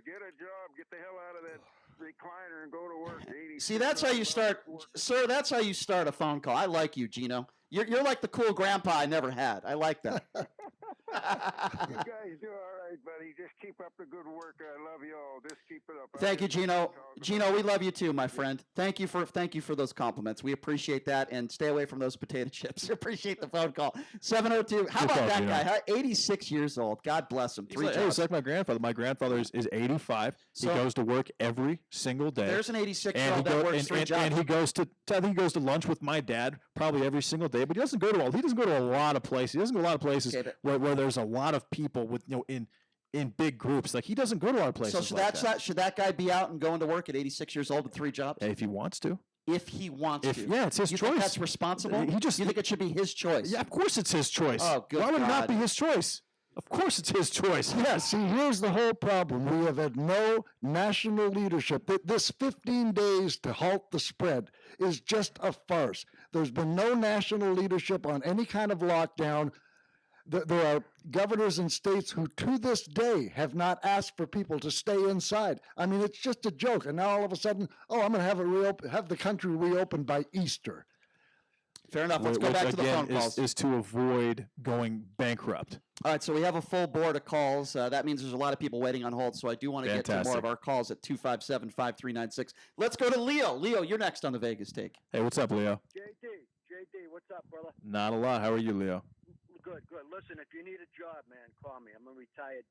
Get a job. Get the hell out of that recliner and go to work. See, that's how you start, sir. That's how you start a phone call. I like you, Gino. You're like the cool grandpa I never had. I like that. You guys do all right, buddy. Just keep up the good work. I love you all. Just keep it up. Thank you, Gino. Gino, we love you too, my friend. Thank you for those compliments. We appreciate that, and stay away from those potato chips. Appreciate the phone call. 702. How about that guy? 86 years old. God bless him. He's like my grandfather. My grandfather is 85. He goes to work every single day. There's an 86-year-old that works 3 jobs. And he goes to lunch with my dad probably every single day. But he doesn't go to a lot of places. He doesn't go to a lot of places where there's a lot of people with in big groups. Like, he doesn't go to a lot of places. So should that guy be out and going to work at 86 years old with 3 jobs? If he wants to. If he wants to. Yeah, it's his choice. You think that's responsible? You think it should be his choice? Yeah, of course it's his choice. Oh, good Why would it not God. be his choice? Of course it's his choice. Yeah, see, here's the whole problem. We have had no national leadership. This 15 days to halt the spread is just a farce. There's been no national leadership on any kind of lockdown. There are governors in states who, to this day, have not asked for people to stay inside. I mean, it's just a joke. And now all of a sudden, I'm going to have the country reopened by Easter. Fair enough. Let's go which back to the again phone calls. is to avoid going bankrupt. All right, so we have a full board of calls. That means there's a lot of people waiting on hold, so I do want to get to more of our calls at 257-5396. Let's go to Leo. Leo, you're next on the Vegas Take. Hey, what's up, Leo? JD, what's up, brother? Not a lot. How are you, Leo? Good. Listen, if you need a job, man, call me. I'm a retired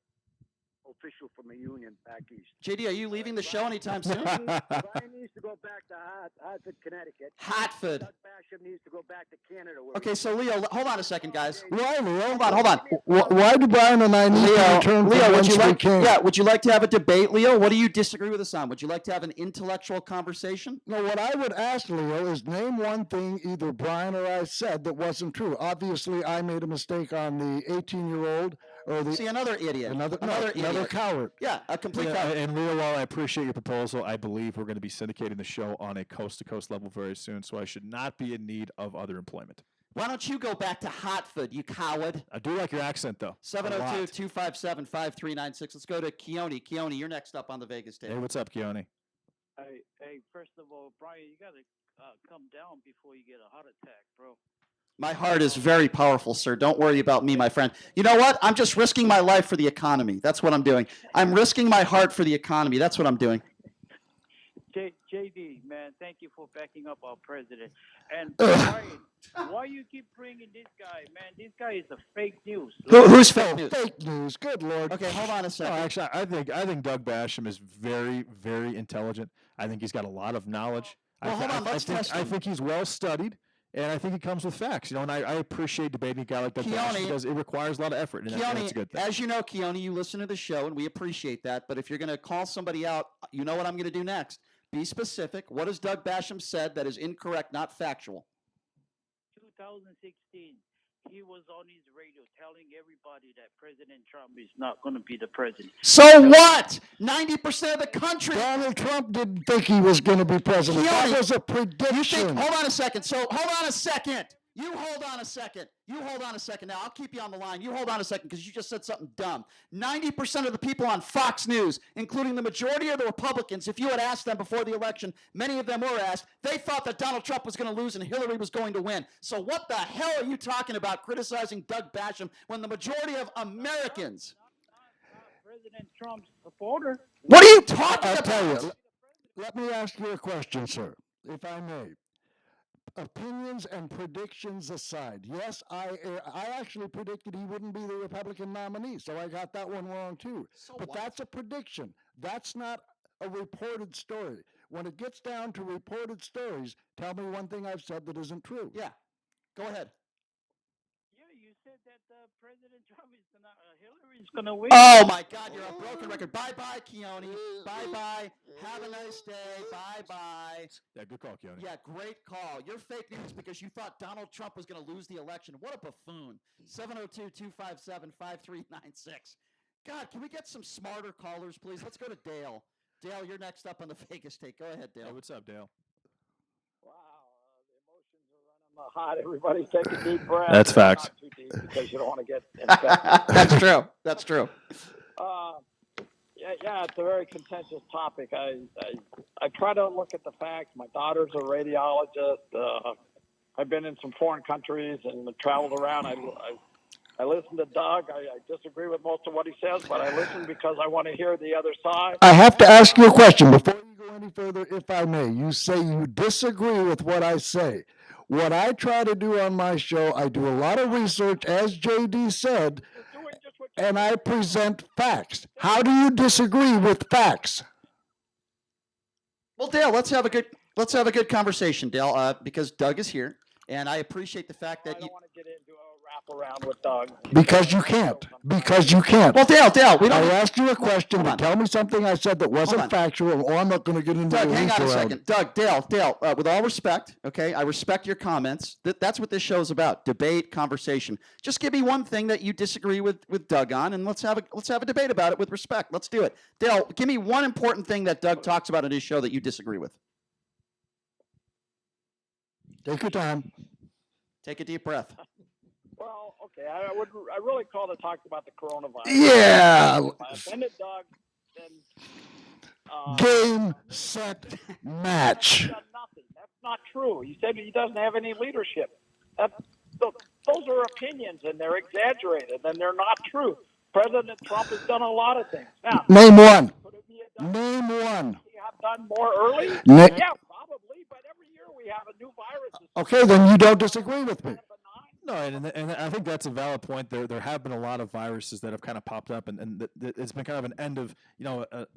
official from a union back east. JD, are you leaving the show anytime soon? Brian needs to go back to Hartford, Connecticut. Hartford. Doug Basham needs to go back to Canada. Okay, so Leo, hold on a second, guys. Why, Leo? Hold on. Why do Brian and I need to return Leo, would you like to have a debate, Leo? What do you disagree with us on? Would you like to have an intellectual conversation? No, what I would ask Leo is name one thing either Brian or I said that wasn't true. Obviously, I made a mistake on the 18-year-old or the another idiot, another idiot. coward. Yeah, a complete coward. And Leo, while I appreciate your proposal, I believe we're going to be syndicating the show on a coast-to-coast level very soon, so I should not be in need of other employment. Why don't you go back to Hartford, you coward? I do like your accent, though. 702-257-5396. Let's go to Keone. Keone, you're next up on the Vegas Take. Hey, what's up, Keone? Hey, first of all, Brian, you got to come down before you get a heart attack, bro. My heart is very powerful, sir. Don't worry about me, my friend. You know what? I'm just risking my life for the economy. That's what I'm doing. I'm risking my heart for the economy. That's what I'm doing. JD, man, thank you for backing up our president. And Brian, why you keep bringing this guy, man? This guy is a fake news. Who's fake news? Fake news. Good Lord. Okay, hold on a second. No, actually, I think Doug Basham is very, very intelligent. I think he's got a lot of knowledge. Well, hold on. Let's test him. I think he's well studied. And I think he comes with facts, and I appreciate debating a guy like that because it requires a lot of effort, and that's a good thing. As you know, Keone, you listen to the show, and we appreciate that. But if you're going to call somebody out, you know what I'm going to do next. Be specific. What has Doug Basham said that is incorrect, not factual? 2016, he was on his radio telling everybody that President Trump is not going to be the president. So what? 90% of the country. Donald Trump didn't think he was going to be president. That was a prediction. Hold on a second. Hold on a second. You hold on a second. Now, I'll keep you on the line. You hold on a second because you just said something dumb. 90% of the people on Fox News, including the majority of the Republicans, if you had asked them before the election, many of them were asked, they thought that Donald Trump was going to lose and Hillary was going to win. So what the hell are you talking about criticizing Doug Basham when the majority of Americans... President Trump's supporter. What are you talking about? I'll tell you. Let me ask you a question, sir, if I may. Opinions and predictions aside, yes, I actually predicted he wouldn't be the Republican nominee, so I got that one wrong too. But that's a prediction. That's not a reported story. When it gets down to reported stories, tell me one thing I've said that isn't true. Yeah, go ahead. Yeah, you said that President Trump is not Hillary's going to win. Oh my God, you're a broken record. Bye-bye, Keone. Bye-bye. Have a nice day. Bye-bye. Yeah, good call, Keone. Yeah, great call. You're fake news because you thought Donald Trump was going to lose the election. What a buffoon. 702-257-5396. God, can we get some smarter callers, please? Let's go to Dale. Dale, you're next up on the Vegas Take. Go ahead, Dale. Hey, what's up, Dale? Hot. Everybody take a deep breath. That's facts. Not too deep because you don't want to get infected. That's true. That's true. Yeah, it's a very contentious topic. I try to look at the facts. My daughter's a radiologist. I've been in some foreign countries and traveled around. I listen to Doug. I disagree with most of what he says, but I listen because I want to hear the other side. I have to ask you a question before you go any further, if I may. You say you disagree with what I say. What I try to do on my show, I do a lot of research, as JD said, and I present facts. How do you disagree with facts? Well, Dale, let's have a good conversation, Dale, because Doug is here, and I appreciate the fact that you. Want to get into a wrap around with Doug. Because you can't. Well, Dale, we don't. I asked you a question to tell me something I said that wasn't factual, or I'm not going to get into Doug, the hang on a around. second. Doug, Dale, with all respect, okay, I respect your comments. That's what this show's about: debate, conversation. Just give me one thing that you disagree with Doug on, and let's have a debate about it with respect. Let's do it. Dale, give me one important thing that Doug talks about in his show that you disagree with. Take your time. Take a deep breath. Well, okay, I really called to talk about the coronavirus. Yeah. If I offended Doug, then Game, set, match. Nothing. That's not true. He said he doesn't have any leadership. those are opinions, and they're exaggerated, and they're not true. President Trump has done a lot of things. Now, Name one. Name one. we have done more early? Na- Yeah, probably, but every year we have a new virus. Okay, then you don't disagree with me. No, and I think that's a valid point. There have been a lot of viruses that have kind of popped up, and it's been kind of an end of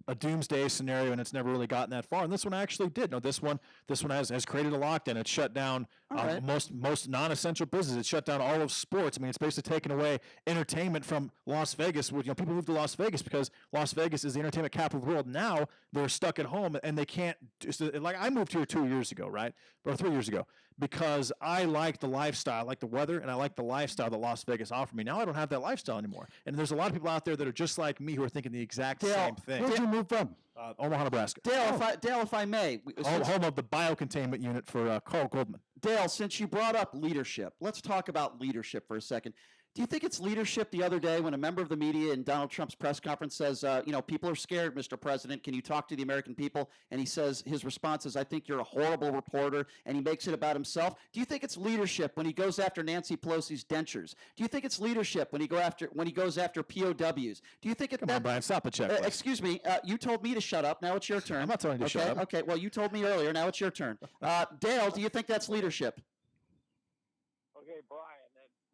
a doomsday scenario, and it's never really gotten that far. And this one actually did. No, this one has created a lockdown. It shut down right. most non-essential businesses. It shut down all of sports. I mean, it's basically taken away entertainment from Las Vegas. People move to Las Vegas because Las Vegas is the entertainment capital of the world. Now they're stuck at home, and they can't. Like I moved here 2 years ago, right, or 3 years ago, because I like the lifestyle, I like the weather, and I like the lifestyle that Las Vegas offered me. Now I don't have that lifestyle anymore. And there's a lot of people out there that are just like me who are thinking the exact same thing. Where'd you move from? Omaha, Nebraska. Dale, if I may. Home of the biocontainment unit for Carl Goldman. Dale, since you brought up leadership, let's talk about leadership for a second. Do you think it's leadership the other day when a member of the media in Donald Trump's press conference says, people are scared, Mr. President, can you talk to the American people? And he says, his response is, I think you're a horrible reporter, and he makes it about himself. Do you think it's leadership when he goes after Nancy Pelosi's dentures? Do you think it's leadership when he goes after POWs? Do you think Come on, Brian, stop a check. Excuse me, you told me to shut up, now it's your turn. I'm not telling you to shut up. Okay, well, you told me earlier, now it's your turn. Dale, do you think that's leadership? Okay, Brian,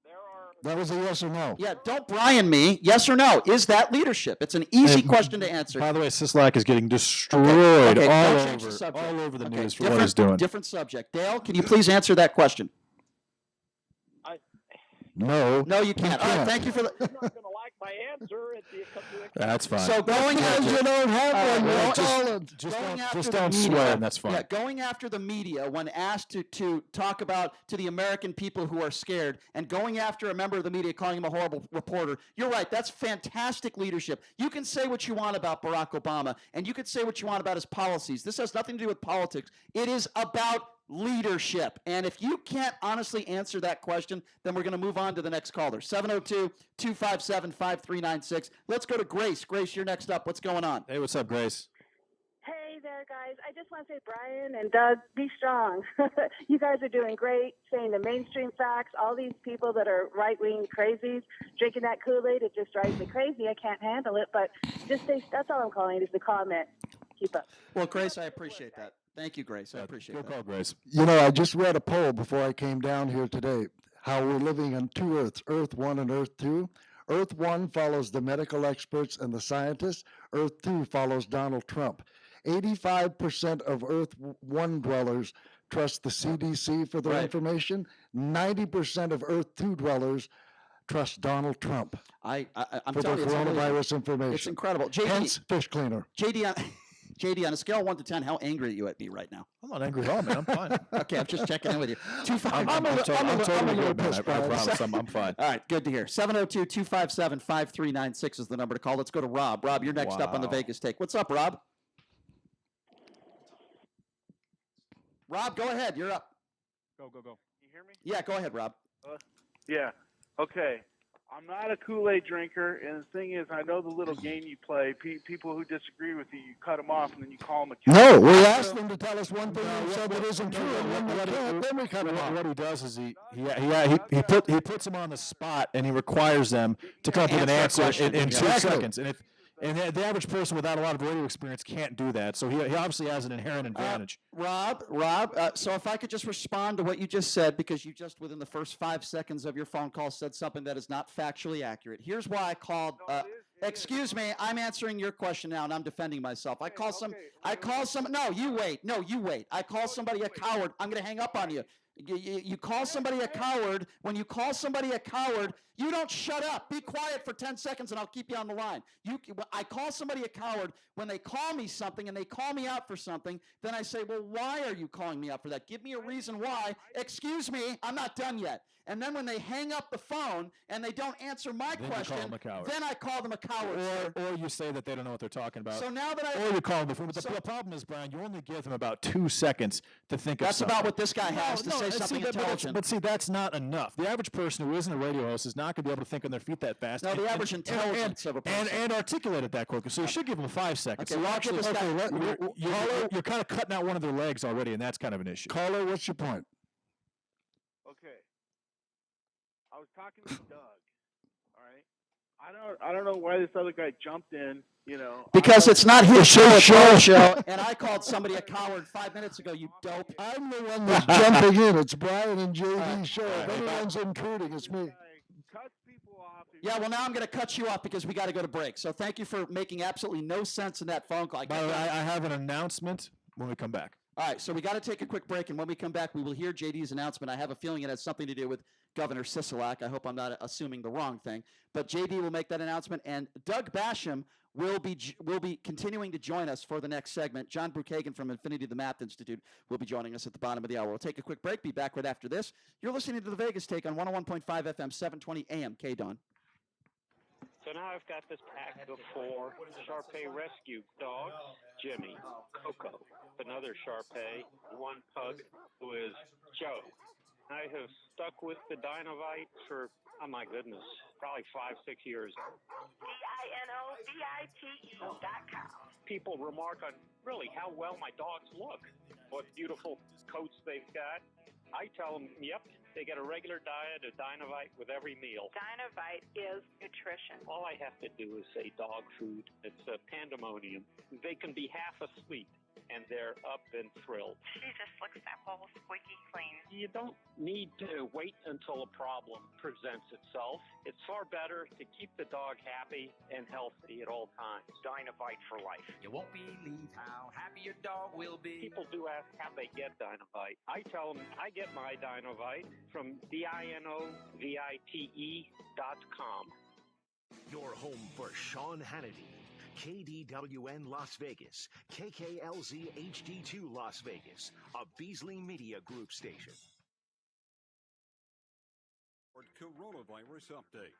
there are... That was a yes or no. Yeah, don't Brian me. Yes or no? Is that leadership? It's an easy question to answer. By the way, Sisolak is getting destroyed all over the news for what he's doing. Different subject. Dale, can you please answer that question? No. No, you can't. All right, thank you for the... You're not going to like my answer if you come to the... That's fine. So going after you don't have one, just don't swear, and that's fine. Yeah, going after the media when asked to talk about to the American people who are scared, and going after a member of the media calling him a horrible reporter. You're right. That's fantastic leadership. You can say what you want about Barack Obama, and you can say what you want about his policies. This has nothing to do with politics. It is about leadership. And if you can't honestly answer that question, then we're going to move on to the next caller. 702-257-5396. Let's go to Grace. Grace, you're next up. What's going on? Hey, what's up, Grace? Hey there, guys. I just want to say, Brian and Doug, be strong. You guys are doing great, saying the mainstream facts. All these people that are right-wing crazies drinking that Kool-Aid, it just drives me crazy. I can't handle it. But just say, that's all I'm calling is the comment. Keep up. Well, Grace, I appreciate that. Thank you, Grace. I appreciate that. Good call, Grace. I just read a poll before I came down here today, how we're living on two Earths, Earth 1 and Earth 2. Earth 1 follows the medical experts and the scientists. Earth 2 follows Donald Trump. 85% of Earth 1 dwellers trust the CDC for their information. 90% of Earth 2 dwellers trust Donald Trump I'm for their telling you, coronavirus information. It's incredible. Hence, fish cleaner. JD, on a scale of 1 to 10, how angry are you at me right now? I'm not angry at all, man. I'm fine. Okay, I'm just checking in with you. I'm totally good, man. I promise I'm fine. All right, good to hear. 702-257-5396 is the number to call. Let's go to Rob. Rob, you're next up on the Vegas Take. What's up, Rob? Rob, go ahead. You're up. Go. You hear me? Yeah, go ahead, Rob. Yeah. Okay. I'm not a Kool-Aid drinker, and the thing is, I know the little game you play. People who disagree with you, you cut them off, and then you call them a No, we asked them to tell us one thing and said that isn't true, and when they can't, then we cut them off. What he does is he puts them on the spot, and he requires them to come up with an answer in 2 seconds. And the average person without a lot of radio experience can't do that. So he obviously has an inherent advantage. Rob, so if I could just respond to what you just said, because you just within the first 5 seconds of your phone call said something that is not factually accurate. Here's why I called. Excuse me, I'm answering your question now, and I'm defending myself. No, you wait. I call somebody a coward. I'm going to hang up on you. You call somebody a coward. When you call somebody a coward, you don't shut up. Be quiet for 10 seconds and I'll keep you on the line. I call somebody a coward when they call me something and they call me out for something. Then I say, well, why are you calling me out for that? Give me a reason why. Excuse me, I'm not done yet. And then when they hang up the phone and they don't answer my question, then I call them a coward. Or you say that they don't know what they're talking about. So now that or you call them before. But the problem is, Brian, you only give them about 2 seconds to think of something. That's about what this guy has to say something intelligent. But see, that's not enough. The average person who isn't a radio host is not going to be able to think on their feet that fast. No, the average intelligence of a person. And articulate it that quickly. So you should give them 5 seconds. Okay, so you're kind of cutting out one of their legs already, and that's kind of an issue. Caller, what's your point? Okay. was talking to Doug. All right. I don't know why this other guy jumped in. Because it's not his show, it's our show, and I called somebody a coward 5 minutes ago, you dope. I'm the one that's jumping in. It's Brian and JD's show. If anyone's intruding, it's me. Yeah, well, now I'm going to cut you off because we got to go to break. So thank you for making absolutely no sense in that phone call. By the way, I have an announcement when we come back. All right, so we got to take a quick break, and when we come back, we will hear JD's announcement. I have a feeling it has something to do with Governor Sisolak. I hope I'm not assuming the wrong thing. But JD will make that announcement, and Doug Basham will be continuing to join us for the next segment. John Brookhagen from Infinity the Math Institute will be joining us at the bottom of the hour. We'll take a quick break, be back right after this. You're listening to the Vegas Take on 101.5 FM, 720 AM, KDON. So now I've got this pack of 4 Shar-Pei rescue dogs. Jimmy, Coco, another Shar-Pei, 1 pug who is Joe. I have stuck with the Dinovite for, oh my goodness, probably 5-6 years. DINOVITE.com. People remark on really how well my dogs look, what beautiful coats they've got. I tell them, yep, they get a regular diet of Dinovite with every meal. Dinovite is nutrition. All I have to do is say dog food. It's a pandemonium. They can be half asleep, and they're up and thrilled. She just looks that bowl squeaky clean. You don't need to wait until a problem presents itself. It's far better to keep the dog happy and healthy at all times. Dinovite for life. You won't believe how happy your dog will be. People do ask how they get Dinovite. I tell them I get my Dinovite from DINOVITE.com. Your home for Sean Hannity. KDWN Las Vegas, KKLZ HD2 Las Vegas, a Beasley Media Group station. Coronavirus update.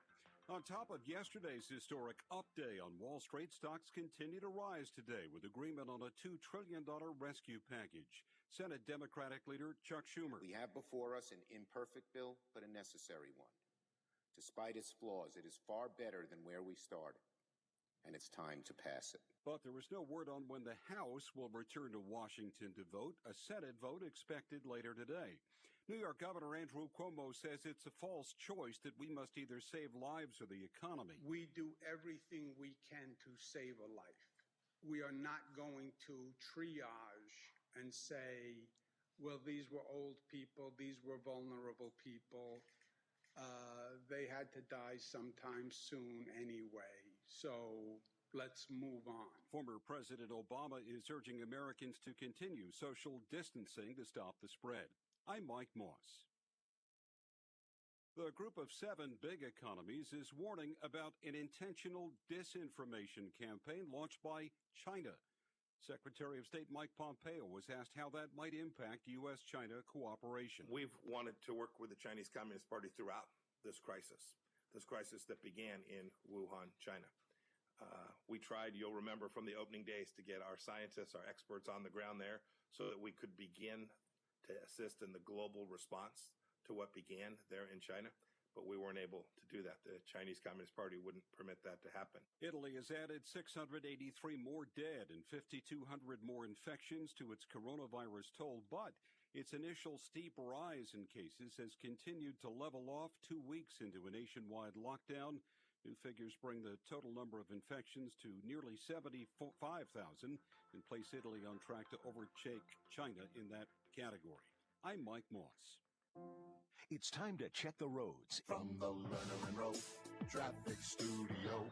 On top of yesterday's historic up day on Wall Street, stocks continue to rise today with agreement on a $2 trillion rescue package. Senate Democratic leader Chuck Schumer. We have before us an imperfect bill, but a necessary one. Despite its flaws, it is far better than where we started, and it's time to pass it. But there is no word on when the House will return to Washington to vote. A Senate vote expected later today. New York Governor Andrew Cuomo says it's a false choice that we must either save lives or the economy. We do everything we can to save a life. We are not going to triage and say, well, these were old people, these were vulnerable people. They had to die sometime soon anyway, so let's move on. Former President Obama is urging Americans to continue social distancing to stop the spread. I'm Mike Moss. The Group of 7 Big Economies is warning about an intentional disinformation campaign launched by China. Secretary of State Mike Pompeo was asked how that might impact U.S.-China cooperation. We've wanted to work with the Chinese Communist Party throughout this crisis that began in Wuhan, China. We tried, you'll remember from the opening days, to get our scientists, our experts on the ground there so that we could begin to assist in the global response to what began there in China. But we weren't able to do that. The Chinese Communist Party wouldn't permit that to happen. Italy has added 683 more dead and 5,200 more infections to its coronavirus toll, but its initial steep rise in cases has continued to level off 2 weeks into a nationwide lockdown. New figures bring the total number of infections to nearly 75,000 and place Italy on track to overtake China in that category. I'm Mike Moss. It's time to check the roads. From the Lerner and Rowe Traffic Studio.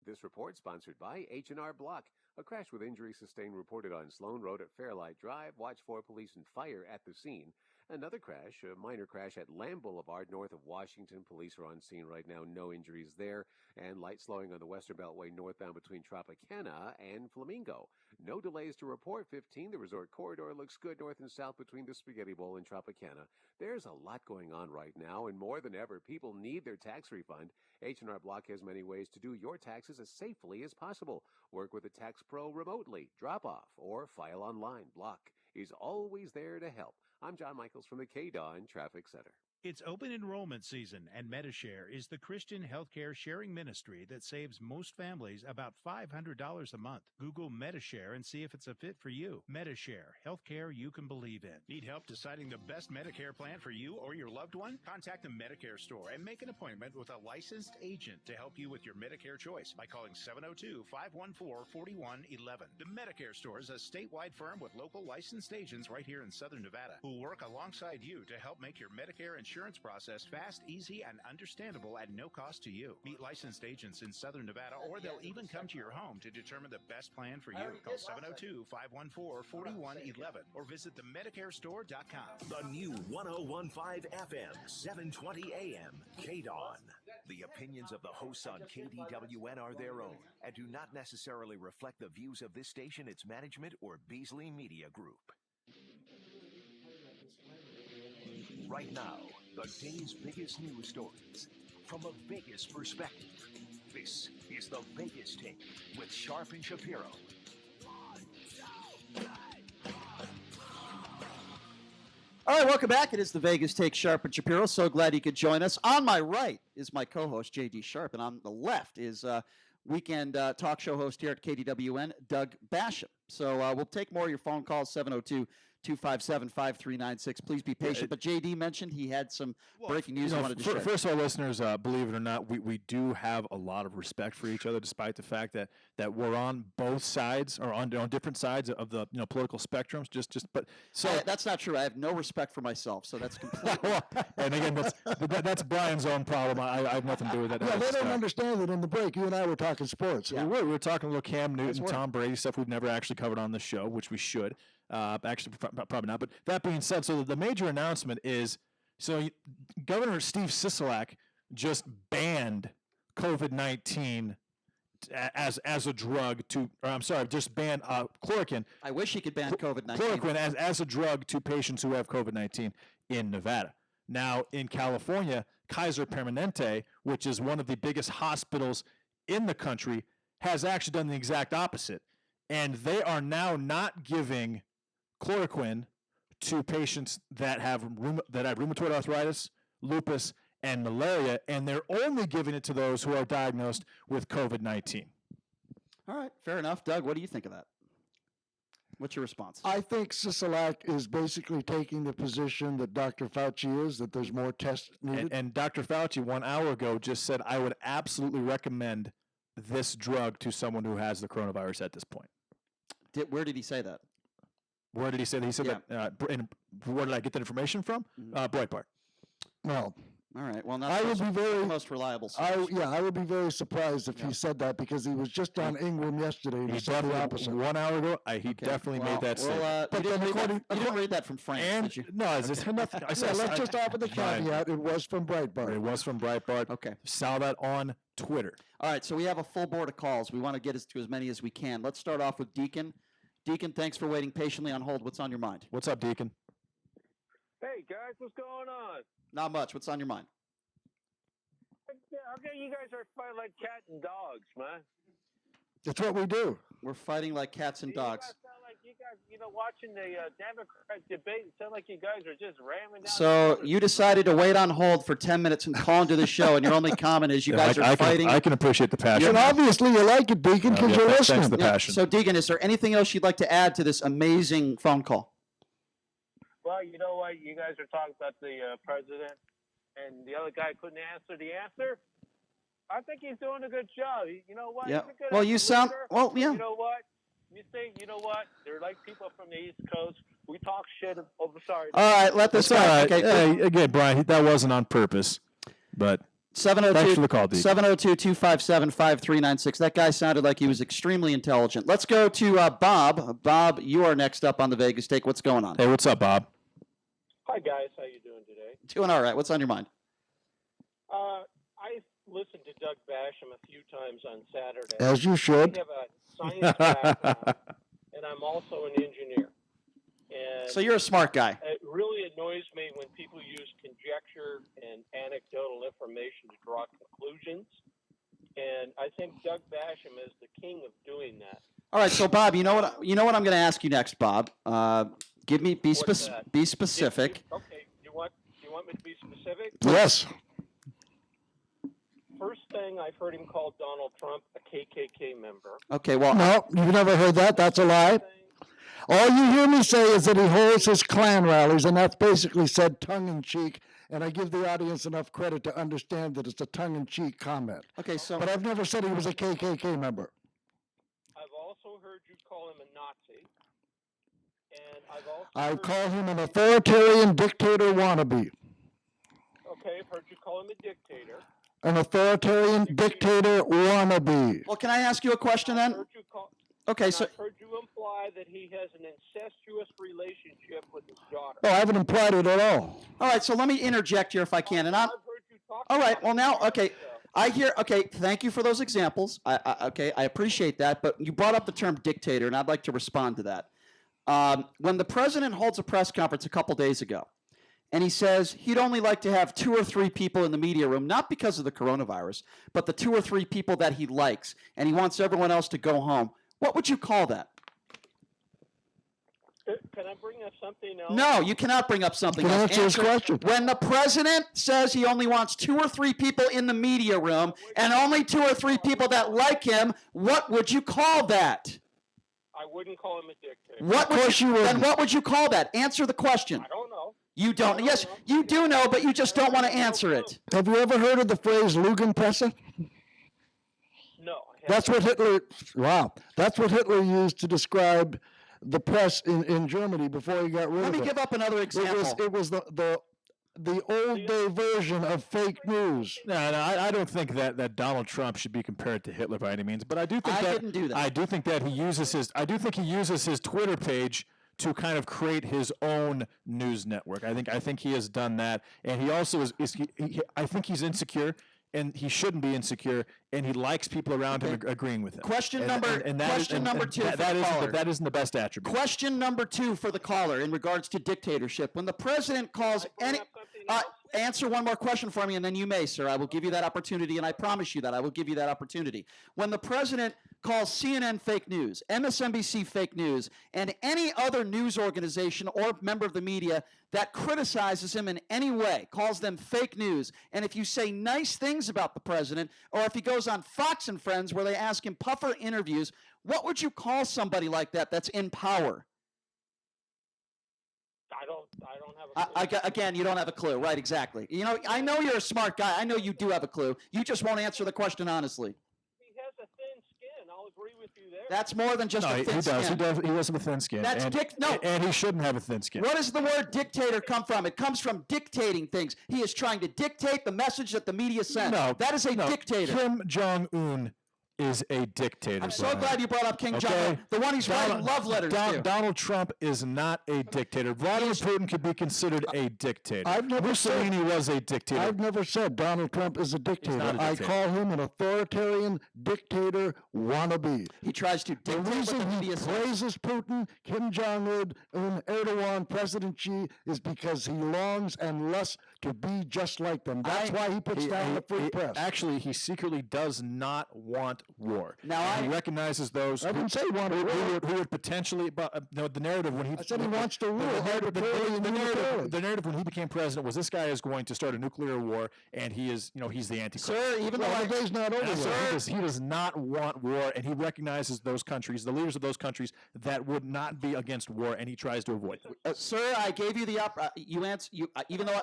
This report sponsored by H&R Block. A crash with injury sustained reported on Sloan Road at Fairlight Drive. Watch for police and fire at the scene. Another crash, a minor crash at Lamb Boulevard north of Washington. Police are on scene right now. No injuries there. And light slowing on the Western Beltway northbound between Tropicana and Flamingo. No delays to report. 15, the resort corridor looks good north and south between the Spaghetti Bowl and Tropicana. There's a lot going on right now, and more than ever, people need their tax refund. H&R Block has many ways to do your taxes as safely as possible. Work with a tax pro remotely, drop off, or file online. Block is always there to help. I'm John Michaels from the KDON Traffic Center. It's open enrollment season, and Medishare is the Christian healthcare sharing ministry that saves most families about $500 a month. Google Medishare and see if it's a fit for you. Medishare, healthcare you can believe in. Need help deciding the best Medicare plan for you or your loved one? Contact the Medicare store and make an appointment with a licensed agent to help you with your Medicare choice by calling 702-514-4111. The Medicare store is a statewide firm with local licensed agents right here in Southern Nevada who work alongside you to help make your Medicare insurance process fast, easy, and understandable at no cost to you. Meet licensed agents in Southern Nevada, or they'll even come to your home to determine the best plan for you. Call 702-514-4111 or visit themedicarestore.com. The new 101.5 FM, 720 AM, KDON. The opinions of the hosts on KDWN are their own and do not necessarily reflect the views of this station, its management, or Beasley Media Group. Right now, the day's biggest news stories from a Vegas perspective. This is the Vegas Take with Sharp and Shapiro. All right, welcome back. It is the Vegas Take, Sharp and Shapiro. So glad you could join us. On my right is my co-host, J.D. Sharp, and on the left is weekend talk show host here at KDWN, Doug Basham. So we'll take more of your phone calls, 702-257-5396. Please be patient. But J.D. mentioned he had some breaking news he wanted to share. First of all, listeners, believe it or not, we do have a lot of respect for each other, despite the fact that we're on both sides or on different sides of the political spectrums. That's not true. I have no respect for myself, so that's completely. And again, that's Brian's own problem. I have nothing to do with that. Yeah, they don't understand that in the break. You and I were talking sports. Yeah. We were talking a little Cam Newton, Tom Brady stuff we've never actually covered on the show, which we should. Actually, probably not. But that being said, so the major announcement is, Governor Steve Sisolak just banned COVID-19 as a drug just banned chloroquine. I wish he could ban COVID-19. Chloroquine as a drug to patients who have COVID-19 in Nevada. Now, in California, Kaiser Permanente, which is one of the biggest hospitals in the country, has actually done the exact opposite. And they are now not giving chloroquine to patients that have rheumatoid arthritis, lupus, and malaria, and they're only giving it to those who are diagnosed with COVID-19. All right, fair enough. Doug, what do you think of that? What's your response? I think Sisolak is basically taking the position that Dr. Fauci is, that there's more tests needed. And Dr. Fauci 1 hour ago just said, I would absolutely recommend this drug to someone who has the coronavirus at this point. Where did he say that? Where did he say that? He said that. Where did I get that information from? Breitbart. Well, all right. Well, I would be very most reliable source. I would be very surprised if he said that, because he was just on Ingram yesterday and he said the opposite. 1 hour ago, he definitely made that statement. But you didn't read that from France, did you? No, it's nothing. Let's just offer the caveat. It was from Breitbart. It was from Breitbart. Okay. Saw that on Twitter. All right, so we have a full board of calls. We want to get to as many as we can. Let's start off with Deacon. Deacon, thanks for waiting patiently on hold. What's on your mind? What's up, Deacon? Hey, guys, what's going on? Not much. What's on your mind? Okay, you guys are fighting like cats and dogs, man. That's what we do. We're fighting like cats and dogs. You guys sound like watching the Democrat debate. It sounds like you guys are just ramming down. So you decided to wait on hold for 10 minutes and call into the show, and your only comment is you guys are fighting. I can appreciate the passion. And obviously you like it, Deacon, because you're listening. Thanks for the passion. So, Deacon, is there anything else you'd like to add to this amazing phone call? Well, you know what? You guys are talking about the president, and the other guy couldn't answer the answer. I think he's doing a good job. You know what? Yeah. He's a good Well, you sound. leader. Well, yeah. You know what? You know what? They're like people from the East Coast. We talk shit. Oh, sorry. All right, let this All guy. right. Okay. Hey, again, Brian, that wasn't on purpose, but 702, thanks for the call, Deacon. 702-257-5396. That guy sounded like he was extremely intelligent. Let's go to Bob. Bob, you are next up on the Vegas Take. What's going on? Hey, what's up, Bob? Hi, guys. How you doing today? Doing all right. What's on your mind? I listened to Doug Basham a few times on Saturday. As you should. I have a science background, and I'm also an engineer. And So you're a smart guy. it really annoys me when people use conjecture and anecdotal information to draw conclusions. And I think Doug Basham is the king of doing that. All right, so Bob, you know what I'm going to ask you next, Bob. Be What's that? specific. Okay, you want want me to be specific? Yes. First thing, I've heard him call Donald Trump a KKK member. Okay, well, No, you've never heard that. That's a lie. All you hear me say is that he holds his Klan rallies, and that's basically said tongue-in-cheek, and I give the audience enough credit to understand that it's a tongue-in-cheek comment. Okay, so... But I've never said he was a KKK member. I've also heard you call him a Nazi. And I've also I call him an authoritarian dictator wannabe. Okay, I've heard you call him a dictator. An authoritarian dictator wannabe. Well, can I ask you a question then? Okay, so... I've heard you imply that he has an incestuous relationship with his daughter. Oh, I haven't implied it at all. All right, so let me interject here if I can. And I'm... All right, well now, okay. I hear, okay, thank you for those examples. Okay, I appreciate that, but you brought up the term dictator, and I'd like to respond to that. When the president holds a press conference a couple days ago, and he says he'd only like to have 2 or 3 people in the media room, not because of the coronavirus, but the 2 or 3 people that he likes, and he wants everyone else to go home, what would you call that? Can I bring up something else? No, you cannot bring up something Can I else. answer his question? When the president says he only wants 2 or 3 people in the media room and only 2 or 3 people that like him, what would you call that? I wouldn't call him a dictator. What would you, then what would you call that? Answer the question. I don't know. You don't. Yes, you do know, but you just don't want to answer it. Have you ever heard of the phrase Lügenpresse? No. That's what Hitler, wow, that's what Hitler used to describe the press in Germany before he got rid of it. Let me give up another example. It was the old day version of fake news. No, I don't think that Donald Trump should be compared to Hitler by any means, but I do think didn't do that. I do think that he uses his Twitter page to kind of create his own news network. I think he has done that, and he also I think he's insecure. And he shouldn't be insecure, and he likes people around him agreeing with him. Question number two. That isn't the best attribute. Question number 2 for the caller in regards to dictatorship. When the president calls any, answer one more question for me, and then you may, sir. I will give you that opportunity, and I promise you that I will give you that opportunity. When the president calls CNN fake news, MSNBC fake news, and any other news organization or member of the media that criticizes him in any way, calls them fake news, and if you say nice things about the president, or if he goes on Fox and Friends where they ask him puffer interviews, what would you call somebody like that that's in power? I don't have a clue. Again, you don't have a clue. Right, exactly. You know, I know you're a smart guy. I know you do have a clue. You just won't answer the question honestly. He has a thin skin. I'll agree with you there. That's more than just a thin skin. He does have a thin skin. And he shouldn't have a thin skin. Where does the word dictator come from? It comes from dictating things. He is trying to dictate the message that the media sends. No, that is a dictator. Kim Jong-un is a dictator. I'm so glad you brought up King Jong-un, the one he's writing love letters to. Donald Trump is not a dictator. Vladimir Putin could be considered a dictator. Mussolini was a dictator. I've never said Donald Trump is a dictator. I call him an authoritarian dictator wannabe. He tries to dictate the reason what the media he praises Putin, Kim Jong-un, Erdogan, President Xi, is because he longs and lusts to be just like them. That's why he puts down the free press. Actually, he secretly does not want war. Now he recognizes those I didn't say want who would potentially. The narrative when he. I said he wants to rule. The narrative when he became president was this guy is going to start a nuclear war, and he is, he's the Antichrist. Sir, even though the day's not over yet. He does not want war, and he recognizes those countries, the leaders of those countries, that would not be against war, and he tries to avoid it. Sir, I gave you the even though.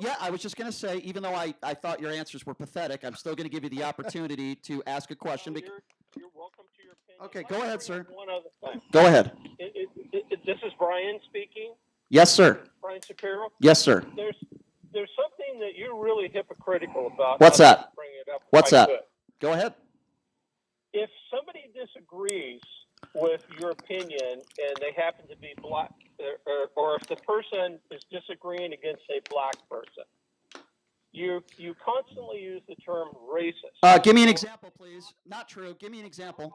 Yeah, I was just going to say, even though I thought your answers were pathetic, I'm still going to give you the opportunity to ask a question. You're welcome to your opinion. Okay, go ahead, sir. One other thing. Go ahead. This is Brian speaking. Yes, sir. Brian Shapiro. Yes, sir. There's something that you're really hypocritical about. What's that? Bring it up What's quite that? good. Go ahead. If somebody disagrees with your opinion and they happen to be black, or if the person is disagreeing against a black person, you constantly use the term racist. Give me an example, please. Not true. Give me an example.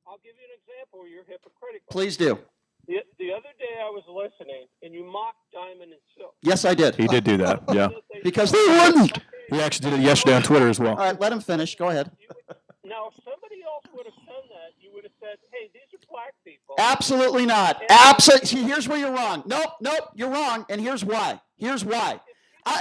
I'll give you an example where you're hypocritical. Please do. The other day I was listening, and you mocked Diamond and Silk. Yes, I did. He did do that, yeah. Because they wouldn't. He actually did it yesterday on Twitter as well. All right, let him finish. Go ahead. Now, if somebody else would have done that, you would have said, hey, these are black people. Absolutely not. Absolutely. Here's where you're wrong. Nope, you're wrong, and here's why.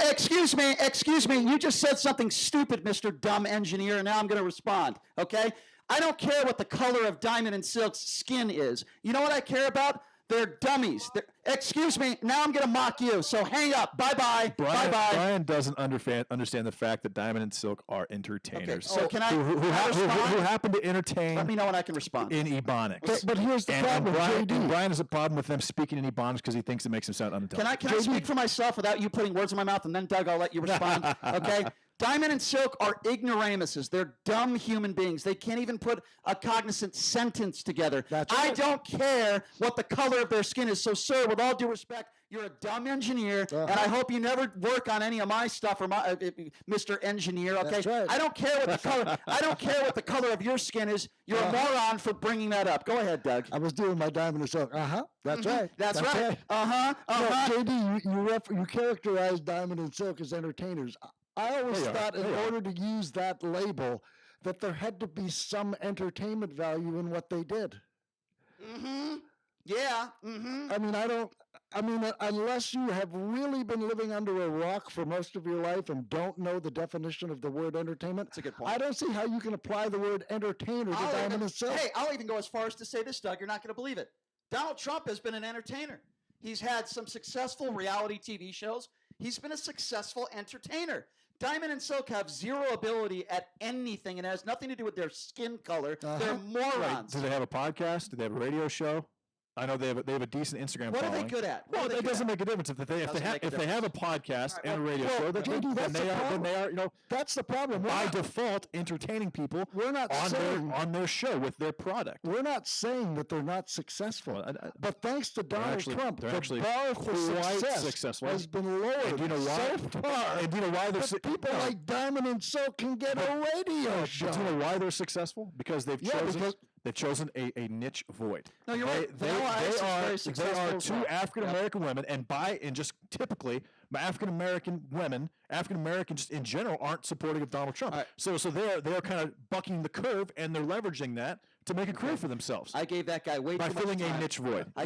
Excuse me. You just said something stupid, Mr. Dumb Engineer, and now I'm going to respond, okay? I don't care what the color of Diamond and Silk's skin is. You know what I care about? They're dummies. Excuse me. Now I'm going to mock you. So hang up. Bye-bye. Bye-bye. Brian doesn't understand the fact that Diamond and Silk are entertainers. Okay, so can I who happen to entertain? Let me know when I can respond. In Ebonics. But here's the problem, JD. Brian has a problem with them speaking in Ebonics because he thinks it makes him sound unintelligent. Can I speak for myself without you putting words in my mouth? And then, Doug, I'll let you respond. Okay? Diamond and Silk are ignoramuses. They're dumb human beings. They can't even put a cognizant sentence together. I don't care what the color of their skin is. So, sir, with all due respect, you're a dumb engineer, and I hope you never work on any of my stuff, or Mr. Engineer. Okay, That's right. I don't care what the color. I don't care what the color of your skin is. You're a moron for bringing that up. Go ahead, Doug. I was doing my Diamond and Silk. That's right. That's right. No, JD, you characterized Diamond and Silk as entertainers. I always thought in order to use that label that there had to be some entertainment value in what they did. Mm-hmm. Yeah. Mm-hmm. I mean, unless you have really been living under a rock for most of your life and don't know the definition of the word entertainment, that's a good point. I don't see how you can apply the word entertainer to Diamond and Silk. Hey, I'll even go as far as to say this, Doug. You're not going to believe it. Donald Trump has been an entertainer. He's had some successful reality TV shows. He's been a successful entertainer. Diamond and Silk have zero ability at anything, and it has nothing to do with their skin color. They're morons. Right. Do they have a podcast? Do they have a radio show? I know they have a decent Instagram What following. are they good at? Well, it doesn't make a difference if they have a podcast and a radio show. Then they are that's the problem. By default entertaining people. We're not on their show with their product. We're not saying that they're not successful, but thanks to Donald Trump, they're the actually bar for quite success has been lowered. And do you know why? So far, and do you know why they're people like Diamond and Silk can get a radio show? Do you know why they're successful? Because they've chosen a niche void. No, you're right. They are two African American women, and just typically African American women, African American just in general, aren't supportive of Donald Trump. Right. So they're kind of bucking the curve, and they're leveraging that to make a career for themselves. I gave that guy way too much time. By filling a niche void. I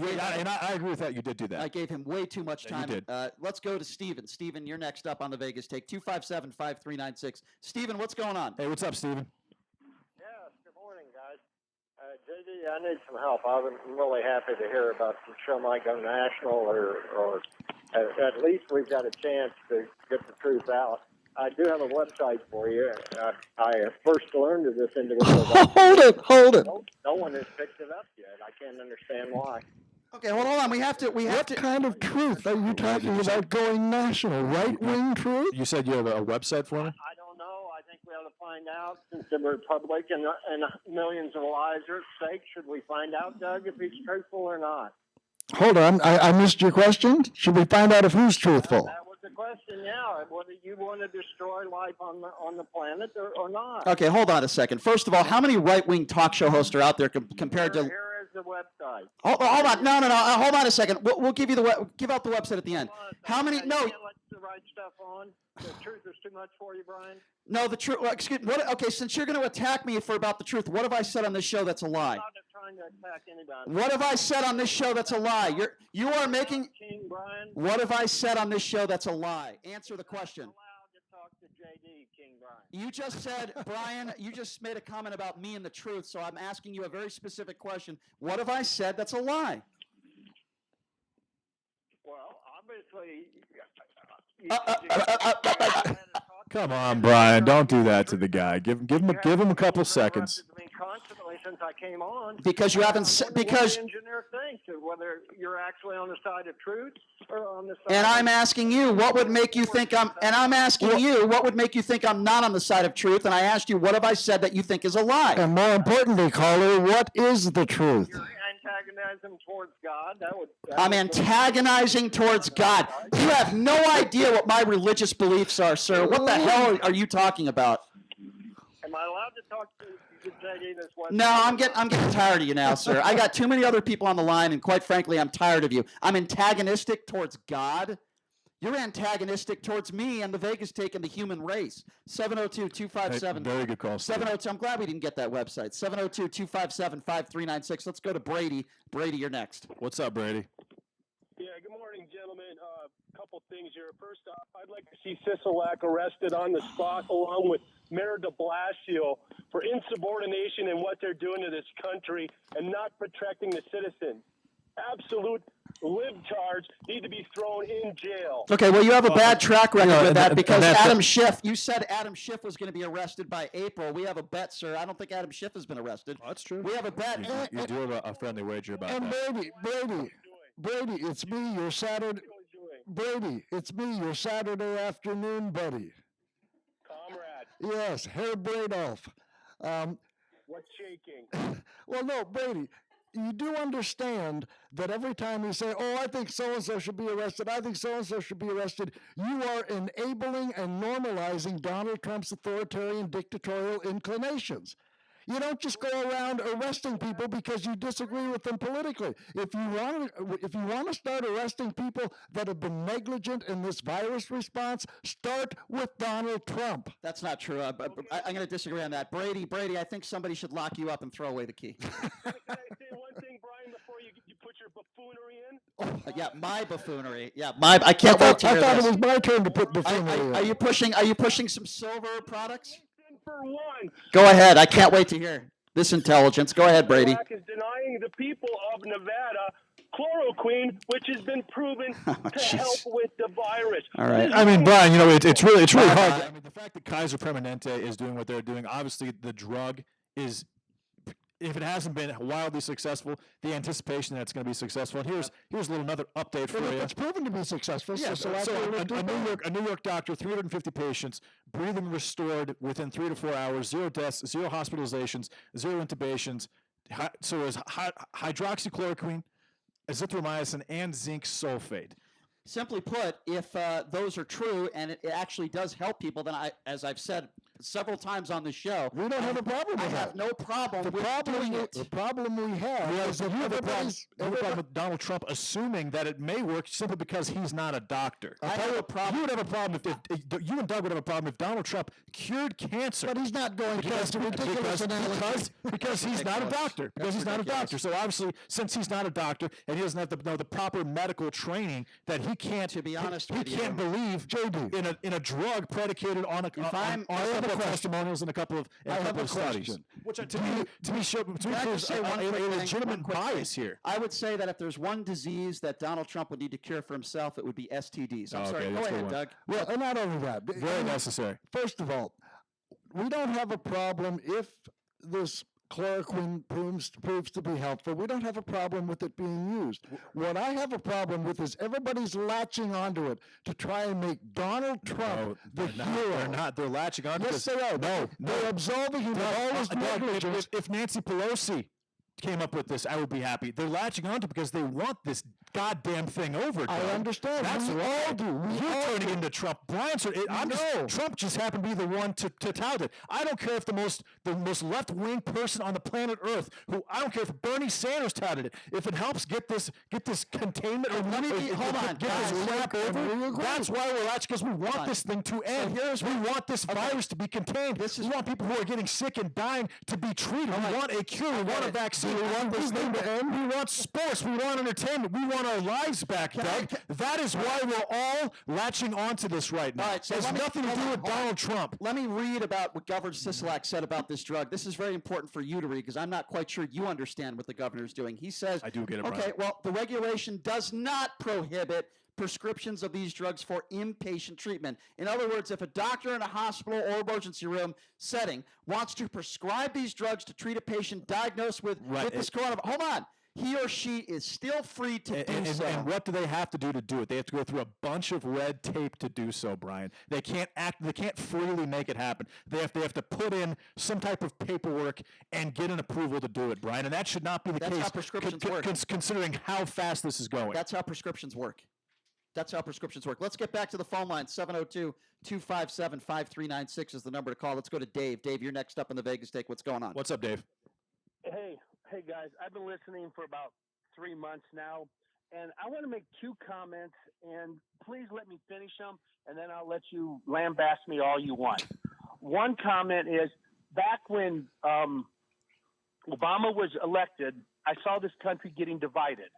agree with that. You did do that. I gave him way too much time. You did. Let's go to Steven. Steven, you're next up on the Vegas Take. 257-5396. Steven, what's going on? Hey, what's up, Steven? Yes, good morning, guys. JD, I need some help. I'm really happy to hear about the show might go national, or at least we've got a chance to get the truth out. I do have a website for you. I first learned of this individual. Hold it. No one has picked it up yet. I can't understand why. Okay, hold on. What kind of truth are you talking about going national? Right-wing truth? You said you have a website for me? I don't know. I think we ought to find out, since the Republic and millions of lives are at stake. Should we find out, Doug, if he's truthful or not? Hold on. I missed your question. Should we find out if who's truthful? That was the question, yeah. Whether you want to destroy life on the planet or not. Okay, hold on a second. First of all, how many right-wing talk show hosts are out there compared to... Here is the website. Hold on. No. Hold on a second. We'll give you give out the website at the end. How many... No. You can't let the right stuff on. The truth is too much for you, Brian? No, the truth... excuse me. Okay, since you're going to attack me for about the truth, what have I said on this show that's a lie? I'm not trying to attack anybody. What have I said on this show that's a lie? You are making... King Brian. What have I said on this show that's a lie? Answer the question. Allowed to talk to JD, King Brian. You just said, Brian, you just made a comment about me and the truth, so I'm asking you a very specific question. What have I said that's a lie? Well, obviously... Come on, Brian. Don't do that to the guy. Give him a couple seconds. Constantly since I came on. Because you haven't... Because... The engineer thinks, whether you're actually on the side of truth or on the side And I'm asking you, what would make you think I'm... And I'm asking you, what would make you think I'm not on the side of truth? And I asked you, what have I said that you think is a lie? And more importantly, caller, what is the truth? You're antagonizing towards God. I'm antagonizing towards God. You have no idea what my religious beliefs are, sir. What the hell are you talking about? Am I allowed to talk to JD this way? No, I'm getting tired of you now, sir. I got too many other people on the line, and quite frankly, I'm tired of you. I'm antagonistic towards God. You're antagonistic towards me and the Vegas Take and the human race. 702-257. Very good call, Steve. 702. I'm glad we didn't get that website. 702-257-5396. Let's go to Brady. Brady, you're next. What's up, Brady? Yeah, good morning, gentlemen. A couple things here. First off, I'd like to see Sisolak arrested on the spot along with Mayor de Blasio for insubordination in what they're doing to this country and not protecting the citizens. Absolute libtards need to be thrown in jail. Okay, well, you have a bad track record with that because Adam Schiff, you said Adam Schiff was going to be arrested by April. We have a bet, sir. I don't think Adam Schiff has been arrested. Oh, that's true. We have a bet. You do have a friendly wager about And that. Brady, it's me, your Saturday. Brady, it's me, your Saturday afternoon buddy. Comrade. Yes, Herr Bradoff. What's shaking? Well, no, Brady, you do understand that every time you say, oh, I think so-and-so should be arrested, I think so-and-so should be arrested, you are enabling and normalizing Donald Trump's authoritarian dictatorial inclinations. You don't just go around arresting people because you disagree with them politically. If you want to start arresting people that have been negligent in this virus response, start with Donald Trump. That's not true. I'm going to disagree on that. Brady, I think somebody should lock you up and throw away the key. Can I say one thing, Brian, before you put your buffoonery in? Yeah, my buffoonery. Yeah, I can't wait to hear I thought this. it was my turn to put buffoonery in. Are you pushing some silver products? For one. Go ahead. I can't wait to hear this intelligence. Go ahead, Brady. Iraq is denying the people of Nevada chloroquine, which has been proven to help with the virus. All right. I mean, Brian, it's really hard. I mean, the fact that Kaiser Permanente is doing what they're doing, obviously the drug is, if it hasn't been wildly successful, the anticipation that it's going to be successful. And here's another update for you. It's proven to be successful. Yeah, so a New York doctor, 350 patients, breathing restored within 3 to 4 hours, 0 deaths, 0 hospitalizations, 0 intubations. So it was hydroxychloroquine, azithromycin, and zinc sulfate. Simply put, if those are true and it actually does help people, then as I've said several times on the show, we don't have a problem with that. I have no problem with doing it. The problem we have is that you have a problem with Donald Trump assuming that it may work simply because he's not a doctor. I have a problem. You would have a problem if you and Doug would have a problem if Donald Trump cured cancer. But he's not going to. That's a ridiculous analogy. Because he's not a doctor. Because he's not a doctor. So obviously, since he's not a doctor and he doesn't have the proper medical training, that he can't. To be honest with you, he can't believe in a drug predicated on a couple of testimonials and a couple of studies. Which to me shows a legitimate bias here. I would say that if there's one disease that Donald Trump would need to cure for himself, it would be STDs. I'm sorry. Go ahead, Doug. Well, and not only that. Very necessary. First of all, we don't have a problem if this chloroquine proves to be helpful. We don't have a problem with it being used. What I have a problem with is everybody's latching onto it to try and make Donald Trump the hero. They're not. They're latching onto it. Yes, they are. No. They're absolving him of all his negligence. If Nancy Pelosi came up with this, I would be happy. They're latching onto it because they want this goddamn thing over. I understand. That's we all do. You're turning into Trump. Trump just happened to be the one to tout it. I don't care if the most left-wing person on the planet Earth, I don't care if Bernie Sanders touted it. If it helps get this containment or get this crap over, that's why we're latching, because we want this thing to end. We want this virus to be contained. We want people who are getting sick and dying to be treated. We want a cure. We want a vaccine. We want this thing to end. We want sports. We want entertainment. We want our lives back, Doug. That is why we're all latching onto this right now. All right, so it has nothing to do with Donald Trump. Let me read about what Governor Sisolak said about this drug. This is very important for you to read because I'm not quite sure you understand what the governor's doing. He says, I do get it, okay, Brian. well, the regulation does not prohibit prescriptions of these drugs for inpatient treatment. In other words, if a doctor in a hospital or emergency room setting wants to prescribe these drugs to treat a patient diagnosed with this coronavirus, hold on. He or she is still free to do so. And what do they have to do it? They have to go through a bunch of red tape to do so, Brian. They can't freely make it happen. They have to put in some type of paperwork and get an approval to do it, Brian. And that should not be the case. That's how prescriptions work. Considering how fast this is going. That's how prescriptions work. That's how prescriptions work. Let's get back to the phone line. 702-257-5396 is the number to call. Let's go to Dave. Dave, you're next up in the Vegas Take. What's going on? What's up, Dave? Hey guys, I've been listening for about 3 months now, and I want to make 2 comments, and please let me finish them, and then I'll let you lambaste me all you want. One comment is, back when Obama was elected, I saw this country getting divided,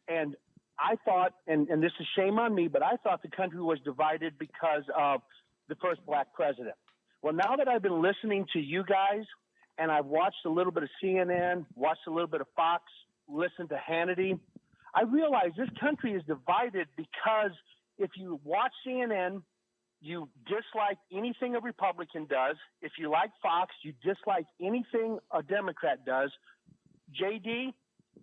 and I thought, and this is shame on me, but I thought the country was divided because of the first black president. Well, now that I've been listening to you guys, and I've watched a little bit of CNN, watched a little bit of Fox, listened to Hannity, I realize this country is divided because if you watch CNN, you dislike anything a Republican does. If you like Fox, you dislike anything a Democrat does. JD,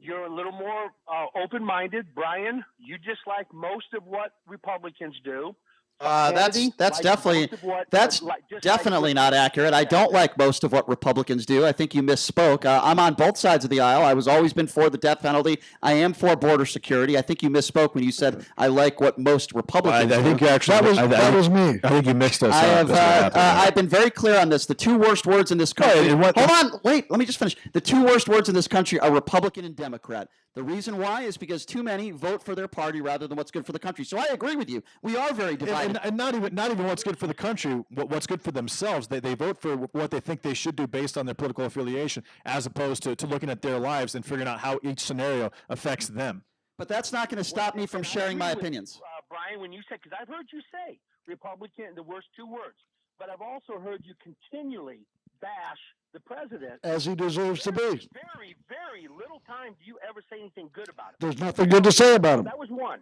you're a little more open-minded. Brian, you dislike most of what Republicans do. That's Hannity, definitely most of what- that's just definitely like not accurate. I don't like most of what Republicans do. I think you misspoke. I'm on both sides of the aisle. I was always been for the death penalty. I am for border security. I think you misspoke when you said I like what most Republicans I think do. you actually that was me. I think you mixed us I up. have. That's what happened there. I've been very clear on this. The two worst words in this country. Hold on, wait. Let me just finish. The two worst words in this country are Republican and Democrat. The reason why is because too many vote for their party rather than what's good for the country. So I agree with you. We are very divided. And not even what's good for the country, what's good for themselves. They vote for what they think they should do based on their political affiliation, as opposed to looking at their lives and figuring out how each scenario affects them. But that's not going to stop me from sharing my opinions. Brian, when you say, because I've heard you say Republican, the worst two words, but I've also heard you continually bash the president. As he deserves to be. Very, very little time do you ever say anything good about him. There's nothing good to say about him. That was one.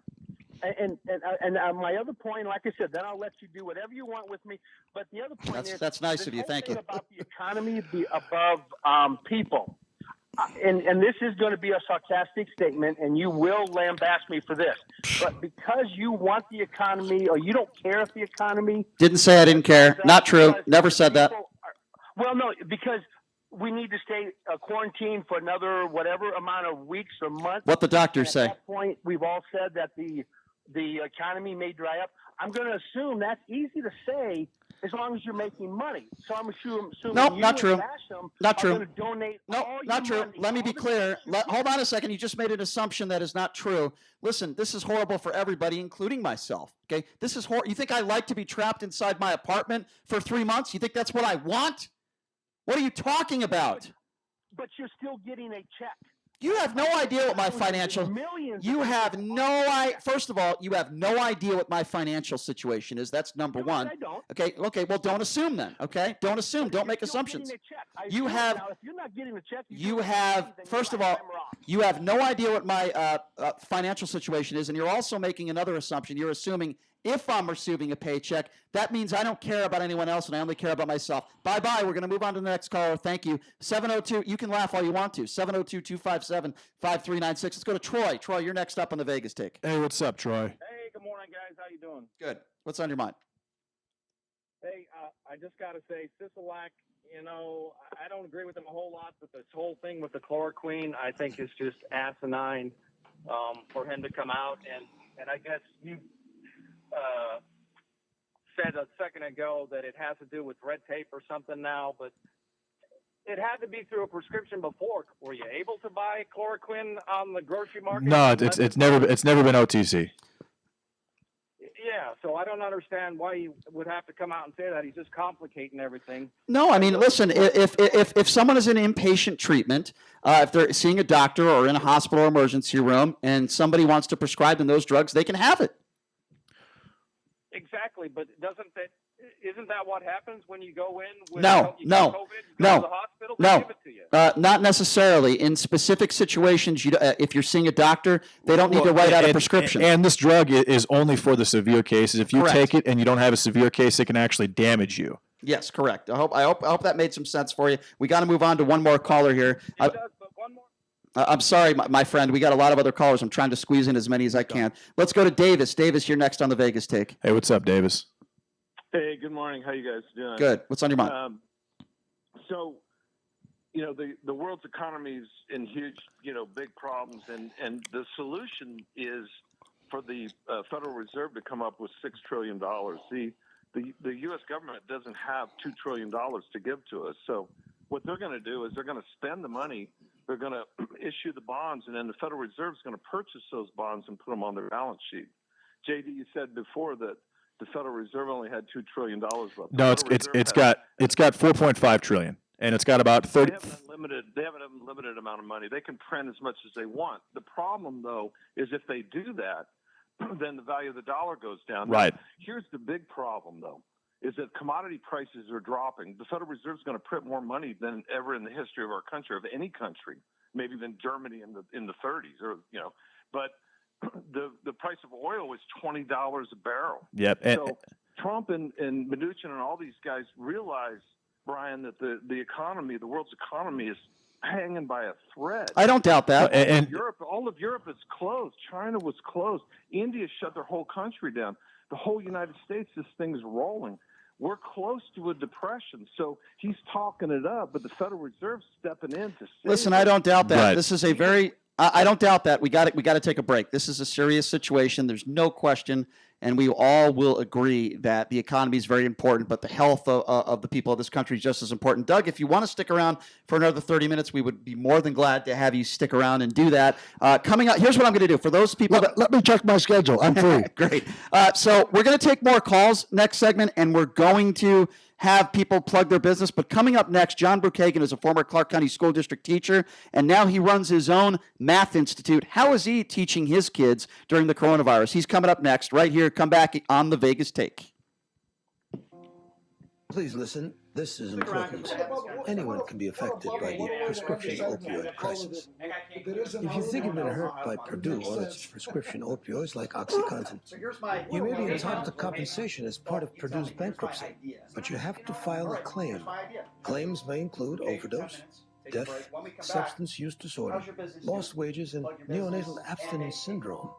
And my other point, like I said, then I'll let you do whatever you want with me. But the other point is that's nice this of you. whole Thank thing you. about the economy be above people. And this is going to be a sarcastic statement, and you will lambaste me for this. But because you want the economy, or you don't care if the economy. Didn't say I didn't care. Not true. Never said that. Well, no, because we need to stay quarantined for another whatever amount of weeks or months. What the doctors say. At that point, we've all said that the economy may dry up. I'm going to assume that's easy to say as long as you're making money. So I'm assuming Nope, you not true. and Basham Not are true. going to donate No, all not your true. money, Let me all be the clear. Hold on a second. You just made an assumption that is not true. Listen, this is horrible for everybody, including myself. Okay, this is horrible. You think I like to be trapped inside my apartment for 3 months? You think that's what I want? What are you talking about? But you're still getting a check. You have no idea what my financial. You have no. First of all, you have no idea what my financial situation is. That's number one. I don't. Okay. Well, don't assume then. Okay. Don't assume. Don't make assumptions. You have. Now, if you're not getting a check, You have. First of all, you have no idea what my financial situation is, and you're also making another assumption. You're assuming if I'm receiving a paycheck, that means I don't care about anyone else and I only care about myself. Bye-bye. We're going to move on to the next caller. Thank you. 702, you can laugh all you want to. 702-257-5396. Let's go to Troy. Troy, you're next up on the Vegas Take. Hey, what's up, Troy? Hey, good morning, guys. How you doing? Good. What's on your mind? Hey, I just got to say, Sisolak, I don't agree with him a whole lot, but this whole thing with the chloroquine, I think is just asinine for him to come out. And I guess you said a second ago that it has to do with red tape or something now, but it had to be through a prescription before. Were you able to buy chloroquine on the grocery market? No, it's never been OTC. Yeah, so I don't understand why he would have to come out and say that. He's just complicating everything. No, I mean, listen, if someone is in inpatient treatment, if they're seeing a doctor or in a hospital or emergency room, and somebody wants to prescribe them those drugs, they can have it. Exactly, but isn't that what happens when you go in with No, you get COVID, you go to the hospital, they give it to you? Not necessarily. In specific situations, if you're seeing a doctor, they don't need to write out a prescription. And this drug is only for the severe cases. If you Correct. take it and you don't have a severe case, it can actually damage you. Yes, correct. I hope that made some sense for you. We got to move on to one more caller here. I'm sorry, my friend. We got a lot of other callers. I'm trying to squeeze in as many as I can. Let's go to Davis. Davis, you're next on the Vegas Take. Hey, what's up, Davis? Hey, good morning. How you guys doing? Good. What's on your mind? So, the world's economy is in huge, big problems, and the solution is for the Federal Reserve to come up with $6 trillion. The U.S. government doesn't have $2 trillion to give to us. So what they're going to do is they're going to spend the money. They're going to issue the bonds, and then the Federal Reserve is going to purchase those bonds and put them on their balance sheet. JD, you said before that the Federal Reserve only had $2 trillion left. No, it's got 4.5 trillion. and it's got about 30. They have an unlimited amount of money. They can print as much as they want. The problem, though, is if they do that, then the value of the dollar goes down. Right. Now, here's the big problem, though, is that commodity prices are dropping. The Federal Reserve is going to print more money than ever in the history of our country, of any country, maybe than Germany in the 30s, or But the price of oil is $20 a barrel. Yep. So Trump and Mnuchin and all these guys realize, Brian, that the economy, the world's economy, is hanging by a thread. I don't doubt that. And all of Europe is closed. China was closed. India shut their whole country down. The whole United States, this thing's rolling. We're close to a depression. So he's talking it up, but the Federal Reserve's stepping in to save Listen, it. I don't doubt that. Right. This is a very I don't doubt that. We got to take a break. This is a serious situation. There's no question, and we all will agree that the economy is very important, but the health of the people of this country is just as important. Doug, if you want to stick around for another 30 minutes, we would be more than glad to have you stick around and do that. Coming up, here's what I'm going to do. For those people let me check my schedule. I'm free. Great. So we're going to take more calls next segment, and we're going to have people plug their business. But coming up next, John Brookhagen is a former Clark County School District teacher, and now he runs his own math institute. How is he teaching his kids during the coronavirus? He's coming up next, right here. Come back on the Vegas Take. Please listen. This is important. Anyone can be affected by the prescription opioid crisis. If you think you've been hurt by Purdue or its prescription opioids like OxyContin, you may be entitled to compensation as part of Purdue's bankruptcy, but you have to file a claim. Claims may include overdose, death, substance use disorder, lost wages, and neonatal abstinence syndrome.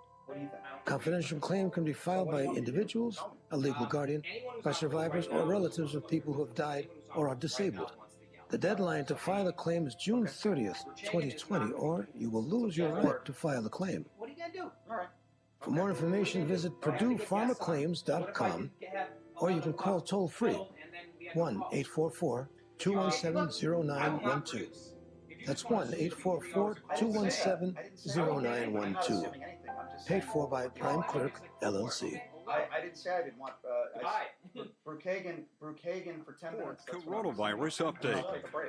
Confidential claim can be filed by individuals, a legal guardian, by survivors or relatives of people who have died or are disabled. The deadline to file a claim is June 30th, 2020, or you will lose your right to file a claim. What are you going to do? All right. For more information, visit PurduePharmaClaims.com, or you can call toll-free 1-844-217-0912. That's 1-844-217-0912. Paid for by Prime Clerk, LLC. I didn't say I didn't want Brookhagen for 10 minutes. Coronavirus update.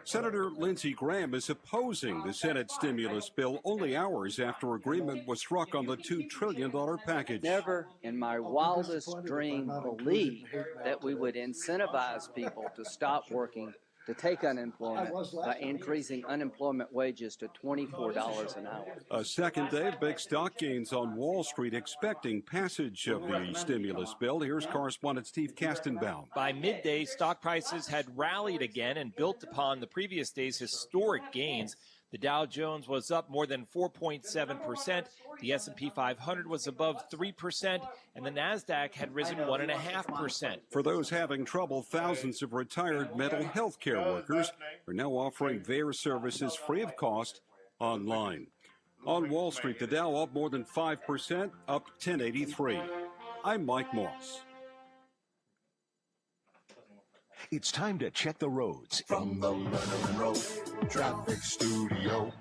Senator Lindsey Graham is opposing the Senate stimulus bill only hours after agreement was struck on the $2 trillion package. Never in my wildest dream believed that we would incentivize people to stop working, to take unemployment by increasing unemployment wages to $24 an hour. A second day of big stock gains on Wall Street expecting passage of the stimulus bill. Here's correspondent Steve Kastenbaum. By midday, stock prices had rallied again and built upon the previous day's historic gains. The Dow Jones was up more than 4.7%. The S&P 500 was above 3%, and the Nasdaq had risen 1.5%. For those having trouble, thousands of retired mental health care workers are now offering their services free of cost online. On Wall Street, the Dow up more than 5%, up 1083. I'm Mike Moss. It's time to check the roads. From the Leonard Road Traffic Studio.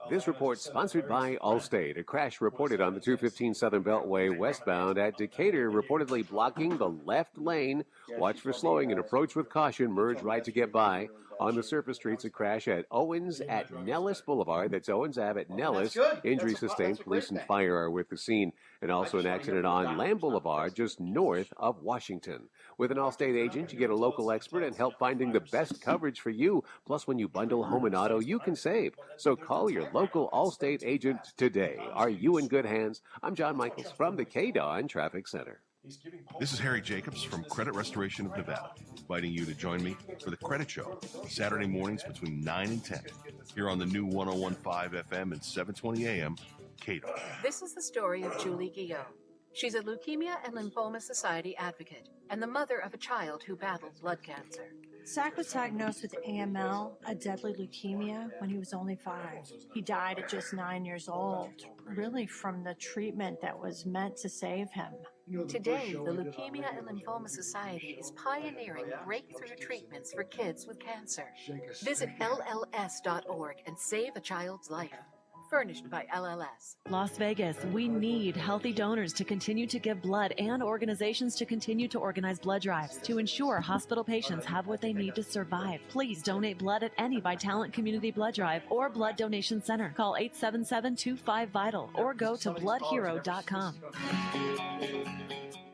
This report sponsored by Allstate. A crash reported on the 215 Southern Beltway westbound at Decatur, reportedly blocking the left lane. Watch for slowing and approach with caution. Merge right to get by. On the surface streets, a crash at Owens at Nellis Boulevard. That's Owens Ave at Nellis. Injury sustained. Police and fire are with the scene. And also an accident on Lamb Boulevard, just north of Washington. With an Allstate agent, you get a local expert and help finding the best coverage for you. Plus, when you bundle home and auto, you can save. So call your local Allstate agent today. Are you in good hands? I'm John Michaels from the KDON Traffic Center. This is Harry Jacobs from Credit Restoration of Nevada, inviting you to join me for the Credit Show, Saturday mornings between 9 and 10, here on the new 101.5 FM and 720 AM, KDON. This is the story of Julie Guillot. She's a Leukemia and Lymphoma Society advocate and the mother of a child who battled blood cancer. Zach was diagnosed with AML, a deadly leukemia, when he was only 5. He died at just 9 years old, really from the treatment that was meant to save him. Today, the Leukemia and Lymphoma Society is pioneering breakthrough treatments for kids with cancer. Visit LLS.org and save a child's life. Furnished by LLS. Las Vegas, we need healthy donors to continue to give blood and organizations to continue to organize blood drives to ensure hospital patients have what they need to survive. Please donate blood at any Vitalant Community Blood Drive or Blood Donation Center. Call 877-25-VITAL or go to bloodhero.com.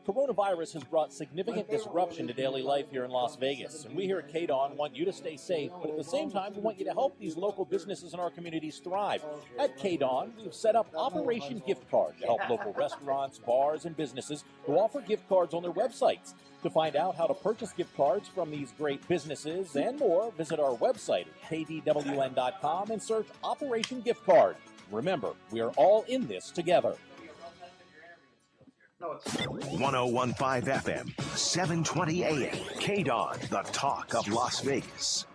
Coronavirus has brought significant disruption to daily life here in Las Vegas, and we here at KDON want you to stay safe, but at the same time, we want you to help these local businesses in our communities thrive. At KDON, we've set up Operation Gift Card to help local restaurants, bars, and businesses who offer gift cards on their websites. To find out how to purchase gift cards from these great businesses and more, visit our website at kdwn.com and search Operation Gift Card. Remember, we are all in this together. 1015 FM, 720 AM, KDON, the talk of Las Vegas.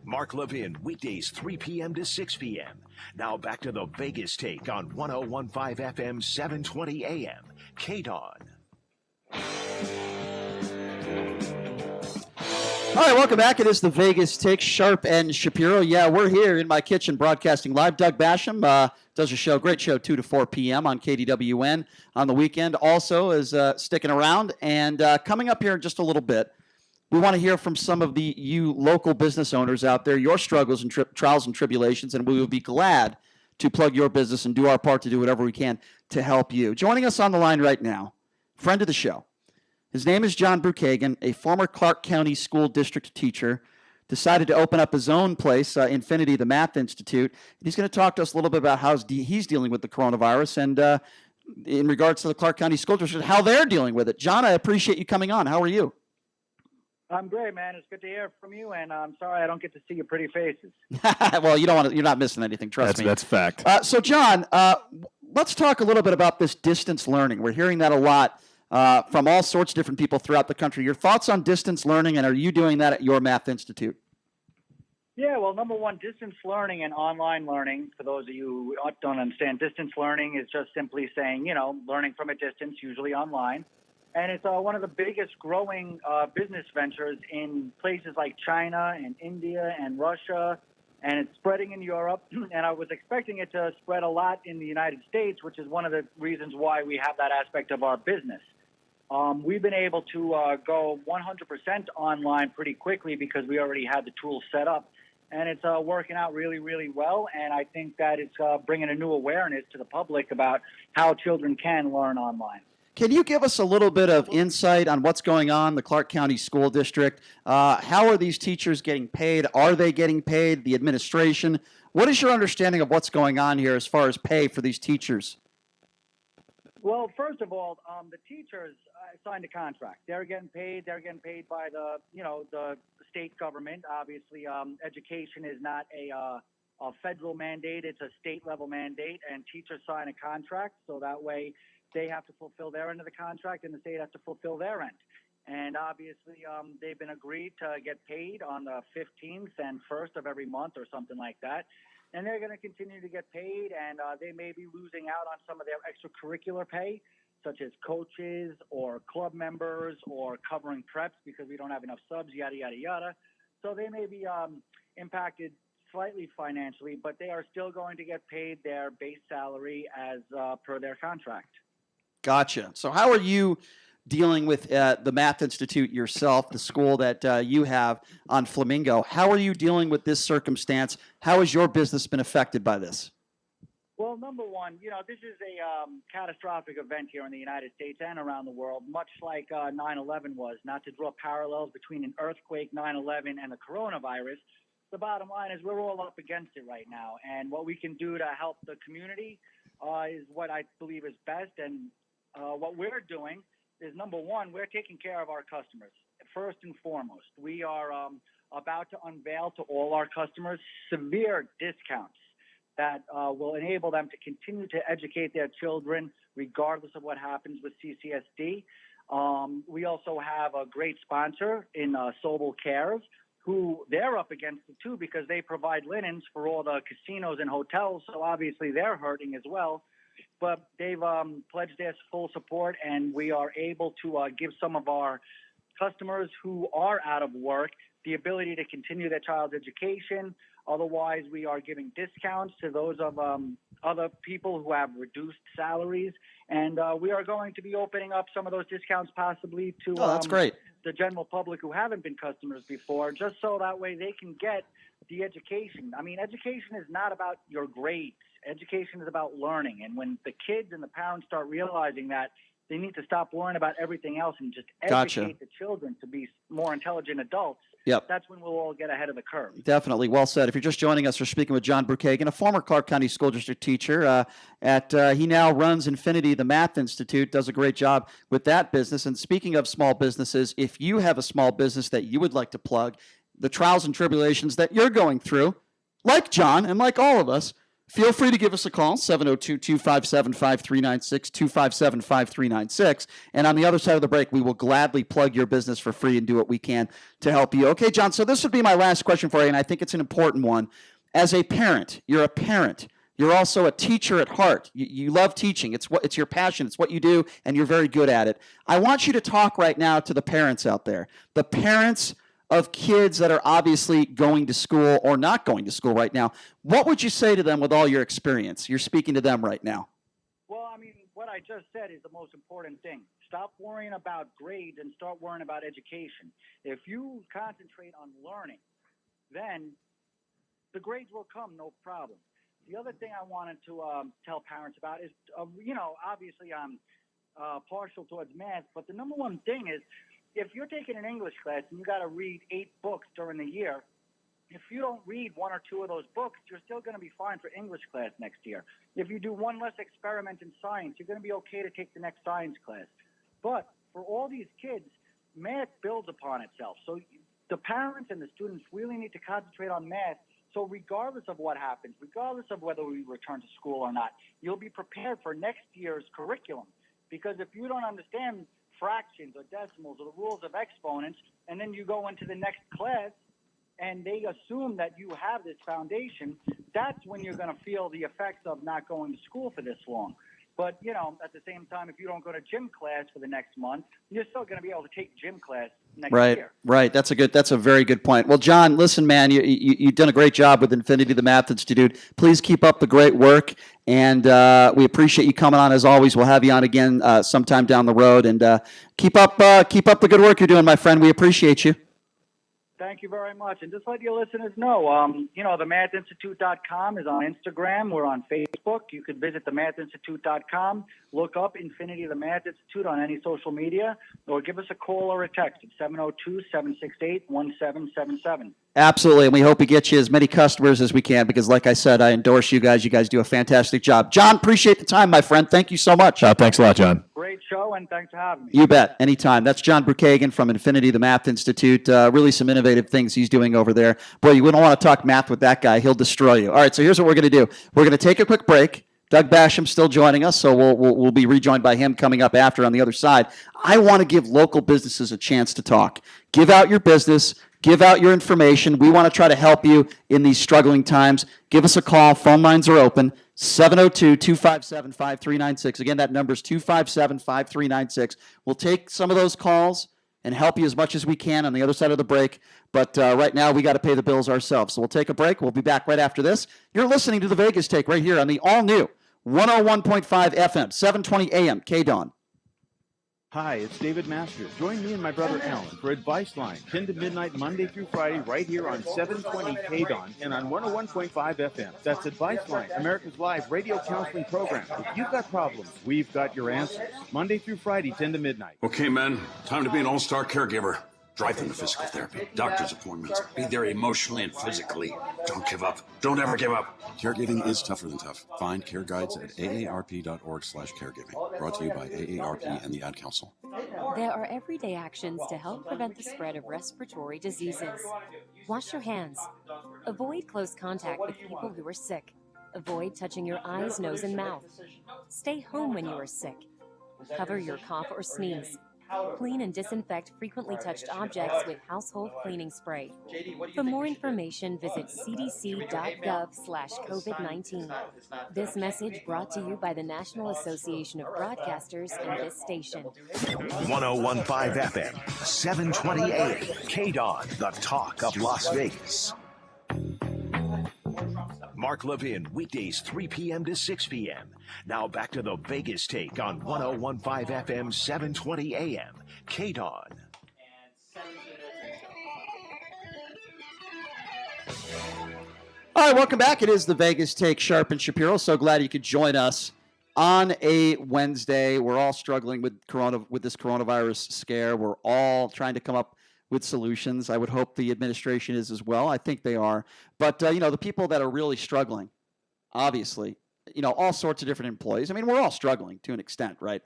Mark Levin, weekdays 3 p.m. to 6 p.m. Now back to the Vegas Take on 1015 FM, 720 AM, KDON. All right, welcome back. It is the Vegas Take, Sharp and Shapiro. Yeah, we're here in my kitchen broadcasting live. Doug Basham does a show, great show, 2 to 4 p.m. on KDWN on the weekend. Also is sticking around. And coming up here in just a little bit, we want to hear from some of you local business owners out there, your struggles and trials and tribulations, and we will be glad to plug your business and do our part to do whatever we can to help you. Joining us on the line right now, friend of the show. His name is John Brookhagen, a former Clark County School District teacher, decided to open up his own place, Infinity, the Math Institute. He's going to talk to us a little bit about how he's dealing with the coronavirus and in regards to the Clark County School District, how they're dealing with it. John, I appreciate you coming on. How are you? I'm great, man. It's good to hear from you, and I'm sorry I don't get to see your pretty faces. Well, you're not missing anything, trust me. That's fact. So, John, let's talk a little bit about this distance learning. We're hearing that a lot from all sorts of different people throughout the country. Your thoughts on distance learning, and are you doing that at your Math Institute? Yeah, well, number one, distance learning and online learning, for those of you who don't understand, distance learning is just simply saying, learning from a distance, usually online. And it's one of the biggest growing business ventures in places like China and India and Russia, and it's spreading in Europe. And I was expecting it to spread a lot in the United States, which is one of the reasons why we have that aspect of our business. We've been able to go 100% online pretty quickly because we already had the tools set up. And it's working out really, really well. And I think that it's bringing a new awareness to the public about how children can learn online. Can you give us a little bit of insight on what's going on in the Clark County School District? How are these teachers getting paid? Are they getting paid? The administration? What is your understanding of what's going on here as far as pay for these teachers? Well, first of all, the teachers signed a contract. They're getting paid. They're getting paid by the state government. Obviously, education is not a federal mandate. It's a state level mandate, and teachers sign a contract so that way they have to fulfill their end of the contract and the state has to fulfill their end. And obviously, they've been agreed to get paid on the 15th and 1st of every month or something like that. And they're going to continue to get paid, and they may be losing out on some of their extracurricular pay, such as coaches or club members or covering preps because we don't have enough subs, yada, yada, yada. So they may be impacted slightly financially, but they are still going to get paid their base salary as per their contract. Gotcha. So how are you dealing with the Math Institute yourself, the school that you have on Flamingo? How are you dealing with this circumstance? How has your business been affected by this? Well, number one, this is a catastrophic event here in the United States and around the world, much like 9/11 was. Not to draw parallels between an earthquake, 9/11, and the coronavirus. The bottom line is we're all up against it right now. And what we can do to help the community is what I believe is best. And what we're doing is, number one, we're taking care of our customers. First and foremost, we are about to unveil to all our customers severe discounts that will enable them to continue to educate their children regardless of what happens with CCSD. We also have a great sponsor in Sobel Cares, who they're up against it too because they provide linens for all the casinos and hotels, so obviously they're hurting as well. But they've pledged their full support, and we are able to give some of our customers who are out of work the ability to continue their child's education. Otherwise, we are giving discounts to those of other people who have reduced salaries. And we are going to be opening up some of those discounts possibly to that's great. the general public who haven't been customers before, just so that way they can get the education. I mean, education is not about your grades. Education is about learning. And when the kids and the parents start realizing that, they need to stop worrying about everything else and just educate the children to be more intelligent adults. Yep. That's when we'll all get ahead of the curve. Definitely. Well said. If you're just joining us, we're speaking with John Brookhagen, a former Clark County School District teacher. He now runs Infinity, the Math Institute, does a great job with that business. And speaking of small businesses, if you have a small business that you would like to plug, the trials and tribulations that you're going through, like John and like all of us, feel free to give us a call, 702-257-5396, 257-5396. And on the other side of the break, we will gladly plug your business for free and do what we can to help you. Okay, John, so this would be my last question for you, and I think it's an important one. As a parent, you're a parent. You're also a teacher at heart. You love teaching. It's your passion. It's what you do, and you're very good at it. I want you to talk right now to the parents out there, the parents of kids that are obviously going to school or not going to school right now. What would you say to them with all your experience? You're speaking to them right now. Well, I mean, what I just said is the most important thing. Stop worrying about grades and start worrying about education. If you concentrate on learning, then the grades will come, no problem. The other thing I wanted to tell parents about is, obviously I'm partial towards math, but the number one thing is, if you're taking an English class and you got to read 8 books during the year, if you don't read 1 or 2 of those books, you're still going to be fine for English class next year. If you do one less experiment in science, you're going to be okay to take the next science class. But for all these kids, math builds upon itself. So the parents and the students really need to concentrate on math. So regardless of what happens, regardless of whether we return to school or not, you'll be prepared for next year's curriculum. Because if you don't understand fractions or decimals or the rules of exponents, and then you go into the next class and they assume that you have this foundation, that's when you're going to feel the effects of not going to school for this long. But, at the same time, if you don't go to gym class for the next month, you're still going to be able to take gym class next year. Right. That's a very good point. Well, John, listen, man, you've done a great job with Infinity, the Math Institute. Please keep up the great work, and we appreciate you coming on as always. We'll have you on again sometime down the road, and keep up the good work you're doing, my friend. We appreciate you. Thank you very much. And just let your listeners know, themathinstitute.com is on Instagram. We're on Facebook. You could visit themathinstitute.com, look up Infinity the Math Institute on any social media, or give us a call or a text at 702-768-1777. Absolutely, and we hope we get you as many customers as we can because, like I said, I endorse you guys. You guys do a fantastic job. John, appreciate the time, my friend. Thank you so much. Thanks a lot, John. Great show, and thanks for having me. You bet. Anytime. That's John Brookhagen from Infinity, the Math Institute. Really some innovative things he's doing over there. Boy, you wouldn't want to talk math with that guy. He'll destroy you. All right, so here's what we're going to do. We're going to take a quick break. Doug Basham still joining us, so we'll be rejoined by him coming up after on the other side. I want to give local businesses a chance to talk. Give out your business. Give out your information. We want to try to help you in these struggling times. Give us a call. Phone lines are open. 702-257-5396. Again, that number is 257-5396. We'll take some of those calls and help you as much as we can on the other side of the break. But right now, we got to pay the bills ourselves. So we'll take a break. We'll be back right after this. You're listening to The Vegas Take right here on the all-new 101.5 FM, 720 AM, KDAWN. Hi, it's David Masters. Join me and my brother Alan for Advice Line, 10 to midnight, Monday through Friday, right here on 720 KDAWN and on 101.5 FM. That's Advice Line, America's live radio counseling program. If you've got problems, we've got your answers. Monday through Friday, 10 to midnight. Okay, men, time to be an all-star caregiver. Drive them to physical therapy, doctor's appointments. Be there emotionally and physically. Don't give up. Don't ever give up. Caregiving is tougher than tough. Find care guides at aarp.org/caregiving. Brought to you by AARP and the Ad Council. There are everyday actions to help prevent the spread of respiratory diseases. Wash your hands. Avoid close contact with people who are sick. Avoid touching your eyes, nose, and mouth. Stay home when you are sick. Cover your cough or sneeze. Clean and disinfect frequently touched objects with household cleaning spray. For more information, visit cdc.gov/COVID-19. This message brought to you by the National Association of Broadcasters and this station. 101.5 FM, 720 AM, KDON, the talk of Las Vegas. Mark Levin, weekdays 3 p.m. to 6 p.m. Now back to the Vegas Take on 101.5 FM, 720 AM, KDON. All right, welcome back. It is the Vegas Take, Sharp and Shapiro. So glad you could join us on a Wednesday. We're all struggling with this coronavirus scare. We're all trying to come up with solutions. I would hope the administration is as well. I think they are. But, the people that are really struggling, obviously, all sorts of different employees. I mean, we're all struggling to an extent, right?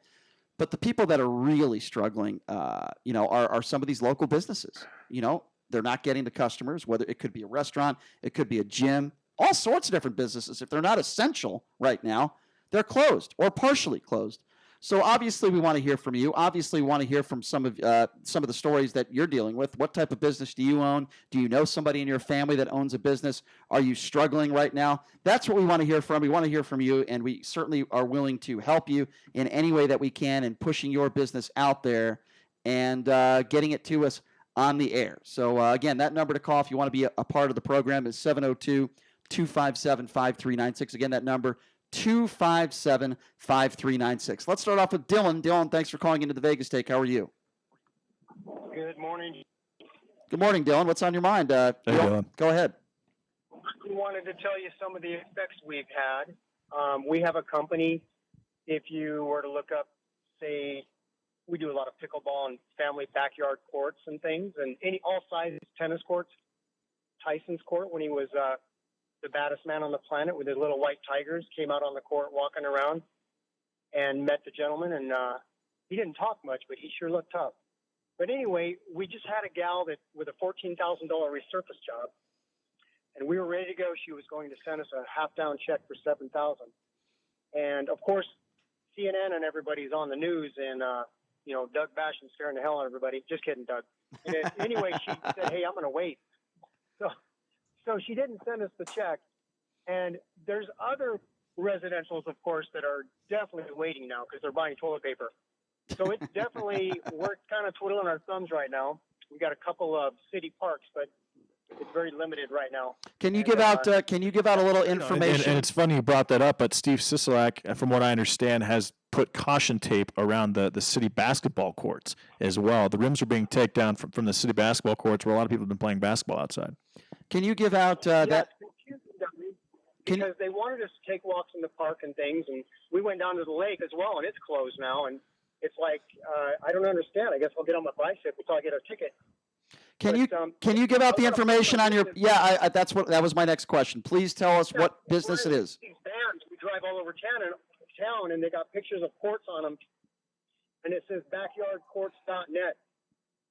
But the people that are really struggling, are some of these local businesses. They're not getting the customers, whether it could be a restaurant, it could be a gym, all sorts of different businesses. If they're not essential right now, they're closed or partially closed. So obviously we want to hear from you. Obviously we want to hear from some of the stories that you're dealing with. What type of business do you own? Do you know somebody in your family that owns a business? Are you struggling right now? That's what we want to hear from. We want to hear from you, and we certainly are willing to help you in any way that we can in pushing your business out there and getting it to us on the air. So again, that number to call if you want to be a part of the program is 702-257-5396. Again, that number 257-5396. Let's start off with Dylan. Dylan, thanks for calling into the Vegas Take. How are you? Good morning. Good morning, Dylan. What's on your mind? Dylan. Go ahead. I wanted to tell you some of the effects we've had. We have a company. If you were to look up, say, we do a lot of pickleball and family backyard courts and things, and all sizes tennis courts. Tyson's court, when he was the baddest man on the planet with his little white tigers, came out on the court walking around and met the gentleman, and he didn't talk much, but he sure looked tough. But anyway, we just had a gal that with a $14,000 resurface job, and we were ready to go. She was going to send us a half-down check for $7,000. And of course, CNN and everybody's on the news, and Doug Basham scaring the hell out of everybody. Just kidding, Doug. And anyway, she said, "Hey, I'm going to wait." So she didn't send us the check. And there's other residentials, of course, that are definitely waiting now because they're buying toilet paper. So it's definitely, we're kind of twiddling our thumbs right now. We got a couple of city parks, but it's very limited right now. Can you give out a little information? And it's funny you brought that up, but Steve Sisolak, from what I understand, has put caution tape around the city basketball courts as well. The rims are being taken down from the city basketball courts where a lot of people have been playing basketball outside. Can you give out that? Because they wanted us to take walks in the park and things, and we went down to the lake as well, and it's closed now. And it's like, I don't understand. I guess I'll get on my bicycle until I get a ticket. Can you give out the information on your? Yeah, that was my next question. Please tell us what business it is. These vans, we drive all over town, and they got pictures of courts on them, and it says backyardcourts.net.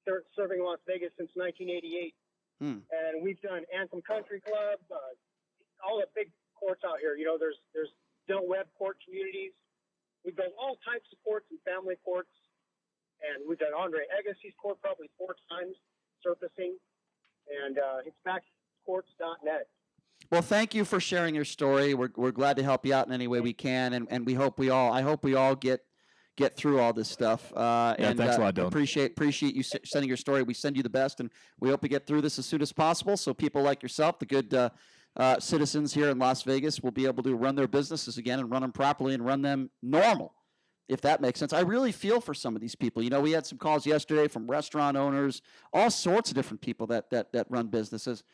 They're serving Las Vegas since 1988. And we've done Anthem Country Club, all the big courts out here. There's Del Webb court communities. We've done all types of courts and family courts. And we've done Andre Agassi's court probably 4 times, surfacing. And it's backcourts.net. Well, thank you for sharing your story. We're glad to help you out in any way we can. And we hope I hope we all get through all this stuff. Thanks a lot, Dylan. Appreciate you sending your story. We send you the best, and we hope to get through this as soon as possible so people like yourself, the good citizens here in Las Vegas, will be able to run their businesses again and run them properly and run them normal, if that makes sense. I really feel for some of these people. We had some calls yesterday from restaurant owners, all sorts of different people that run businesses,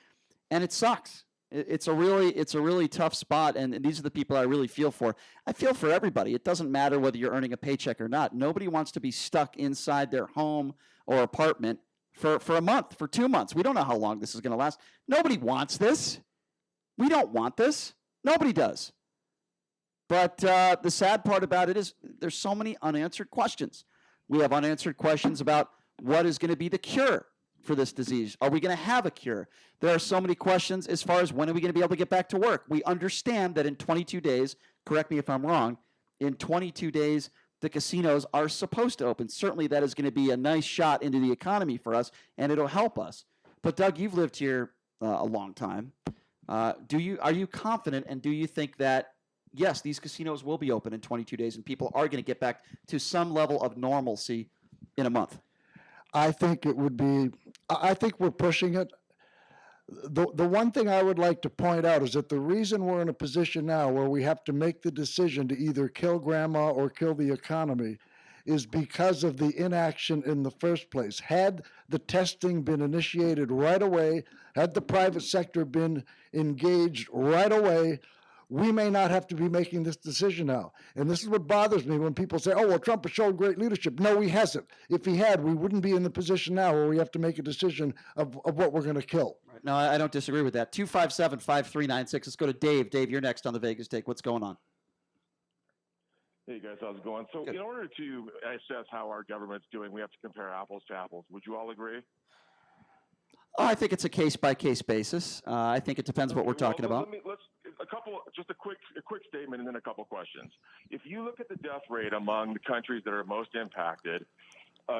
and it sucks. It's a really tough spot, and these are the people I really feel for. I feel for everybody. It doesn't matter whether you're earning a paycheck or not. Nobody wants to be stuck inside their home or apartment for a month, for 2 months. We don't know how long this is going to last. Nobody wants this. We don't want this. Nobody does. But the sad part about it is there's so many unanswered questions. We have unanswered questions about what is going to be the cure for this disease. Are we going to have a cure? There are so many questions as far as when are we going to be able to get back to work. We understand that in 22 days, correct me if I'm wrong, in 22 days, the casinos are supposed to open. Certainly that is going to be a nice shot into the economy for us, and it'll help us. But Doug, you've lived here a long time. Are you confident, and do you think that, yes, these casinos will be open in 22 days and people are going to get back to some level of normalcy in a month? I think it would be, I think we're pushing it. The one thing I would like to point out is that the reason we're in a position now where we have to make the decision to either kill grandma or kill the economy is because of the inaction in the first place. Had the testing been initiated right away, had the private sector been engaged right away, we may not have to be making this decision now. And this is what bothers me when people say, oh, well, Trump has shown great leadership. No, he hasn't. If he had, we wouldn't be in the position now where we have to make a decision of what we're going to kill. Right. No, I don't disagree with that. 257-5396. Let's go to Dave. Dave, you're next on the Vegas Take. What's going on? Hey, guys, how's it going? So in order to assess how our government's doing, we have to compare apples to apples. Would you all agree? Oh, I think it's a case-by-case basis. I think it depends what we're talking about. Just a quick statement and then a couple questions. If you look at the death rate among the countries that are most impacted,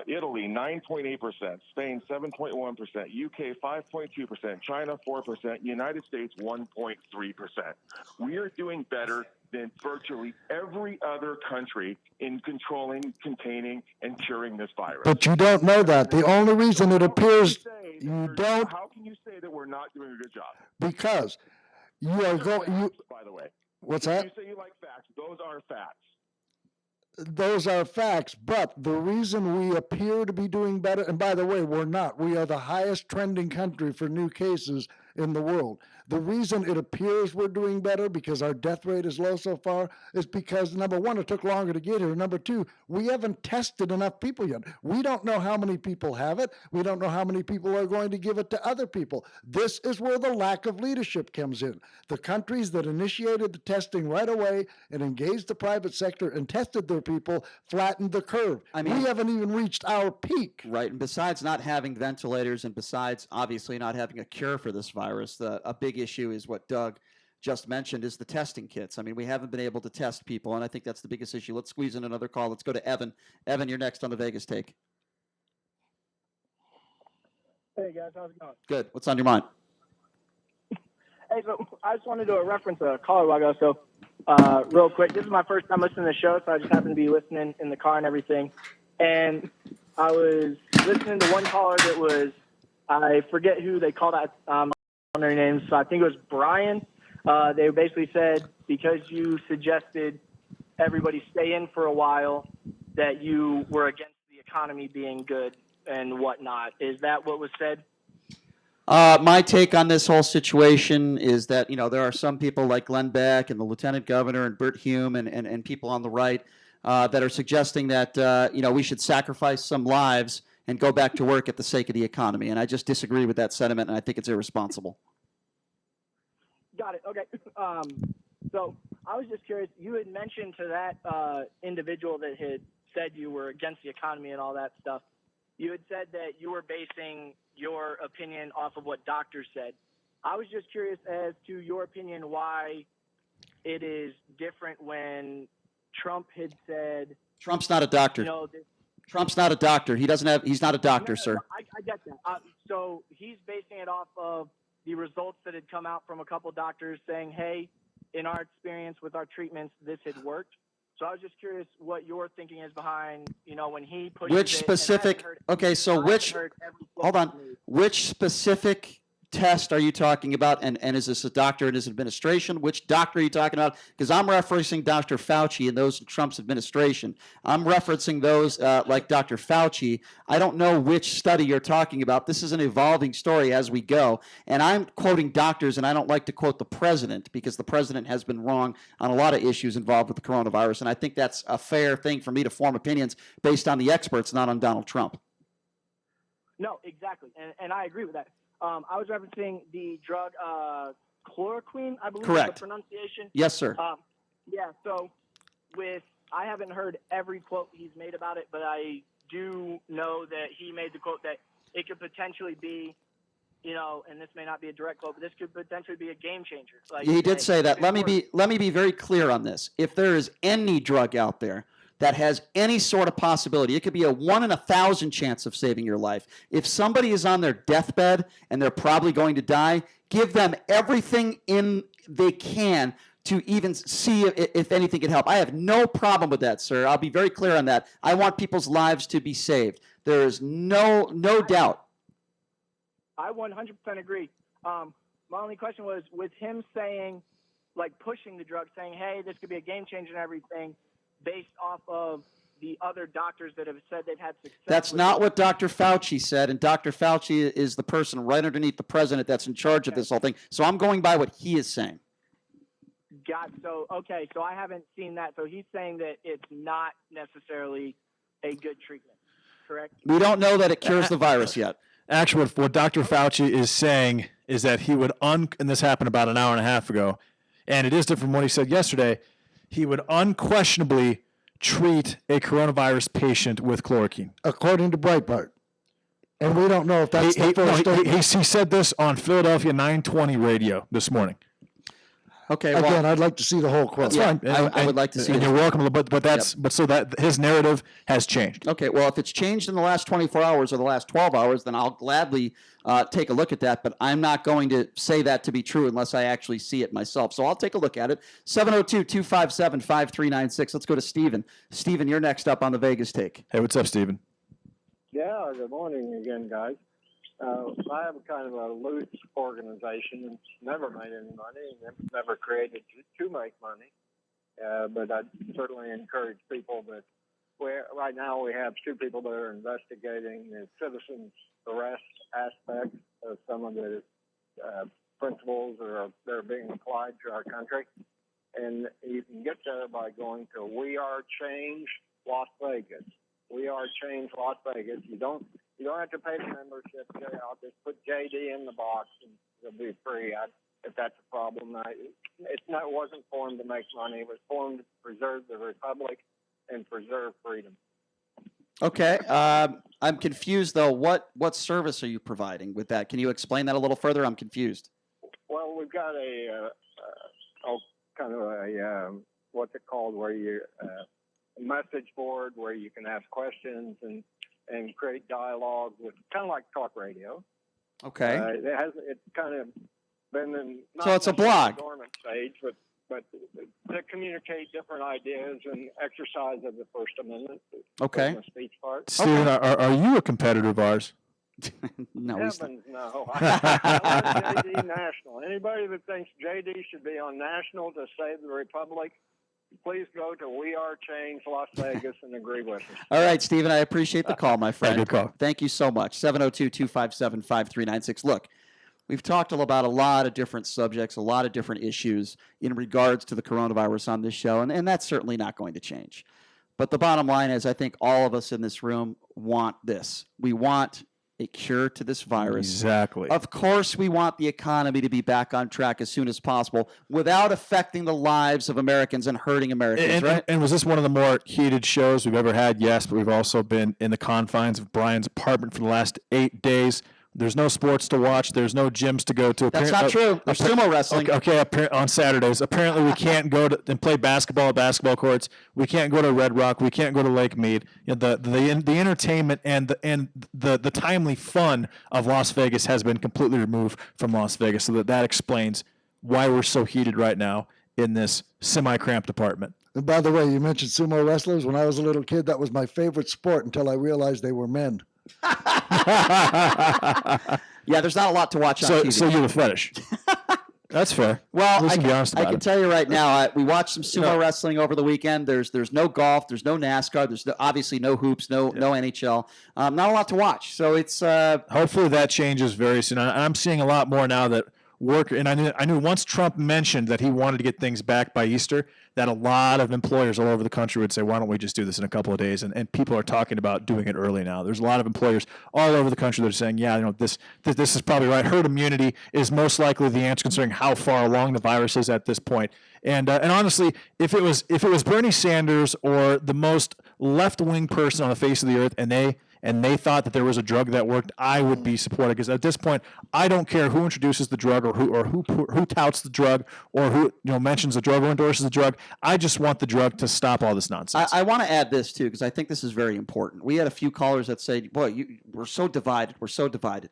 Italy 9.8%, Spain 7.1%, UK 5.2%, China 4%, United States 1.3%. We are doing better than virtually every other country in controlling, containing, and curing this virus. But you don't know that. The only reason it appears you don't. How can you say that we're not doing a good job? Because you are going. By the way. What's that? You say you like facts. Those are facts. Those are facts, but the reason we appear to be doing better, and by the way, we're not. We are the highest trending country for new cases in the world. The reason it appears we're doing better because our death rate is low so far is because, number one, it took longer to get here. Number two, we haven't tested enough people yet. We don't know how many people have it. We don't know how many people are going to give it to other people. This is where the lack of leadership comes in. The countries that initiated the testing right away and engaged the private sector and tested their people flattened the curve. I mean, we haven't even reached our peak. Right, and besides not having ventilators and besides obviously not having a cure for this virus, a big issue is what Doug just mentioned is the testing kits. I mean, we haven't been able to test people, and I think that's the biggest issue. Let's squeeze in another call. Let's go to Evan. Evan, you're next on the Vegas Take. Hey, guys. How's it going? Good. What's on your mind? Hey, so I just wanted to reference a caller a while ago. So real quick, this is my first time listening to the show, so I just happened to be listening in the car and everything. And I was listening to one caller that was, I forget who they called out on their names, so I think it was Brian. They basically said, because you suggested everybody stay in for a while, that you were against the economy being good and whatnot. Is that what was said? My take on this whole situation is that, there are some people like Glenn Beck and the Lieutenant Governor and Bert Hume and people on the right that are suggesting that, we should sacrifice some lives and go back to work at the sake of the economy. And I just disagree with that sentiment, and I think it's irresponsible. Got it. Okay. So I was just curious. You had mentioned to that individual that had said you were against the economy and all that stuff, you had said that you were basing your opinion off of what doctors said. I was just curious as to your opinion why it is different when Trump had said... Trump's not a doctor. Trump's not a doctor. He's not a doctor, sir. I get that. So he's basing it off of the results that had come out from a couple doctors saying, hey, in our experience with our treatments, this had worked. So I was just curious what your thinking is behind, when he pushes which specific, okay, so which specific test are you talking about? And is this a doctor in his administration? Which doctor are you talking about? Because I'm referencing Dr. Fauci and those in Trump's administration. I'm referencing those like Dr. Fauci. I don't know which study you're talking about. This is an evolving story as we go. And I'm quoting doctors, and I don't like to quote the president because the president has been wrong on a lot of issues involved with the coronavirus. And I think that's a fair thing for me to form opinions based on the experts, not on Donald Trump. No, exactly. And I agree with that. I was referencing the drug chloroquine, I believe is the pronunciation. Yes, sir. Yeah, so I haven't heard every quote he's made about it, but I do know that he made the quote that it could potentially be, and this may not be a direct quote, but this could potentially be a game changer. He did say that. Let me be very clear on this. If there is any drug out there that has any sort of possibility. It could be a 1 in 1,000 chance of saving your life. If somebody is on their deathbed and they're probably going to die, give them everything they can to even see if anything can help. I have no problem with that, sir. I'll be very clear on that. I want people's lives to be saved. There is no doubt. I 100% agree. My only question was, with him saying, like pushing the drug, saying, hey, this could be a game changer and everything, based off of the other doctors that have said they've had success. That's not what Dr. Fauci said, and Dr. Fauci is the person right underneath the president that's in charge of this whole thing. So I'm going by what he is saying. So I haven't seen that. So he's saying that it's not necessarily a good treatment, correct? We don't know that it cures the virus yet. Actually, what Dr. Fauci is saying is that he would, and this happened about an hour and a half ago, and it is different from what he said yesterday, he would unquestionably treat a coronavirus patient with chloroquine. According to Breitbart. And we don't know if that's the first statement. He said this on Philadelphia 920 radio this morning. Okay. Again, I'd like to see the whole quote. That's fine. I would like to see. And you're welcome. But so that his narrative has changed. Okay. Well, if it's changed in the last 24 hours or the last 12 hours, then I'll gladly take a look at that. But I'm not going to say that to be true unless I actually see it myself. So I'll take a look at it. 702-257-5396. Let's go to Stephen. Stephen, you're next up on the Vegas Take. Hey, what's up, Stephen? Yeah. Good morning again, guys. I have a kind of a loose organization and never made any money and never created to make money. But I certainly encourage people that right now we have 2 people that are investigating the citizens arrest aspect of some of the principles that are being applied to our country. And you can get there by going to We Are Change Las Vegas. We Are Change Las Vegas. You don't have to pay the membership. I'll just put JD in the box and it'll be free. If that's a problem, it wasn't formed to make money. It was formed to preserve the republic and preserve freedom. Okay. I'm confused though. What service are you providing with that? Can you explain that a little further? I'm confused. Well, we've got a what's it called, where you a message board where you can ask questions and create dialogue with kind of like talk radio. Okay. It's kind of been in So it's a blog. Dormant stage, but to communicate different ideas and exercise of the First Amendment. Okay. The speech part. Stephen, are you a competitor of ours? No. Heavens, no. I love JD National. Anybody that thinks JD should be on National to save the republic, please go to We Are Change Las Vegas and agree with us. All right, Stephen, I appreciate the call, my friend. Good call. Thank you so much. 702-257-5396. Look, we've talked about a lot of different subjects, a lot of different issues in regards to the coronavirus on this show, and that's certainly not going to change. But the bottom line is I think all of us in this room want this. We want a cure to this virus. Exactly. Of course, we want the economy to be back on track as soon as possible without affecting the lives of Americans and hurting Americans, right? And was this one of the more heated shows we've ever had? Yes, but we've also been in the confines of Brian's apartment for the last 8 days. There's no sports to watch. There's no gyms to go to. That's not true. There's sumo wrestling. Okay, on Saturdays. Apparently, we can't go to and play basketball at basketball courts. We can't go to Red Rock. We can't go to Lake Mead. You know, the entertainment and the timely fun of Las Vegas has been completely removed from Las Vegas. So that explains why we're so heated right now in this semi-cramped apartment. And by the way, you mentioned sumo wrestlers. When I was a little kid, that was my favorite sport until I realized they were men. Yeah, there's not a lot to watch on TV. So you have a fetish. That's fair. Well, I can tell you right now, we watched some sumo wrestling over the weekend. There's no golf, there's no NASCAR, there's obviously no hoops, no NHL. Not a lot to watch. So it's hopefully that changes very soon. I'm seeing a lot more now that work, and I knew once Trump mentioned that he wanted to get things back by Easter, that a lot of employers all over the country would say, why don't we just do this in a couple of days? And people are talking about doing it early now. There's a lot of employers all over the country that are saying, yeah, this is probably right. Herd immunity is most likely the answer, considering how far along the virus is at this point. And honestly, if it was Bernie Sanders or the most left-wing person on the face of the earth, and and they thought that there was a drug that worked, I would be supportive, because at this point, I don't care who introduces the drug or who touts the drug or who mentions the drug or endorses the drug. I just want the drug to stop all this nonsense. I want to add this too, because I think this is very important. We had a few callers that say, "Boy, we're so divided. We're so divided."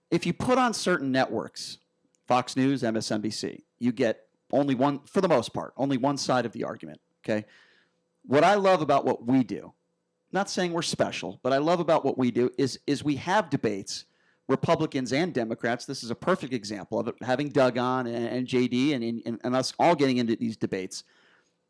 If you put on certain networks, Fox News, MSNBC, you get only one, for the most part, only one side of the argument. Okay. What I love about what we do, not saying we're special, but I love about what we do is we have debates, Republicans and Democrats. This is a perfect example of it, having Doug on and JD and us all getting into these debates.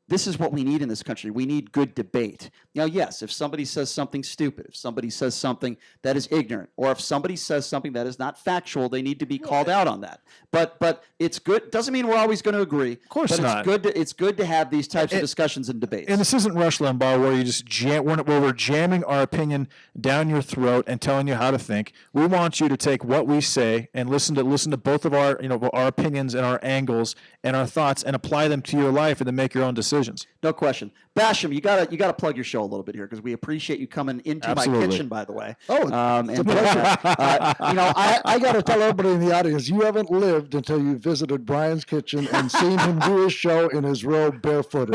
This is what we need in this country. We need good debate. Now, yes, if somebody says something stupid, if somebody says something that is ignorant, or if somebody says something that is not factual, they need to be called out on that. But it's good. Doesn't mean we're always going to agree. Of course not. It's good to have these types of discussions and debates. And this isn't Rush Limbaugh where you just where we're jamming our opinion down your throat and telling you how to think. We want you to take what we say and listen to both of our our opinions and our angles and our thoughts and apply them to your life and then make your own decisions. No question. Basham, you gotta plug your show a little bit here because we appreciate you coming into my kitchen, by the way. Oh, it's a pleasure. I got to tell everybody in the audience, you haven't lived until you visited Brian's kitchen and seen him do his show in his robe barefooted.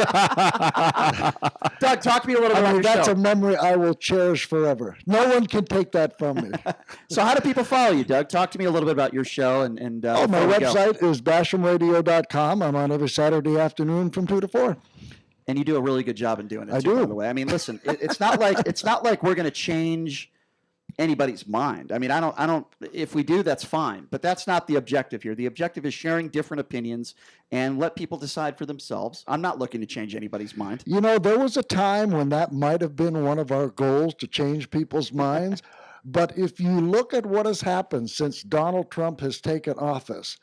Doug, talk to me a little bit about your that's show. a memory I will cherish forever. No one can take that from me. So how do people follow you, Doug? Talk to me a little bit about your show. My website is bashamradio.com. I'm on every Saturday afternoon from 2 to 4. And you do a really good job in doing it. I too, do. By the way, I mean, listen, it's not like we're going to change anybody's mind. I mean, I don't. If we do, that's fine. But that's not the objective here. The objective is sharing different opinions and let people decide for themselves. I'm not looking to change anybody's mind. There was a time when that might have been one of our goals, to change people's minds. But if you look at what has happened since Donald Trump has taken office,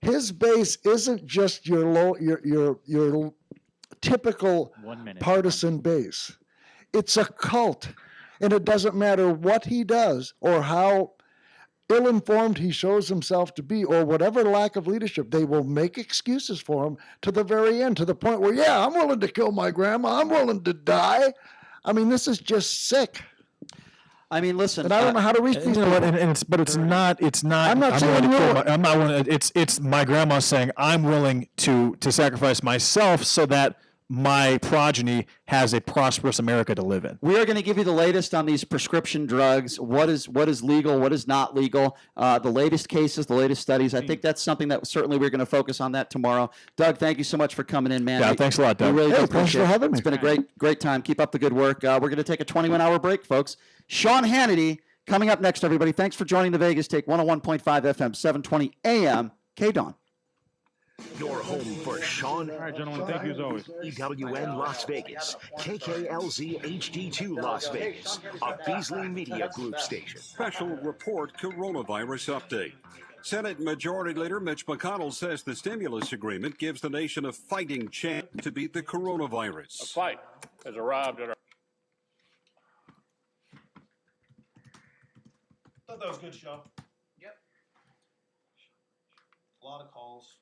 his base isn't just your typical partisan base. It's a cult. And it doesn't matter what he does or how ill-informed he shows himself to be or whatever lack of leadership, they will make excuses for him to the very end, to the point where, I'm willing to kill my grandma. I'm willing to die. I mean, this is just sick. I mean, listen. And I don't know how to reach these people. It's not. I'm not saying it's my grandma saying I'm willing to sacrifice myself so that my progeny has a prosperous America to live in. We are going to give you the latest on these prescription drugs. What is legal? What is not legal? The latest cases, the latest studies. I think that's something that certainly we're going to focus on that tomorrow. Doug, thank you so much for coming in, man. Yeah, thanks a lot, Doug. We really do thanks appreciate for it. having me. It's been a great time. Keep up the good work. We're going to take a 21-hour break, folks. Sean Hannity coming up next, everybody. Thanks for joining the Vegas Take 101.5 FM, 720 AM, KDAWN. Your home for Sean. All right, gentlemen, thank you as always. EWN Las Vegas, KKLZ HD2 Las Vegas, a Beasley Media Group station. Special report coronavirus update. Senate Majority Leader Mitch McConnell says the stimulus agreement gives the nation a fighting chance to beat the coronavirus. A fight has arrived at our... Thought that was good, Sean. Yep. A lot of calls.